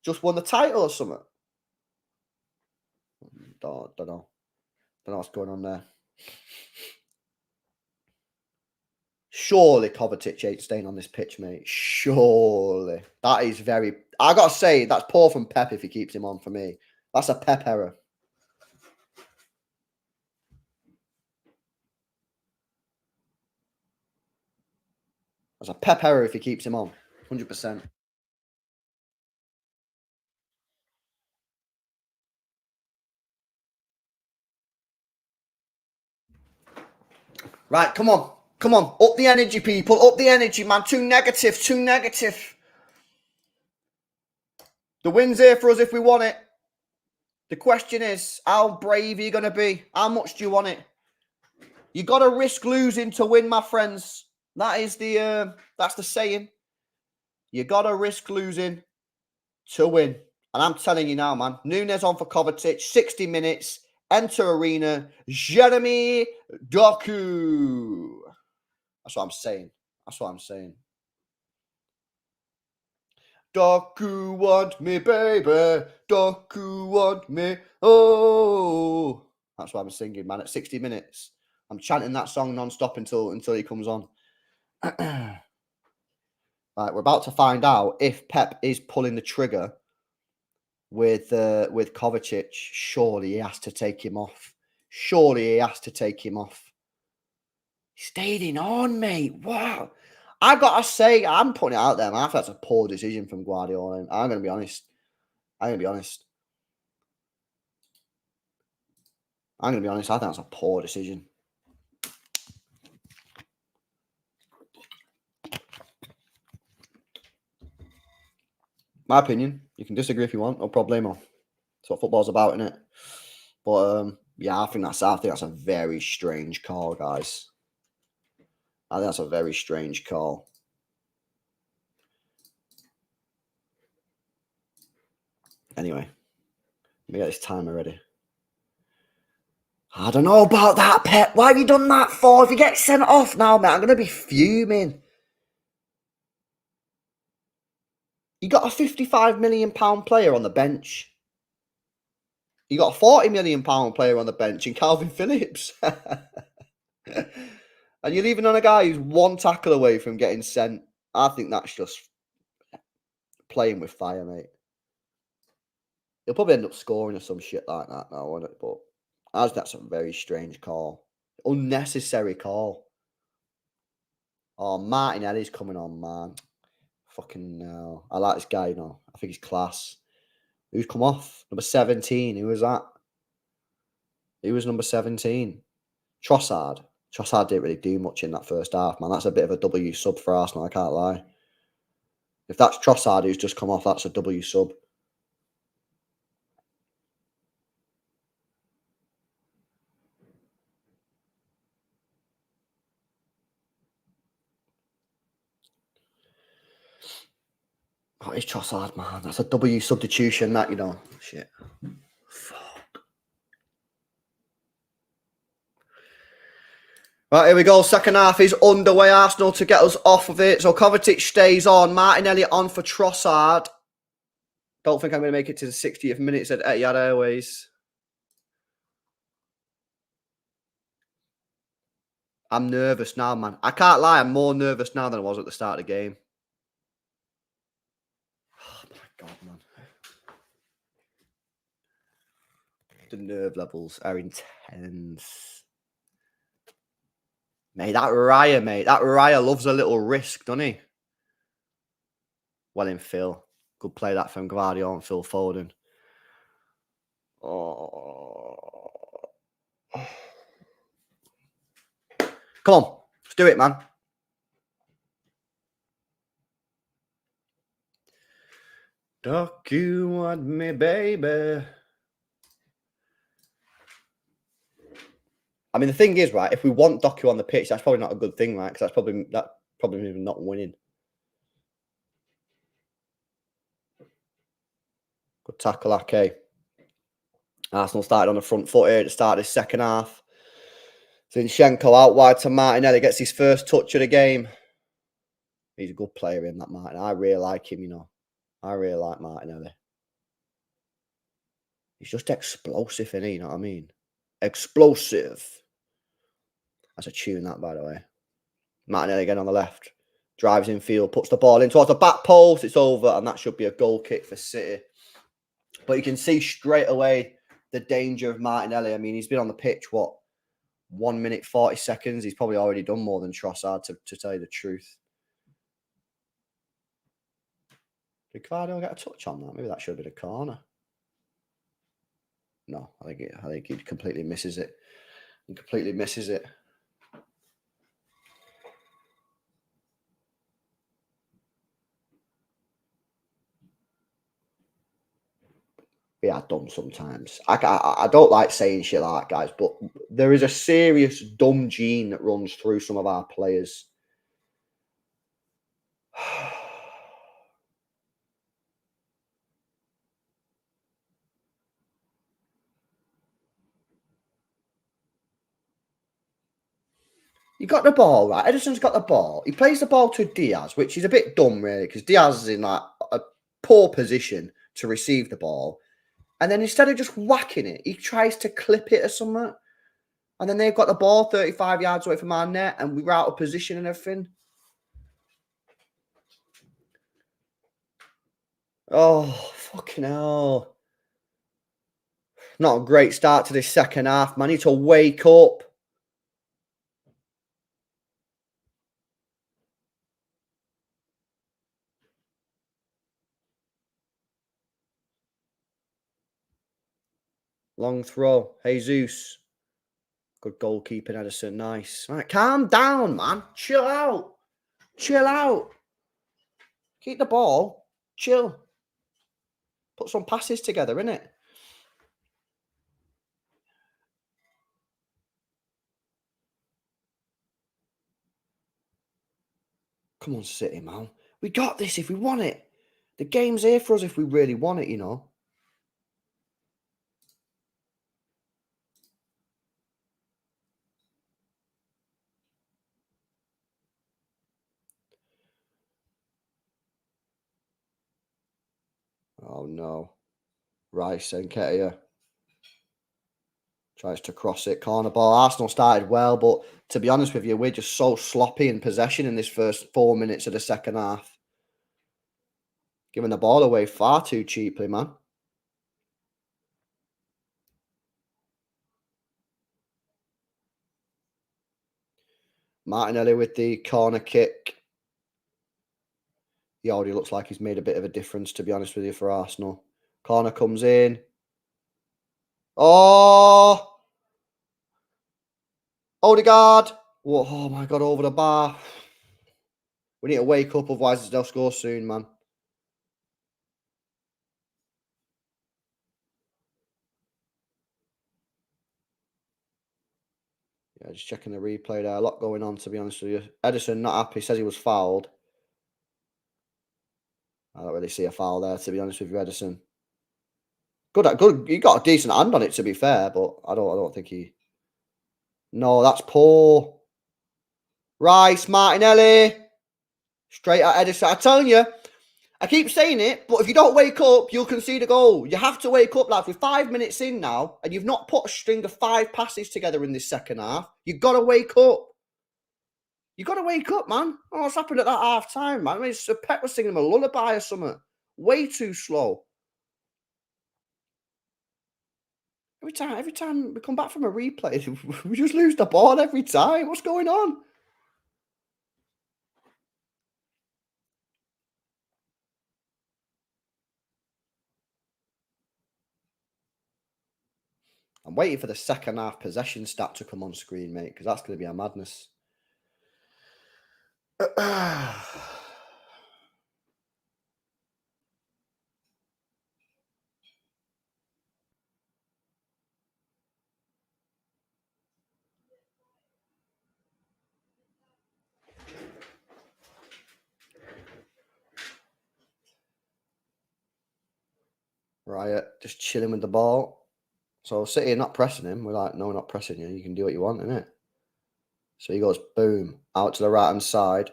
just won the title or something. Don't know what's going on there. Surely Kovacic ain't staying on this pitch, mate. Surely. That is very... I got to say, that's poor from Pep if he keeps him on for me. That's a Pep error. That's a Pep error if he keeps him on. 100%. Right, come on. Come on. Up the energy, people. Up the energy, man. Too negative. Too negative. The win's here for us if we want it. The question is, how brave are you going to be? How much do you want it? You got to risk losing to win, my friends. That's the saying. You got to risk losing to win. And I'm telling you now, man. Nunes on for Kovacic. 60 minutes. Enter arena. Jeremy Doku. That's what I'm saying. That's what I'm saying. Doku want me, baby. Doku want me. Oh. That's what I'm singing, man. At 60 minutes. I'm chanting that song non-stop until he comes on. Right, we're about to find out if Pep is pulling the trigger with Kovacic. Surely he has to take him off. Surely he has to take him off. He stayed in on, mate. Wow. I gotta say, I'm putting it out there, man. I think that's a poor decision from Guardiola. I'm gonna be honest. I think that's a poor decision. My opinion. You can disagree if you want. No problemo. That's what football's about, isn't it? But yeah, I think that's a very strange call, guys. I think that's a very strange call. Anyway, let me get this timer ready. I don't know about that, Pep. Why have you done that for? If you get sent off now, mate, I'm going to be fuming. You got a £55 million player on the bench. You got a £40 million player on the bench in Calvin Phillips. And you're leaving on a guy who's one tackle away from getting sent. I think that's just playing with fire, mate. He'll probably end up scoring or some shit like that now, won't it? But that's a very strange call. Unnecessary call. Oh, Martinelli's coming on, man. Fucking no. I like this guy, you know. I think he's class. Who's come off? Number 17. Who was that? He was number 17. Trossard. Trossard didn't really do much in that first half, man. That's a bit of a W sub for Arsenal, I can't lie. If that's Trossard who's just come off, that's a W sub. Oh, it's Trossard, man. That's a W substitution, that, you know. Shit. Fuck. Right, here we go. Second half is underway. Arsenal to get us off of it. So Kovacic stays on. Martinelli on for Trossard. Don't think I'm going to make it to the 60th minute at Etihad Airways. I'm nervous now, man. I can't lie. I'm more nervous now than I was at the start of the game. Oh, my God, man. The nerve levels are intense. Mate, that Raya loves a little risk, doesn't he? Well in Phil. Good play that from Guardiola and Phil Foden. Oh. Come on. Let's do it, man. Duck you want me, baby. I mean, the thing is, right, if we want Doku on the pitch, that's probably not a good thing, right? Because that's probably not winning. Good tackle, Ake. Arsenal started on the front foot here at the start of this second half. Zinchenko out wide to Martinelli, gets his first touch of the game. He's a good player in that, Martin. I really like him, you know. I really like Martinelli. He's just explosive, isn't he? You know what I mean? Explosive. That's a tune, that, by the way. Martinelli again on the left. Drives in field, puts the ball in towards the back post. It's over, and that should be a goal kick for City. But you can see straight away the danger of Martinelli. I mean, he's been on the pitch, 1 minute, 40 seconds. He's probably already done more than Trossard, to tell you the truth. Did Guardiola get a touch on that? Maybe that should have been a corner. No, I think he completely misses it. He completely misses it. We are dumb sometimes. I don't like saying shit like that, guys, but there is a serious dumb gene that runs through some of our players. You got the ball, right? Edison's got the ball. He plays the ball to Diaz, which is a bit dumb, really, because Diaz is in like a poor position to receive the ball. And then instead of just whacking it, he tries to clip it or something. And then they've got the ball 35 yards away from our net, and we were out of position and everything. Oh, fucking hell. Not a great start to this second half, man. I need to wake up. Long throw. Jesus. Good goalkeeping, Edison. Nice. Right, calm down, man. Chill out. Chill out. Keep the ball. Chill. Put some passes together, innit? Come on, City, man. We got this if we want it. The game's here for us if we really want it, you know. Oh, no. Rice and Ketia tries to cross it. Corner ball. Arsenal started well, but to be honest with you, we're just so sloppy in possession in this first 4 minutes of the second half. Giving the ball away far too cheaply, man. Martinelli with the corner kick. He already looks like he's made a bit of a difference, to be honest with you, for Arsenal. Corner comes in. Oh! Odegaard. Whoa, oh, my God, over the bar. We need to wake up, otherwise they'll score soon, man. Yeah, just checking the replay there. A lot going on, to be honest with you. Edison not happy. Says he was fouled. I don't really see a foul there, to be honest with you, Edison. Good. He got a decent hand on it, to be fair, but I don't think he. No, that's poor. Rice, Martinelli. Straight at Edison. I'm telling you, I keep saying it, but if you don't wake up, you'll concede a goal. You have to wake up, lads. We're 5 minutes in now, and you've not put a string of 5 passes together in this second half. You've got to wake up. You got to wake up, man. Oh, what's happened at that half time, man? I mean, it's Pep was singing him a lullaby or something. Way too slow. Every time we come back from a replay, we just lose the ball every time. What's going on? I'm waiting for the second half possession stat to come on screen, mate, because that's going to be a madness. Riot, just chilling with the ball. So City are not pressing him. We're like, no, we're not pressing you. You can do what you want, innit? So he goes, boom, out to the right-hand side.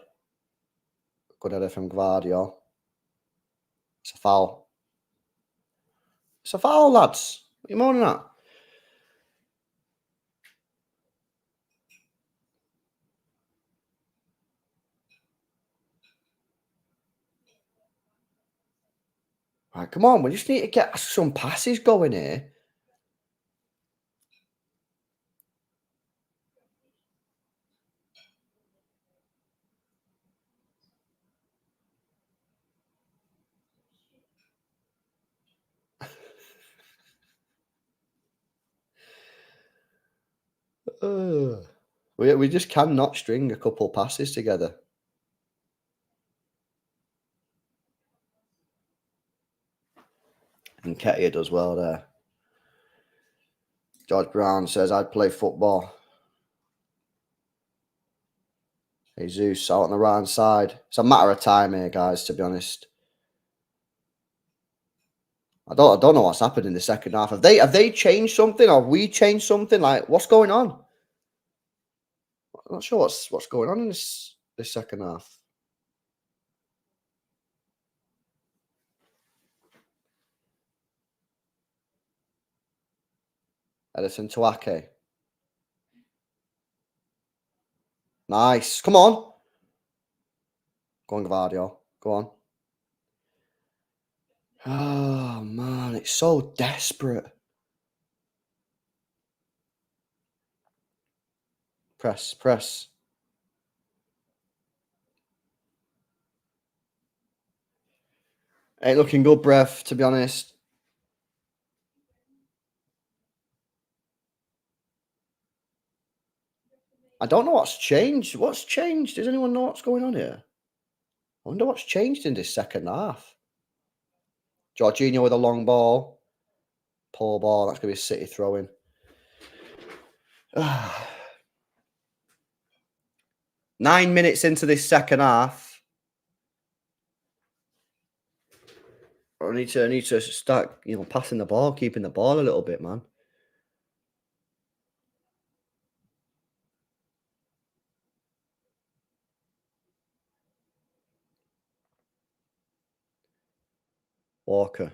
Good header from Gvardiol. It's a foul. It's a foul, lads. What are you moaning at? Right, come on. We just need to get some passes going here. We just cannot string a couple passes together. And Ketia does well there. George Brown says, I'd play football. Jesus out on the right hand side. It's a matter of time here, guys, to be honest. I don't know what's happened in the second half. Have they changed something, or have we changed something? Like, what's going on? I'm not sure what's going on in this second half. Edison to Ake. Nice. Come on. Go on, Gvardiol. Go on. Oh, man. It's so desperate. Press. Ain't looking good, breath, to be honest. I don't know what's changed. What's changed? Does anyone know what's going on here? I wonder what's changed in this second half. Jorginho with a long ball. Poor ball. That's going to be a City throw-in. 9 minutes into this second half. I need to start, passing the ball, keeping the ball a little bit, man. Walker.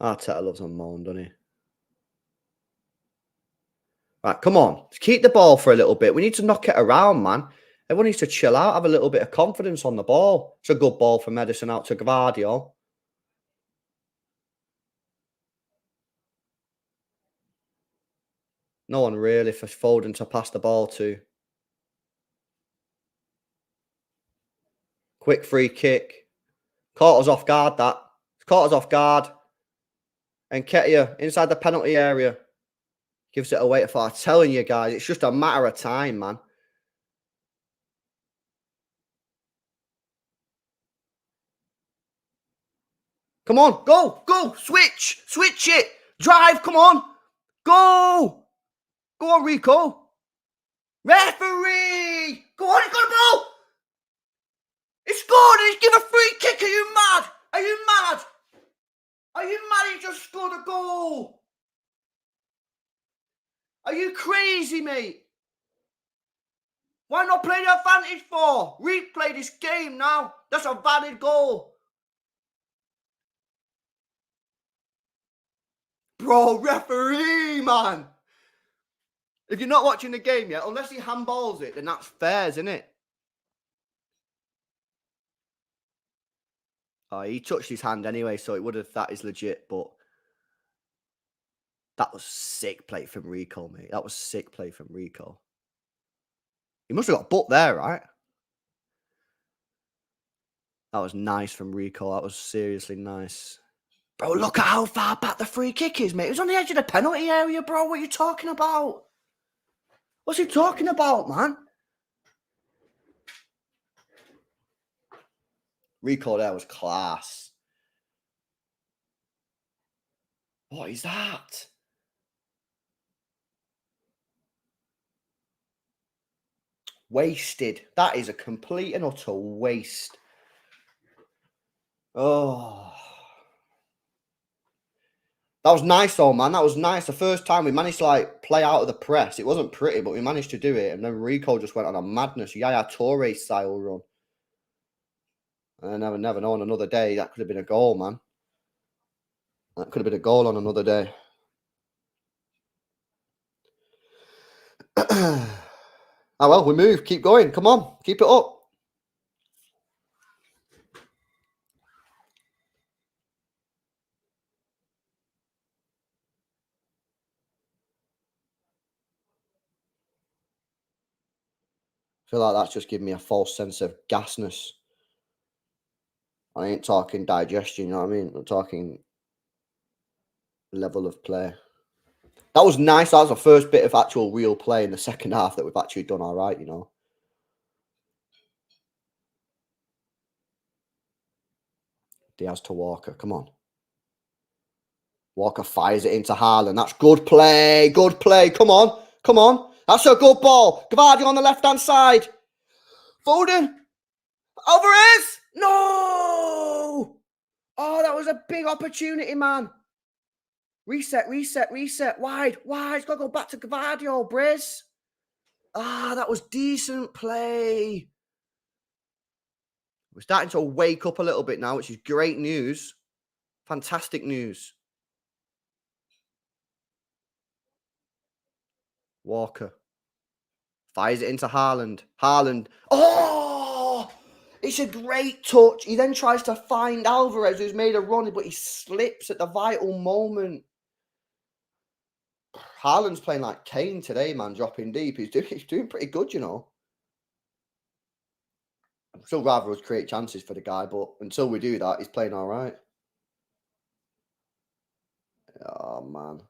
Arteta loves a moan, doesn't he? Right, come on. Keep the ball for a little bit. We need to knock it around, man. Everyone needs to chill out, have a little bit of confidence on the ball. It's a good ball from Edison out to Gvardiol. No one really for Foden to pass the ball to. Quick free kick. Caught us off guard, that. Caught us off guard. And Ketia inside the penalty area. Gives it away. I'm telling you guys, it's just a matter of time, man. Come on, go, switch it. Drive, come on. Go on, Rico. Referee! Go on, he's got a ball! He scored! He's given a free kick! Are you mad? Are you mad? He just scored a goal! Are you crazy, mate? Why not play the advantage for? Replay this game now. That's a valid goal. Bro, referee, man. If you're not watching the game yet, unless he handballs it, then that's fair, isn't it? Oh, he touched his hand anyway, so it would have, that is legit, but that was sick play from Rico, mate. That was sick play from Rico. He must have got booked there, right? That was nice from Rico. That was seriously nice. Bro, look at how far back the free kick is, mate. It was on the edge of the penalty area, bro. What are you talking about? What's he talking about, man? Rico there was class. What is that? Wasted. That is a complete and utter waste. Oh. That was nice though, man. That was nice. The first time we managed to like play out of the press. It wasn't pretty, but we managed to do it. And then Rico just went on a madness, Yaya Toure style run. And I never know on another day that could have been a goal, man. That could have been a goal on another day. Oh well, we move. Keep going. Come on. Keep it up. I feel like that's just giving me a false sense of gasness. I ain't talking digestion, you know what I mean? I'm talking level of play. That was nice. That was the first bit of actual real play in the second half that we've actually done all right, you know. Diaz to Walker. Come on. Walker fires it into Haaland. That's good play. Good play. Come on. Come on. That's a good ball. Gavardi on the left-hand side. Foden. Alvarez. No. Oh, that was a big opportunity, man. Reset, reset, reset. Wide, wide. It's got to go back to Gavardi, Briz. Ah, that was decent play. We're starting to wake up a little bit now, which is great news. Fantastic news. Walker. Fires it into Haaland. Haaland. Oh! It's a great touch. He then tries to find Alvarez, who's made a run, but he slips at the vital moment. Haaland's playing like Kane today, man, dropping deep. He's doing pretty good, you know. I'd still rather us create chances for the guy, but until we do that, he's playing all right. Oh, man.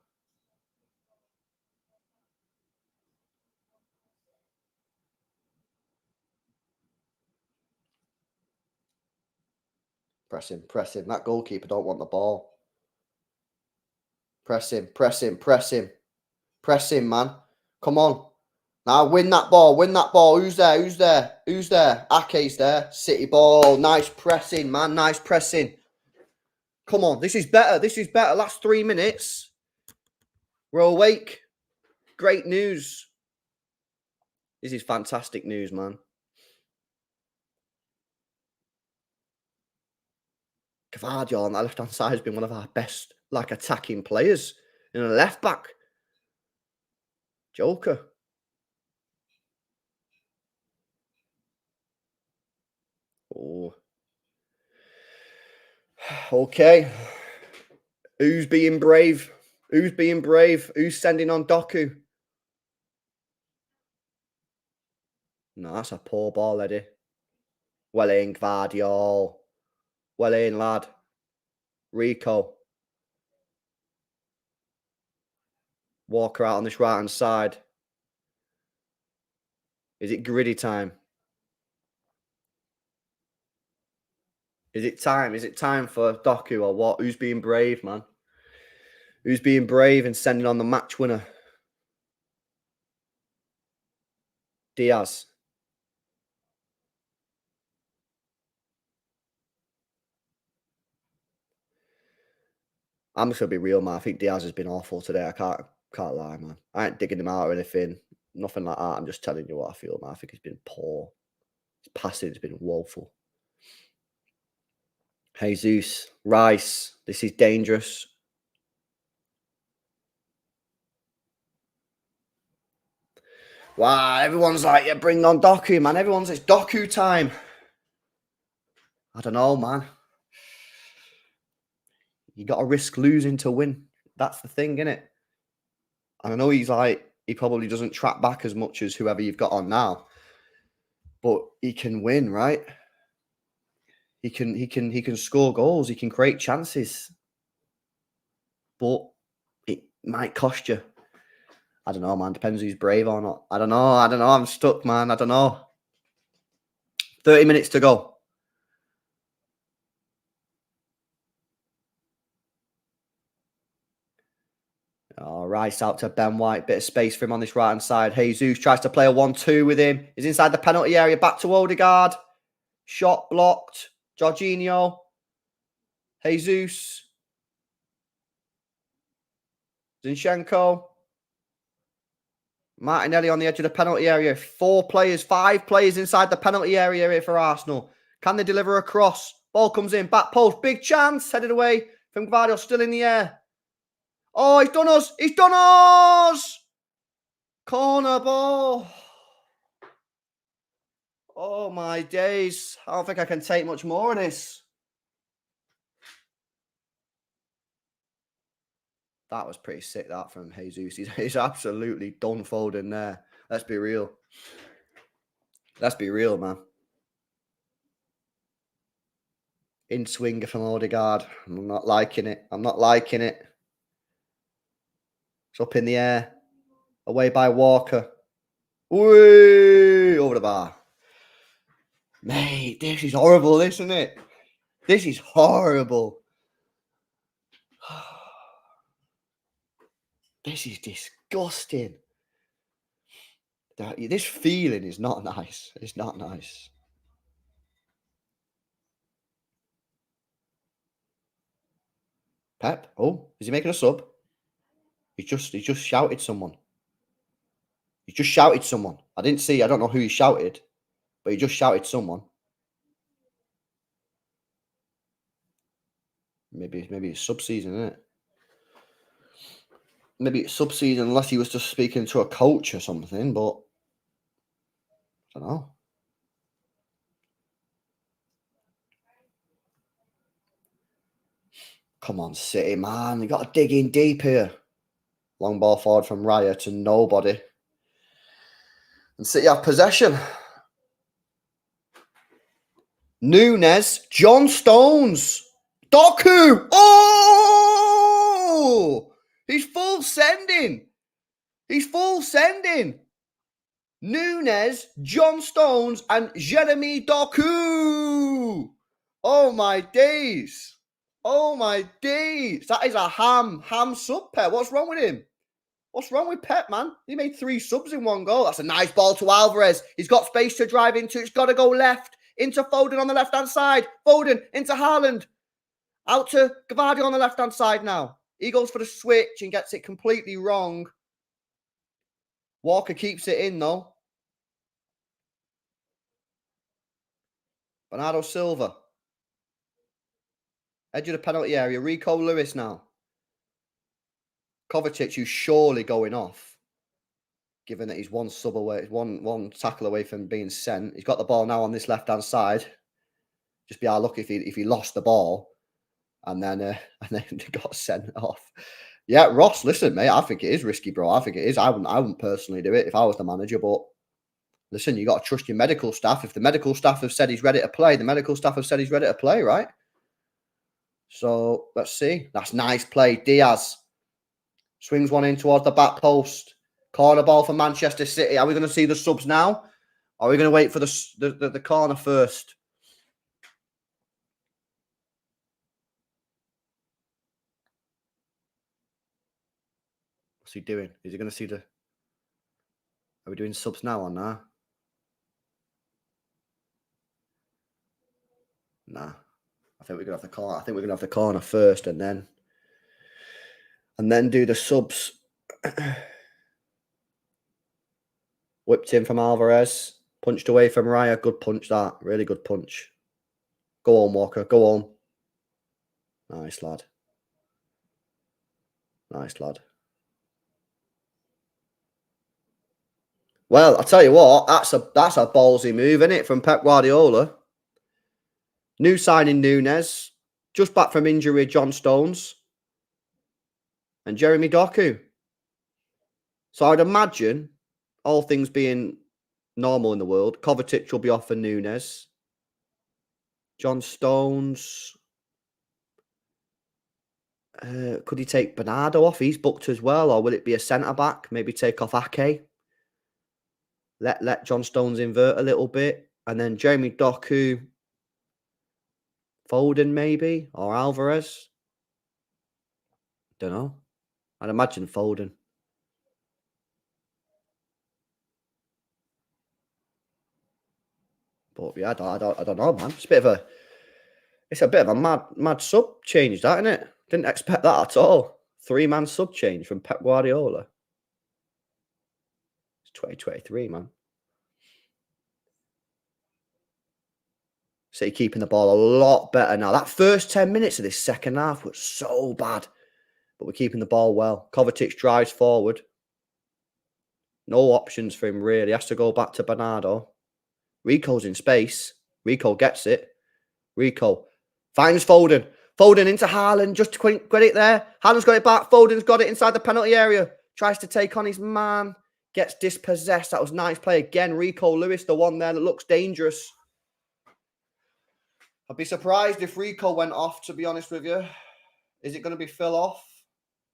Press him, press him. That goalkeeper don't want the ball. Press him, press him, press him. Press him, man. Come on. Now win that ball, win that ball. Who's there? Who's there? Who's there? Ake's there. City ball. Nice pressing, man. Nice pressing. Come on. This is better. This is better. Last 3 minutes. We're awake. Great news. This is fantastic news, man. Gavardi on that left-hand side has been one of our best, like, attacking players in a left-back. Joker. Oh. Okay. Who's being brave? Who's being brave? Who's sending on Doku? No, that's a poor ball, Eddie. Well in, Gvardiol. Well in, lad. Rico. Walker out on this right-hand side. Is it gritty time? Is it time? Is it time for Doku or what? Who's being brave, man? Who's being brave and sending on the match winner? Diaz. I'm just gonna be real, man. I think Diaz has been awful today. I can't lie, man. I ain't digging him out or anything. Nothing like that. I'm just telling you what I feel, man. I think he's been poor. His passing's been woeful. Jesus, Rice. This is dangerous. Wow, everyone's like, yeah, bring on Doku, man. It's Doku time. I don't know, man. You got to risk losing to win. That's the thing, innit? And I know he probably doesn't track back as much as whoever you've got on now, but he can win, right? He can score goals. He can create chances, but it might cost you. I don't know, man. Depends who's brave or not. I don't know. I'm stuck, man. I don't know. 30 minutes to go. Rice out to Ben White. Bit of space for him on this right-hand side. Jesus tries to play a 1-2 with him. He's inside the penalty area. Back to Odegaard. Shot blocked. Jorginho. Jesus. Zinchenko. Martinelli on the edge of the penalty area. 5 players inside the penalty area here for Arsenal. Can they deliver a cross? Ball comes in. Back post. Big chance. Headed away from Gvardiol. Still in the air. Oh, he's done us. He's done us. Corner ball. Oh, my days. I don't think I can take much more of this. That was pretty sick, that, from Jesus. He's absolutely done folding there. Let's be real. Let's be real, man. In swinger from Odegaard. I'm not liking it. It's up in the air. Away by Walker. Whee! Over the bar. Mate, this is horrible, isn't it? This is horrible. This is disgusting. This feeling is not nice. It's not nice. Pep? Oh, is he making a sub? He just shouted someone. He just shouted someone. I don't know who he shouted, but he just shouted someone. Maybe it's sub-season, isn't it? Maybe it's sub-season unless he was just speaking to a coach or something, but I don't know. Come on, City, man. You got to dig in deep here. Long ball forward from Raya to nobody. And City have possession. Nunes, John Stones, Doku. Oh! He's full sending. Nunes, John Stones, and Jeremy Doku. Oh my days. That is a ham sub pair. What's wrong with him? What's wrong with Pep, man? He made 3 subs in 1 goal. That's a nice ball to Alvarez. He's got space to drive into. It's got to go left. Into Foden on the left-hand side. Foden into Haaland. Out to Gvardiol on the left-hand side now. He goes for the switch and gets it completely wrong. Walker keeps it in, though. Bernardo Silva. Edge of the penalty area. Rico Lewis now. Kovacic, who's surely going off, given that he's 1 sub away, one tackle away from being sent. He's got the ball now on this left-hand side. Just be our luck if he lost the ball and then got sent off. Yeah, Ross, listen, mate, I think it is risky, bro. I think it is. I wouldn't personally do it if I was the manager, but listen, you got to trust your medical staff. If the medical staff have said he's ready to play, the medical staff have said he's ready to play, right? So let's see. That's nice play. Diaz swings one in towards the back post. Corner ball for Manchester City. Are we going to see the subs now? Or are we going to wait for the corner first? What's he doing? Is he going to see the... Are we doing subs now or nah? Nah. I think we're going to have the corner. I think we're going to have the corner first and then do the subs. Whipped in from Alvarez. Punched away from Raya. Good punch, that. Really good punch. Go on, Walker. Go on. Nice, lad. Well, I'll tell you what, that's a ballsy move, isn't it, from Pep Guardiola? New signing Nunes, just back from injury, John Stones, and Jeremy Doku. So I'd imagine, all things being normal in the world, Kovacic will be off for Nunes. John Stones. Could he take Bernardo off? He's booked as well, or will it be a centre back? Maybe take off Ake. Let John Stones invert a little bit, and then Jeremy Doku, Foden maybe, or Alvarez. Don't know. I'd imagine Foden. But yeah, I don't know, man. It's a bit of a mad sub change, that, isn't it? Didn't expect that at all. 3-man sub change from Pep Guardiola. It's 2023, man. City keeping the ball a lot better now. That first 10 minutes of this second half was so bad. But we're keeping the ball well. Kovacic drives forward. No options for him, really. Has to go back to Bernardo. Rico's in space. Rico gets it. Rico finds Foden. Foden into Haaland. Just to get it there. Haaland's got it back. Foden's got it inside the penalty area. Tries to take on his man. Gets dispossessed. That was nice play again. Rico Lewis, the one there that looks dangerous. I'd be surprised if Rico went off, to be honest with you. Is it going to be Phil off?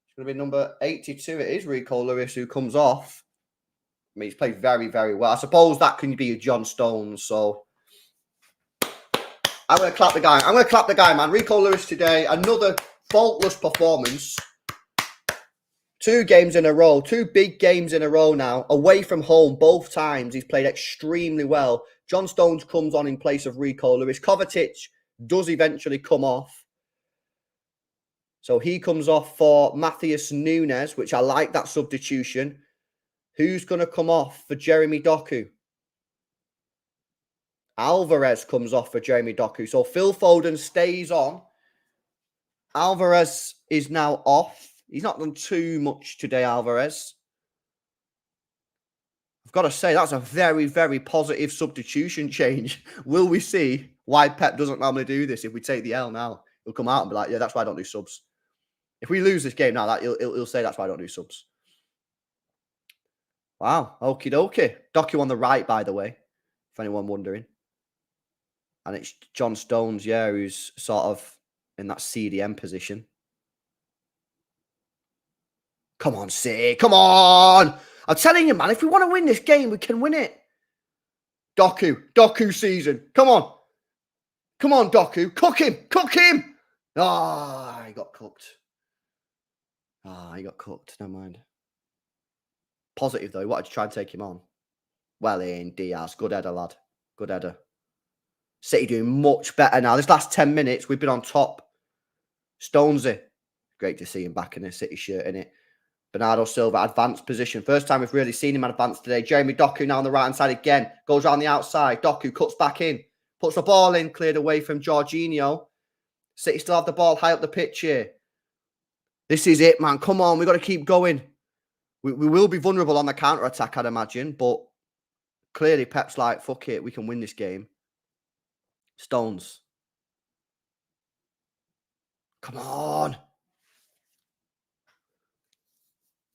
It's going to be number 82. It is Rico Lewis who comes off. I mean, he's played very, very well. I suppose that can be a John Stones. So I'm going to clap the guy. I'm going to clap the guy, man. Rico Lewis today. Another faultless performance. 2 games in a row. 2 big games in a row now. Away from home both times. He's played extremely well. John Stones comes on in place of Rico Lewis. Kovacic does eventually come off. So he comes off for Matheus Nunes, which I like that substitution. Who's going to come off for Jeremy Doku? Alvarez comes off for Jeremy Doku. So Phil Foden stays on. Alvarez is now off. He's not done too much today, Alvarez. I've got to say, that's a very, very positive substitution change. Will we see why Pep doesn't normally do this if we take the L now? He'll come out and be like, yeah, that's why I don't do subs. If we lose this game now, he'll say that's why I don't do subs. Wow. Okie dokie. Doku on the right, by the way, if anyone wondering. And it's John Stones, yeah, who's sort of in that CDM position. Come on, City. Come on. I'm telling you, man, if we want to win this game, we can win it. Doku season. Come on. Come on, Doku. Cook him. Cook him. Ah, he got cooked. He got cooked. Never mind. Positive, though. He wanted to try and take him on. Well in, Diaz. Good header, lad. Good header. City doing much better now. This last 10 minutes, we've been on top. Stonesy. Great to see him back in a City shirt, innit? Bernardo Silva, advanced position. First time we've really seen him advance today. Jeremy Doku now on the right-hand side again. Goes around the outside. Doku cuts back in. Puts the ball in. Cleared away from Jorginho. City still have the ball high up the pitch here. This is it, man. Come on. We've got to keep going. We will be vulnerable on the counter-attack, I'd imagine. But clearly Pep's like, fuck it. We can win this game. Stones. Come on.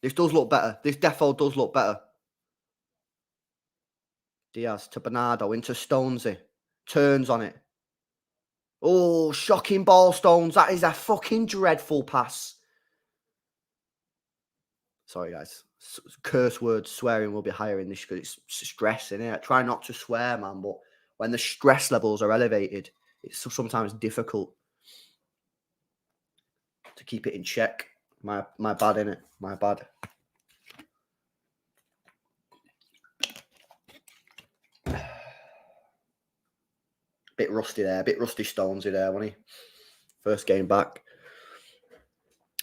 This does look better. This defo does look better. Diaz to Bernardo into Stonesy. Turns on it. Oh, shocking ball, Stones. That is a fucking dreadful pass. Sorry, guys. Curse words, swearing will be higher in this because it's stress, innit? I try not to swear, man, but when the stress levels are elevated, it's sometimes difficult to keep it in check. My bad, innit? My bad. Bit rusty there. Bit rusty Stonesy there, wasn't he? First game back.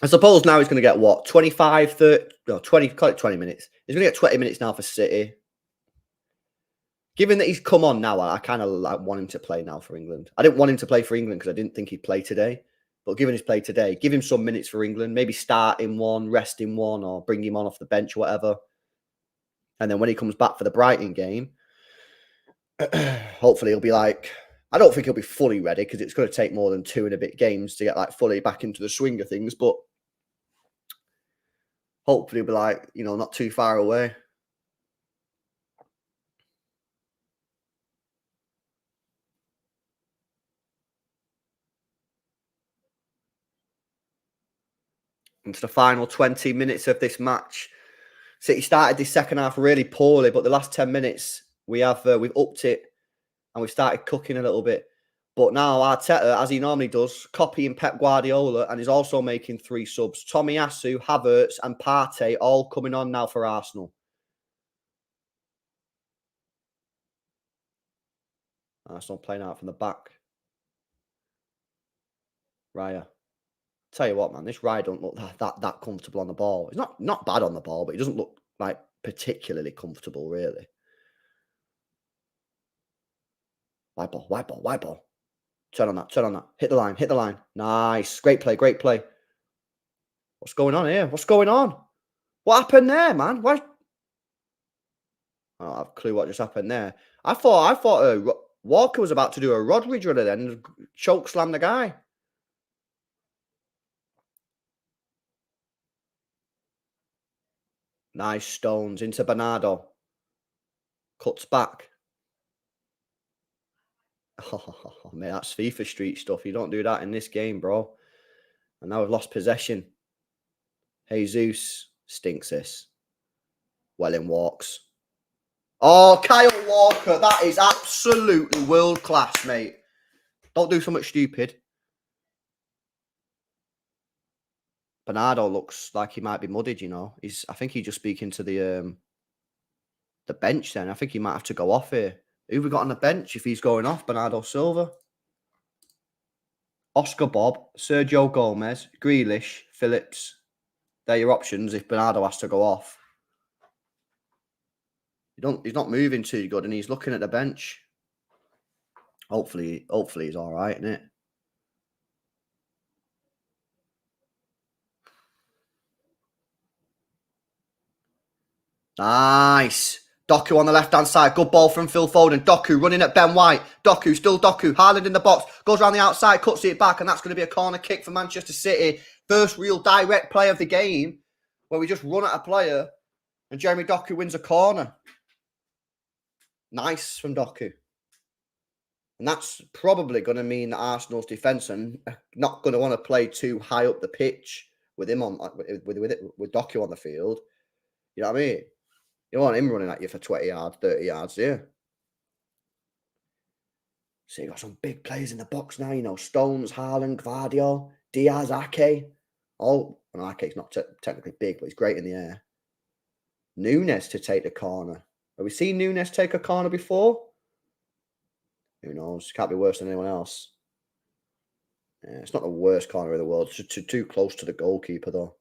I suppose now he's going to get what? 25, 30, no, 20, call it 20 minutes. He's going to get 20 minutes now for City. Given that he's come on now, I kind of want him to play now for England. I didn't want him to play for England because I didn't think he'd play today. But given his play today, give him some minutes for England. Maybe start in one, rest in one, or bring him on off the bench or whatever. And then when he comes back for the Brighton game, hopefully he'll be like, I don't think he'll be fully ready because it's going to take more than 2 and a bit games to get like fully back into the swing of things. But hopefully he'll be like, not too far away. Into the final 20 minutes of this match. City started this second half really poorly, but the last 10 minutes we've upped it and we've started cooking a little bit. But now Arteta, as he normally does, copying Pep Guardiola, and is also making 3 subs. Tomiyasu, Havertz and Partey all coming on now for Arsenal. Arsenal playing out from the back. Raya. Tell you what, man, this Raya don't look that comfortable on the ball. He's not bad on the ball, but he doesn't look like particularly comfortable, really. Wide ball. Turn on that. Hit the line. Nice. Great play. What's going on here? What's going on? What happened there, man? Why? I don't have a clue what just happened there. I thought Walker was about to do a Rodri driller then and choke slam the guy. Nice Stones into Bernardo. Cuts back. Oh, mate, that's FIFA Street stuff. You don't do that in this game, bro. And now we've lost possession. Jesus stinks this. Welling walks. Oh, Kyle Walker. That is absolutely world class, mate. Don't do something stupid. Bernardo looks like he might be mudded, I think he's just speaking to the bench then. I think he might have to go off here. Who we got on the bench if he's going off? Bernardo Silva. Oscar Bob, Sergio Gomez, Grealish, Phillips. They're your options if Bernardo has to go off. He's not moving too good and he's looking at the bench. Hopefully he's all right, isn't it? Nice. Doku on the left-hand side. Good ball from Phil Foden. Doku running at Ben White. Doku. Haaland in the box. Goes around the outside, cuts it back, and that's going to be a corner kick for Manchester City. First real direct play of the game where we just run at a player and Jeremy Doku wins a corner. Nice from Doku. And that's probably going to mean that Arsenal's defence are not going to want to play too high up the pitch with him on with Doku on the field. You know what I mean? You don't want him running at you for 20 yards, 30 yards, yeah. So you got some big players in the box now, Stones, Haaland, Gvardiol, Diaz, Ake. Ake's not technically big, but he's great in the air. Nunes to take the corner. Have we seen Nunes take a corner before? Who knows? Can't be worse than anyone else. Yeah, it's not the worst corner in the world. It's too close to the goalkeeper, though.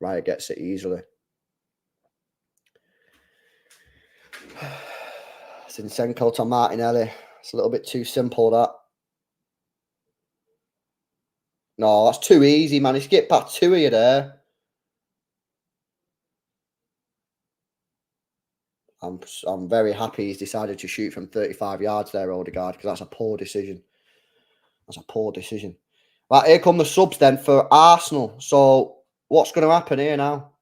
Raya gets it easily. Zinchenko to Martinelli. It's a little bit too simple, that. No, that's too easy, man. He's get past 2 of you there. I'm very happy he's decided to shoot from 35 yards there, Odegaard, because that's a poor decision. Right, here come the subs then for Arsenal. So what's going to happen here now?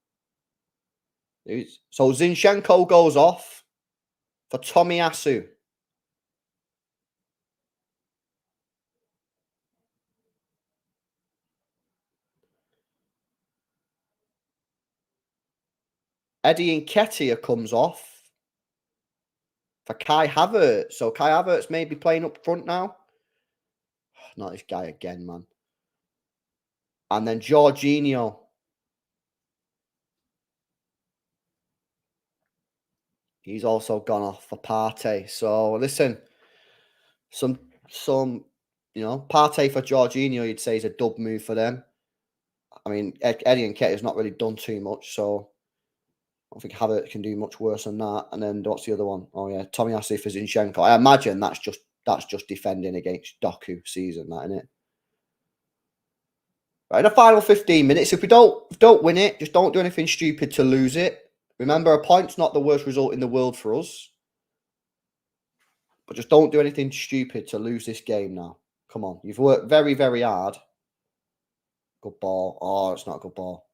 So Zinchenko goes off for Tomiyasu. Eddie Nketiah comes off for Kai Havertz. So Kai Havertz may be playing up front now. Not this guy again, man. And then Jorginho. He's also gone off for Partey. So listen, some Partey for Jorginho, you'd say is a dub move for them. I mean, Eddie Nketiah's not really done too much, so I don't think Havertz can do much worse than that. And then what's the other one? Oh yeah, Tomiyasu for Zinchenko. I imagine that's just defending against Doku season, that, isn't it? Right, in the final 15 minutes, if we don't win it, just don't do anything stupid to lose it. Remember, a point's not the worst result in the world for us. But just don't do anything stupid to lose this game now. Come on. You've worked very, very hard. Good ball. Oh, it's not a good ball.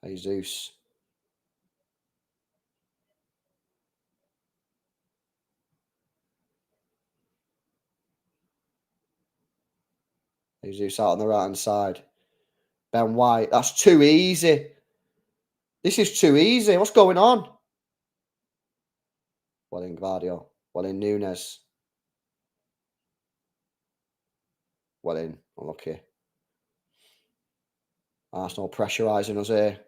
Jesus. Jesus out on the right-hand side. Ben White. That's too easy. This is too easy. What's going on? Well in Gvardiol. Well in Nunes. Well in. Unlucky. Arsenal pressurising us here.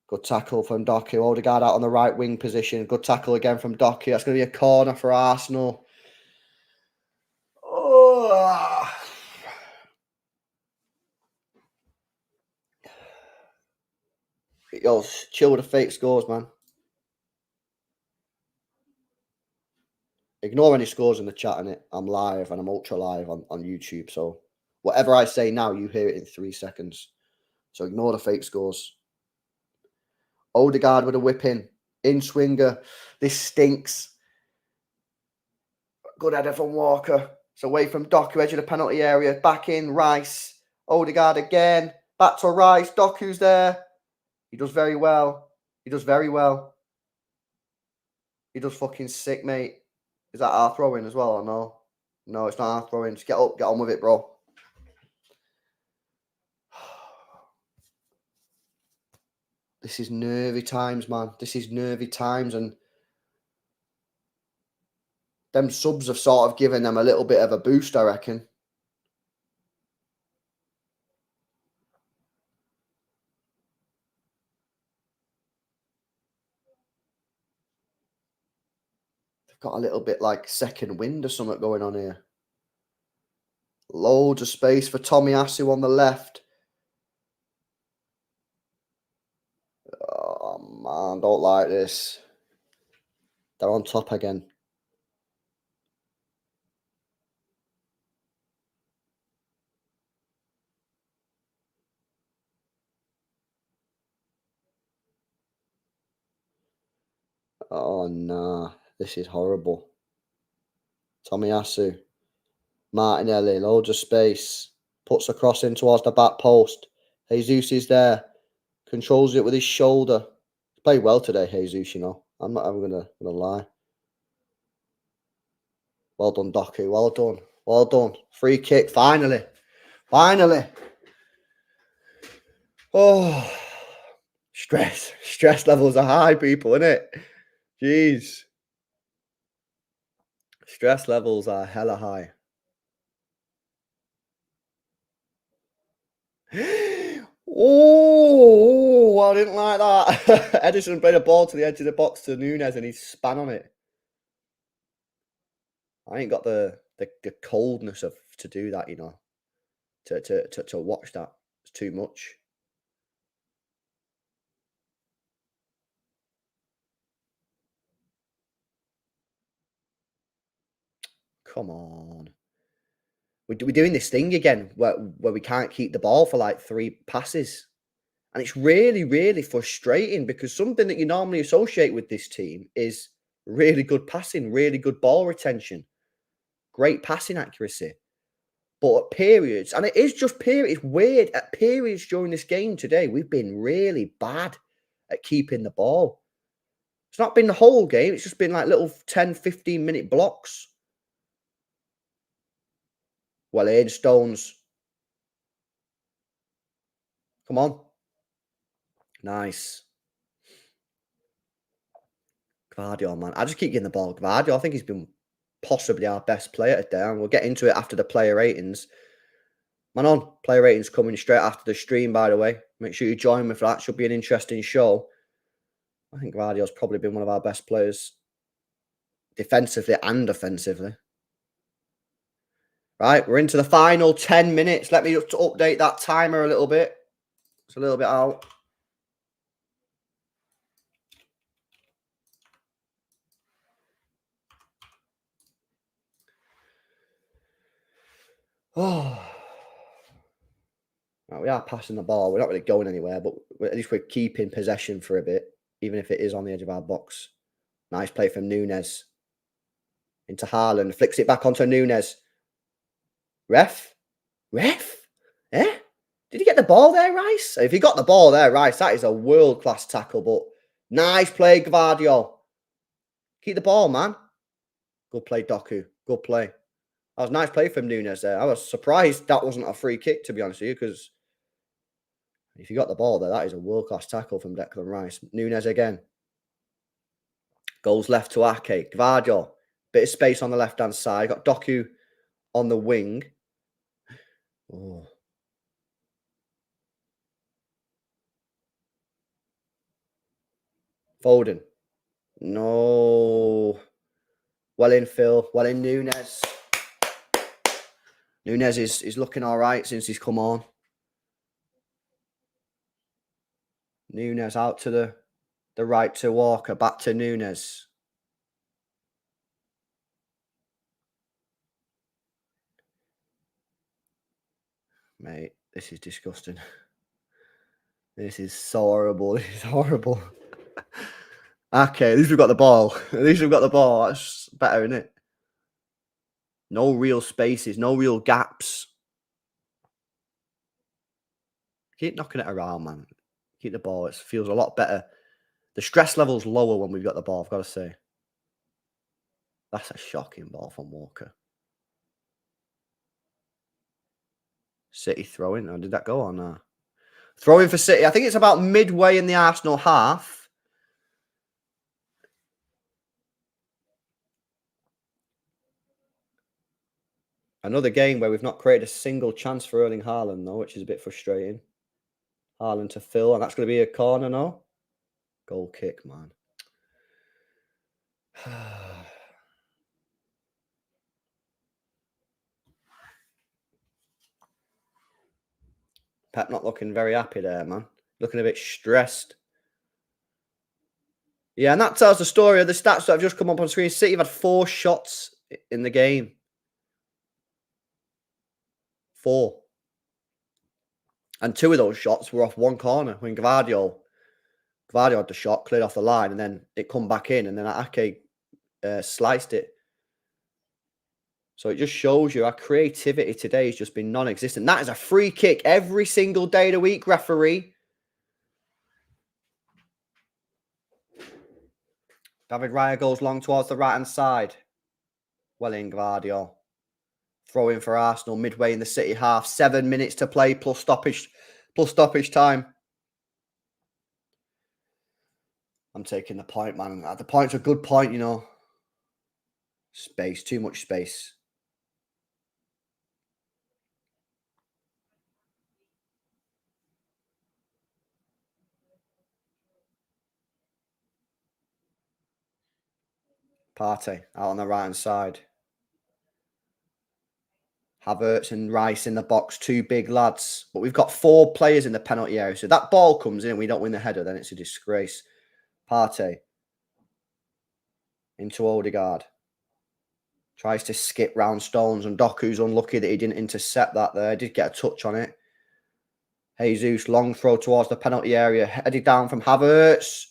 Good tackle from Doku. Odegaard out on the right wing position. Good tackle again from Doku. That's going to be a corner for Arsenal. Oh. Yo, chill with the fake scores, man. Ignore any scores in the chat, innit? I'm live and I'm ultra live on YouTube. So whatever I say now, you hear it in 3 seconds. So ignore the fake scores. Odegaard with a whip in swinger. This stinks. Good header from Walker. It's away from Doku, edge of the penalty area. Back in, Rice. Odegaard again. Back to Rice. Doku's there. He does very well. He does very well. He does fucking sick, mate. Is that our throw-in as well or no? No, it's not our throw-in. Just get up, get on with it, bro. This is nervy times, man. This is nervy times, and them subs have sort of given them a little bit of a boost, I reckon. They've got a little bit like second wind or something going on here. Loads of space for Tomiyasu on the left. Oh, man, don't like this. They're on top again. Oh, nah. This is horrible. Tomiyasu. Martinelli, loads of space. Puts a cross in towards the back post. Jesus is there. Controls it with his shoulder. Played well today, Jesus, you know. I'm not even gonna lie. Well done, Doku. Well done. Well done. Free kick, finally. Finally. Oh, stress. Stress levels are high, people, innit? Jeez. Stress levels are hella high. Oh, I didn't like that. Edison played a ball to the edge of the box to Nunes and he span on it. I ain't got the coldness of to do that, you know. To watch that. It's too much. Come on. We're doing this thing again where we can't keep the ball for like 3 passes. And it's really, really frustrating because something that you normally associate with this team is really good passing, really good ball retention, great passing accuracy. But at periods, and it is just periods, it's weird, at periods during this game today, we've been really bad at keeping the ball. It's not been the whole game, it's just been like little 10, 15-minute blocks. Well in, Stones. Come on. Nice. Gvardiol, man. I just keep getting the ball. Gvardiol, I think he's been possibly our best player today. And we'll get into it after the player ratings. Man on, player ratings coming straight after the stream, by the way. Make sure you join me for that. Should be an interesting show. I think Gvardiol's probably been one of our best players defensively and offensively. Right, we're into the final 10 minutes. Let me update that timer a little bit. It's a little bit out. Oh. Right, we are passing the ball. We're not really going anywhere, but at least we're keeping possession for a bit, even if it is on the edge of our box. Nice play from Nunes. Into Haaland. Flicks it back onto Nunes. Ref? Ref? Eh? Did he get the ball there, Rice? If he got the ball there, Rice, that is a world-class tackle, but nice play, Gvardiol. Keep the ball, man. Good play, Doku. Good play. That was a nice play from Nunes there. I was surprised that wasn't a free kick, to be honest with you, because if you got the ball there, that is a world-class tackle from Declan Rice. Nunes again. Goes left to Ake. Gvardiol. Bit of space on the left-hand side. Got Doku on the wing. Oh. Foden. No. Well in, Phil. Well in, Nunes. Nunes is looking all right since he's come on. Nunes out to the right to Walker. Back to Nunes. Mate, this is disgusting. This is so horrible. This is horrible. Okay, at least we've got the ball. At least we've got the ball. That's better, isn't it? No real spaces. No real gaps. Keep knocking it around, man. Keep the ball. It feels a lot better. The stress level's lower when we've got the ball, I've got to say. That's a shocking ball from Walker. City throwing. Oh, did that go on? No. Throwing for City. I think it's about midway in the Arsenal half. Another game where we've not created a single chance for Erling Haaland, though, which is a bit frustrating. Haaland to Phil, and that's going to be a corner, no? Goal kick, man. Pep not looking very happy there, man. Looking a bit stressed. Yeah, and that tells the story of the stats that have just come up on screen. City have had 4 shots in the game. 4. And 2 of those shots were off one corner when Gvardiol had the shot, cleared off the line, and then it come back in, and then Ake sliced it. So it just shows you our creativity today has just been non-existent. That is a free kick every single day of the week, referee. David Raya goes long towards the right-hand side. Well in, Gvardiol. Throw in for Arsenal midway in the City half. 7 minutes to play plus stoppage time. I'm taking the point, man. The point's a good point, you know. Space, too much space. Partey out on the right-hand side. Havertz and Rice in the box, 2 big lads. But we've got 4 players in the penalty area. So if that ball comes in and we don't win the header, then it's a disgrace. Partey into Odegaard. Tries to skip round Stones, and Doku's unlucky that he didn't intercept that there. Did get a touch on it. Jesus, long throw towards the penalty area. Headed down from Havertz.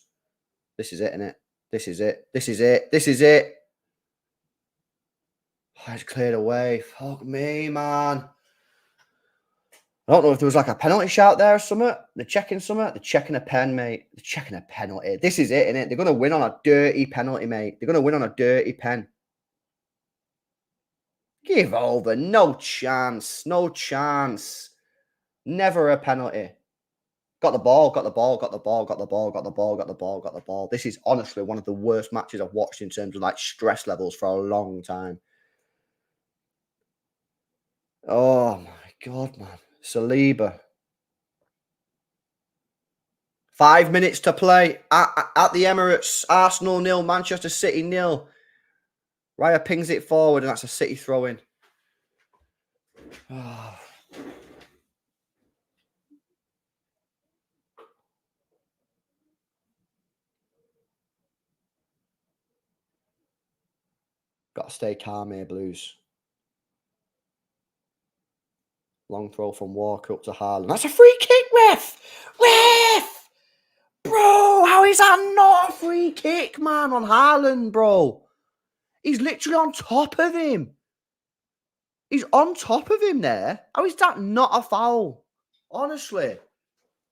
This is it, isn't it? This is it. This is it. This is it. Oh, it's cleared away. Fuck me, man. I don't know if there was like a penalty shout there or something. They're checking something. They're checking a pen, mate. They're checking a penalty. This is it, innit? They're going to win on a dirty penalty, mate. They're going to win on a dirty pen. Give over. No chance. No chance. Never a penalty. Got the ball, got the ball, got the ball, got the ball, got the ball, got the ball, got the ball. This is honestly one of the worst matches I've watched in terms of like stress levels for a long time. Oh my God, man. Saliba. 5 minutes to play at the Emirates. Arsenal 0, Manchester City 0. Raya pings it forward, and that's a City throw-in. Oh. Got to stay calm here, Blues. Long throw from Walker up to Haaland. That's a free kick, ref! Ref! Bro, how is that not a free kick, man, on Haaland, bro? He's literally on top of him. He's on top of him there. How is that not a foul? Honestly,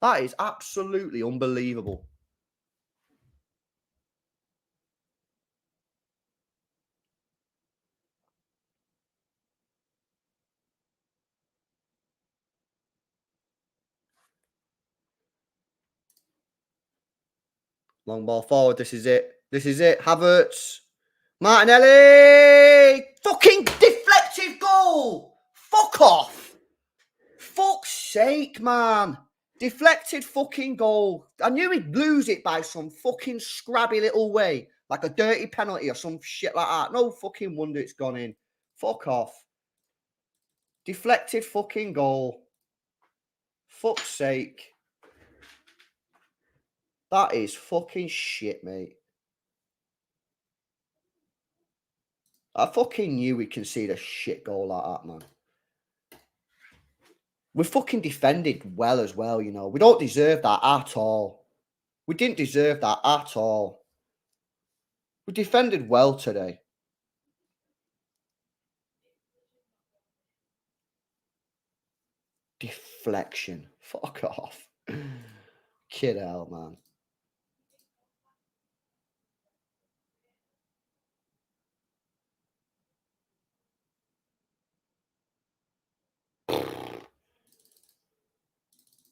that is absolutely unbelievable. Long ball forward. This is it. This is it. Havertz. Martinelli. Fucking deflected goal. Fuck off. Fuck's sake, man. Deflected fucking goal. I knew he'd lose it by some fucking scrabby little way. Like a dirty penalty or some shit like that. No fucking wonder it's gone in. Fuck off. Deflected fucking goal. Fuck's sake. That is fucking shit, mate. I fucking knew we'd concede a shit goal like that, man. We fucking defended well as well, you know. We don't deserve that at all. We didn't deserve that at all. We defended well today. Deflection. Fuck off. Kid hell, man.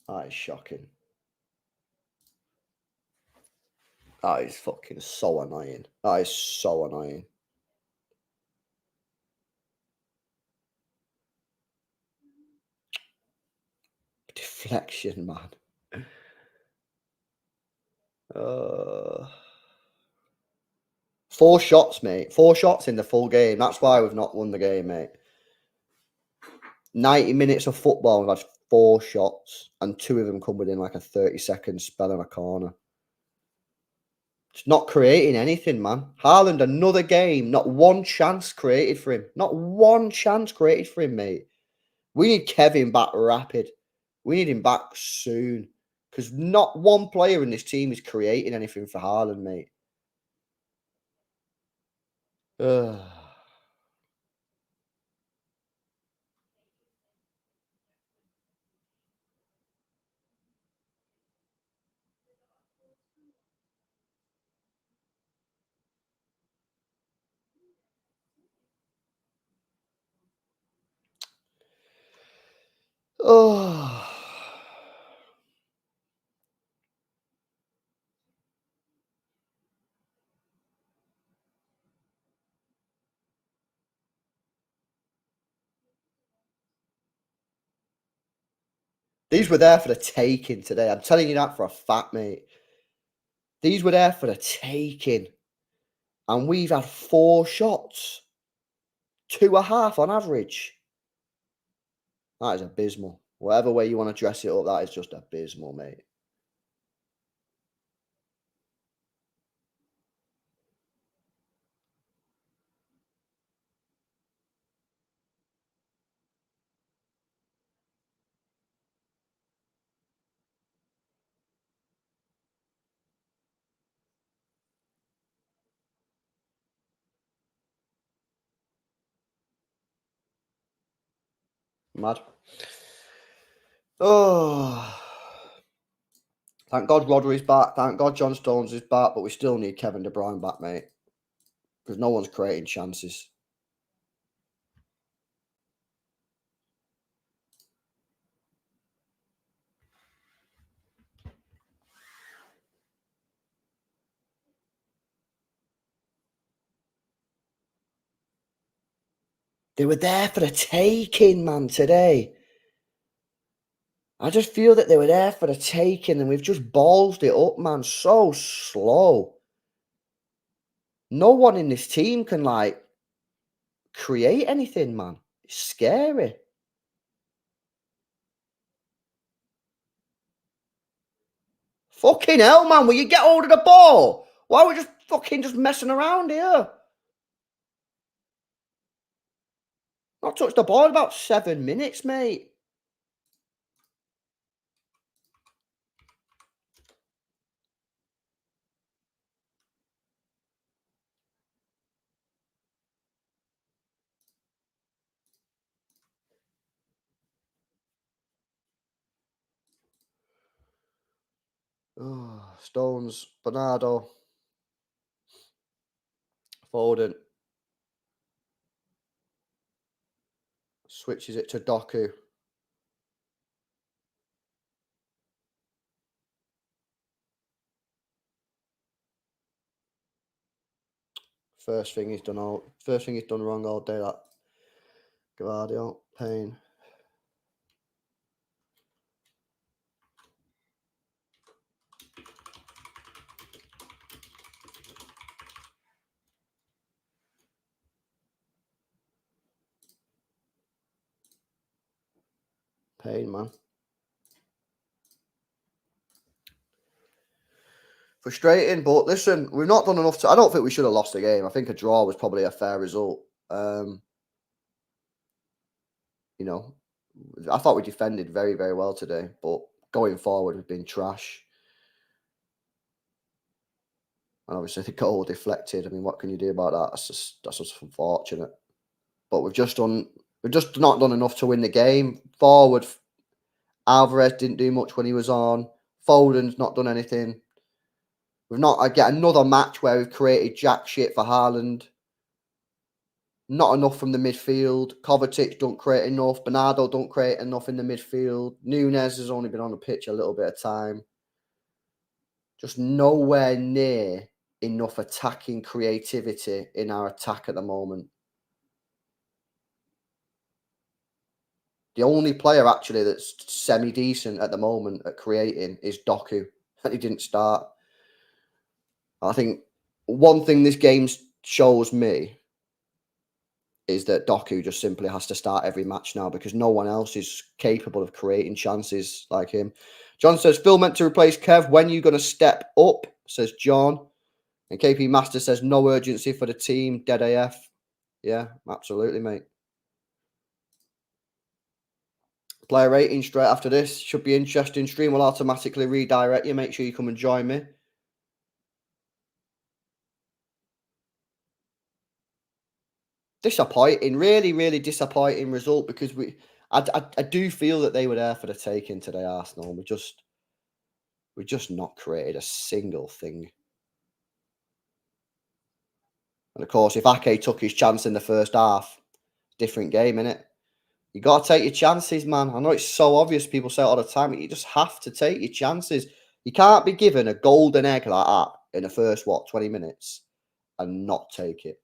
That is shocking. That is fucking so annoying. That is so annoying. Deflection, man. 4 shots, mate. 4 shots in the full game. That's why we've not won the game, mate. 90 minutes of football, we've had 4 shots, and 2 of them come within like a 30-second spell in a corner. It's not creating anything, man. Haaland, another game, not one chance created for him. Not one chance created for him, mate. We need Kevin back rapid. We need him back soon. Because not one player in this team is creating anything for Haaland, mate. Ugh. Oh. These were there for the taking today. I'm telling you that for a fact, mate. These were there for the taking. And we've had 4 shots. 2.5 on average. That is abysmal. Whatever way you want to dress it up, that is just abysmal, mate. Mad. Oh. Thank God Rodri's back. Thank God John Stones is back. But we still need Kevin De Bruyne back, mate. Because no one's creating chances. They were there for the taking, man, today. I just feel that they were there for the taking and we've just ballsed it up, man. So slow. No one in this team can, like, create anything, man. It's scary. Fucking hell, man. Will you get hold of the ball? Why are we just fucking just messing around here? Not touched the ball in about 7 minutes, mate. Oh, Stones, Bernardo, Foden. Switches it to Doku. First thing he's done wrong all day, that Guardiola. Pain. Pain, man. Frustrating, but listen, we've not done enough I don't think we should have lost the game. I think a draw was probably a fair result. You know, I thought we defended very, very well today, but going forward, we've been trash. And obviously, the goal deflected. I mean, what can you do about that? That's just unfortunate. But we've just not done enough to win the game. Forward, Alvarez didn't do much when he was on. Foden's not done anything. We've not get another match where we've created jack shit for Haaland. Not enough from the midfield. Kovacic don't create enough. Bernardo don't create enough in the midfield. Nunes has only been on the pitch a little bit of time. Just nowhere near enough attacking creativity in our attack at the moment. The only player actually that's semi-decent at the moment at creating is Doku, and he didn't start. I think one thing this game shows me is that Doku just simply has to start every match now because no one else is capable of creating chances like him. John says, Phil meant to replace Kev. When are you going to step up? Says John. And KP Master says, no urgency for the team. Dead AF. Yeah, absolutely, mate. Player rating straight after this. Should be interesting. Stream will automatically redirect you. Make sure you come and join me. Disappointing. Really, really disappointing result because I do feel that they were there for the taking today, Arsenal. We just not created a single thing. And of course, if Ake took his chance in the first half, different game, innit? You got to take your chances, man. I know it's so obvious. People say it all the time, but you just have to take your chances. You can't be given a golden egg like that in the first, 20 minutes and not take it.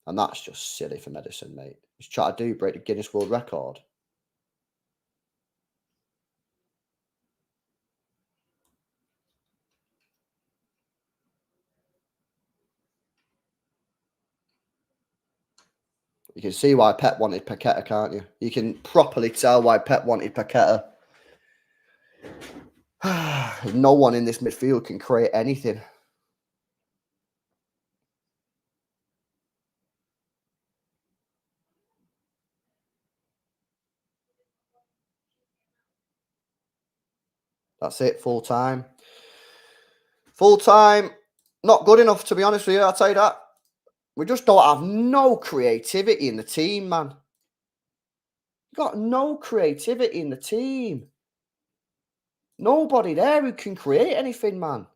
And that's just silly for Medicine, mate. He's trying to break the Guinness World Record. You can see why Pep wanted Paqueta, can't you? You can properly tell why Pep wanted Paqueta. No one in this midfield can create anything. That's it, full time. Full time, not good enough, to be honest with you, I'll tell you that. We just don't have no creativity in the team, man. Got no creativity in the team. Nobody there who can create anything, man.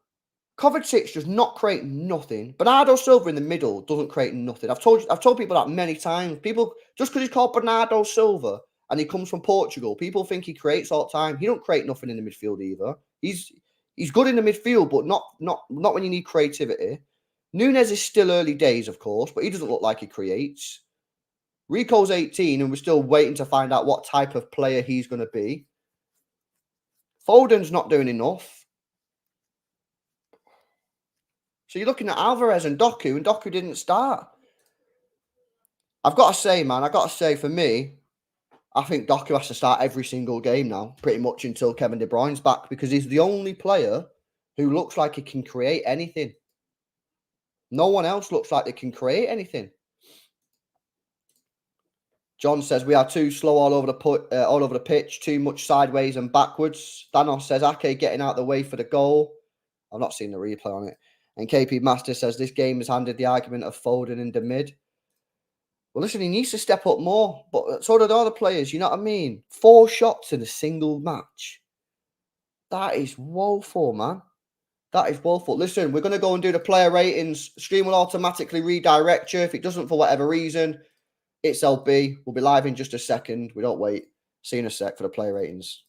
Kovacic does not create nothing. Bernardo Silva in the middle doesn't create nothing. I've told people that many times. People, just because he's called Bernardo Silva and he comes from Portugal, people think he creates all the time. He don't create nothing in the midfield either. He's good in the midfield, but not when you need creativity. Nunes is still early days, of course, but he doesn't look like he creates. Rico's 18, and we're still waiting to find out what type of player he's going to be. Foden's not doing enough. So you're looking at Alvarez and Doku didn't start. I've got to say, man, for me, I think Doku has to start every single game now, pretty much until Kevin De Bruyne's back, because he's the only player who looks like he can create anything. No one else looks like they can create anything. John says we are too slow all over the pitch, too much sideways and backwards. Thanos says Ake getting out of the way for the goal. I've not seen the replay on it. And KP Master says this game has handed the argument of Foden in the mid. Well, listen, he needs to step up more, but so do the other players. You know what I mean? 4 shots in a single match. That is woeful, man. That is woeful. Listen, we're going to go and do the player ratings. Stream will automatically redirect you. If it doesn't for whatever reason, it's LB. We'll be live in just a second. We don't wait. See you in a sec for the player ratings.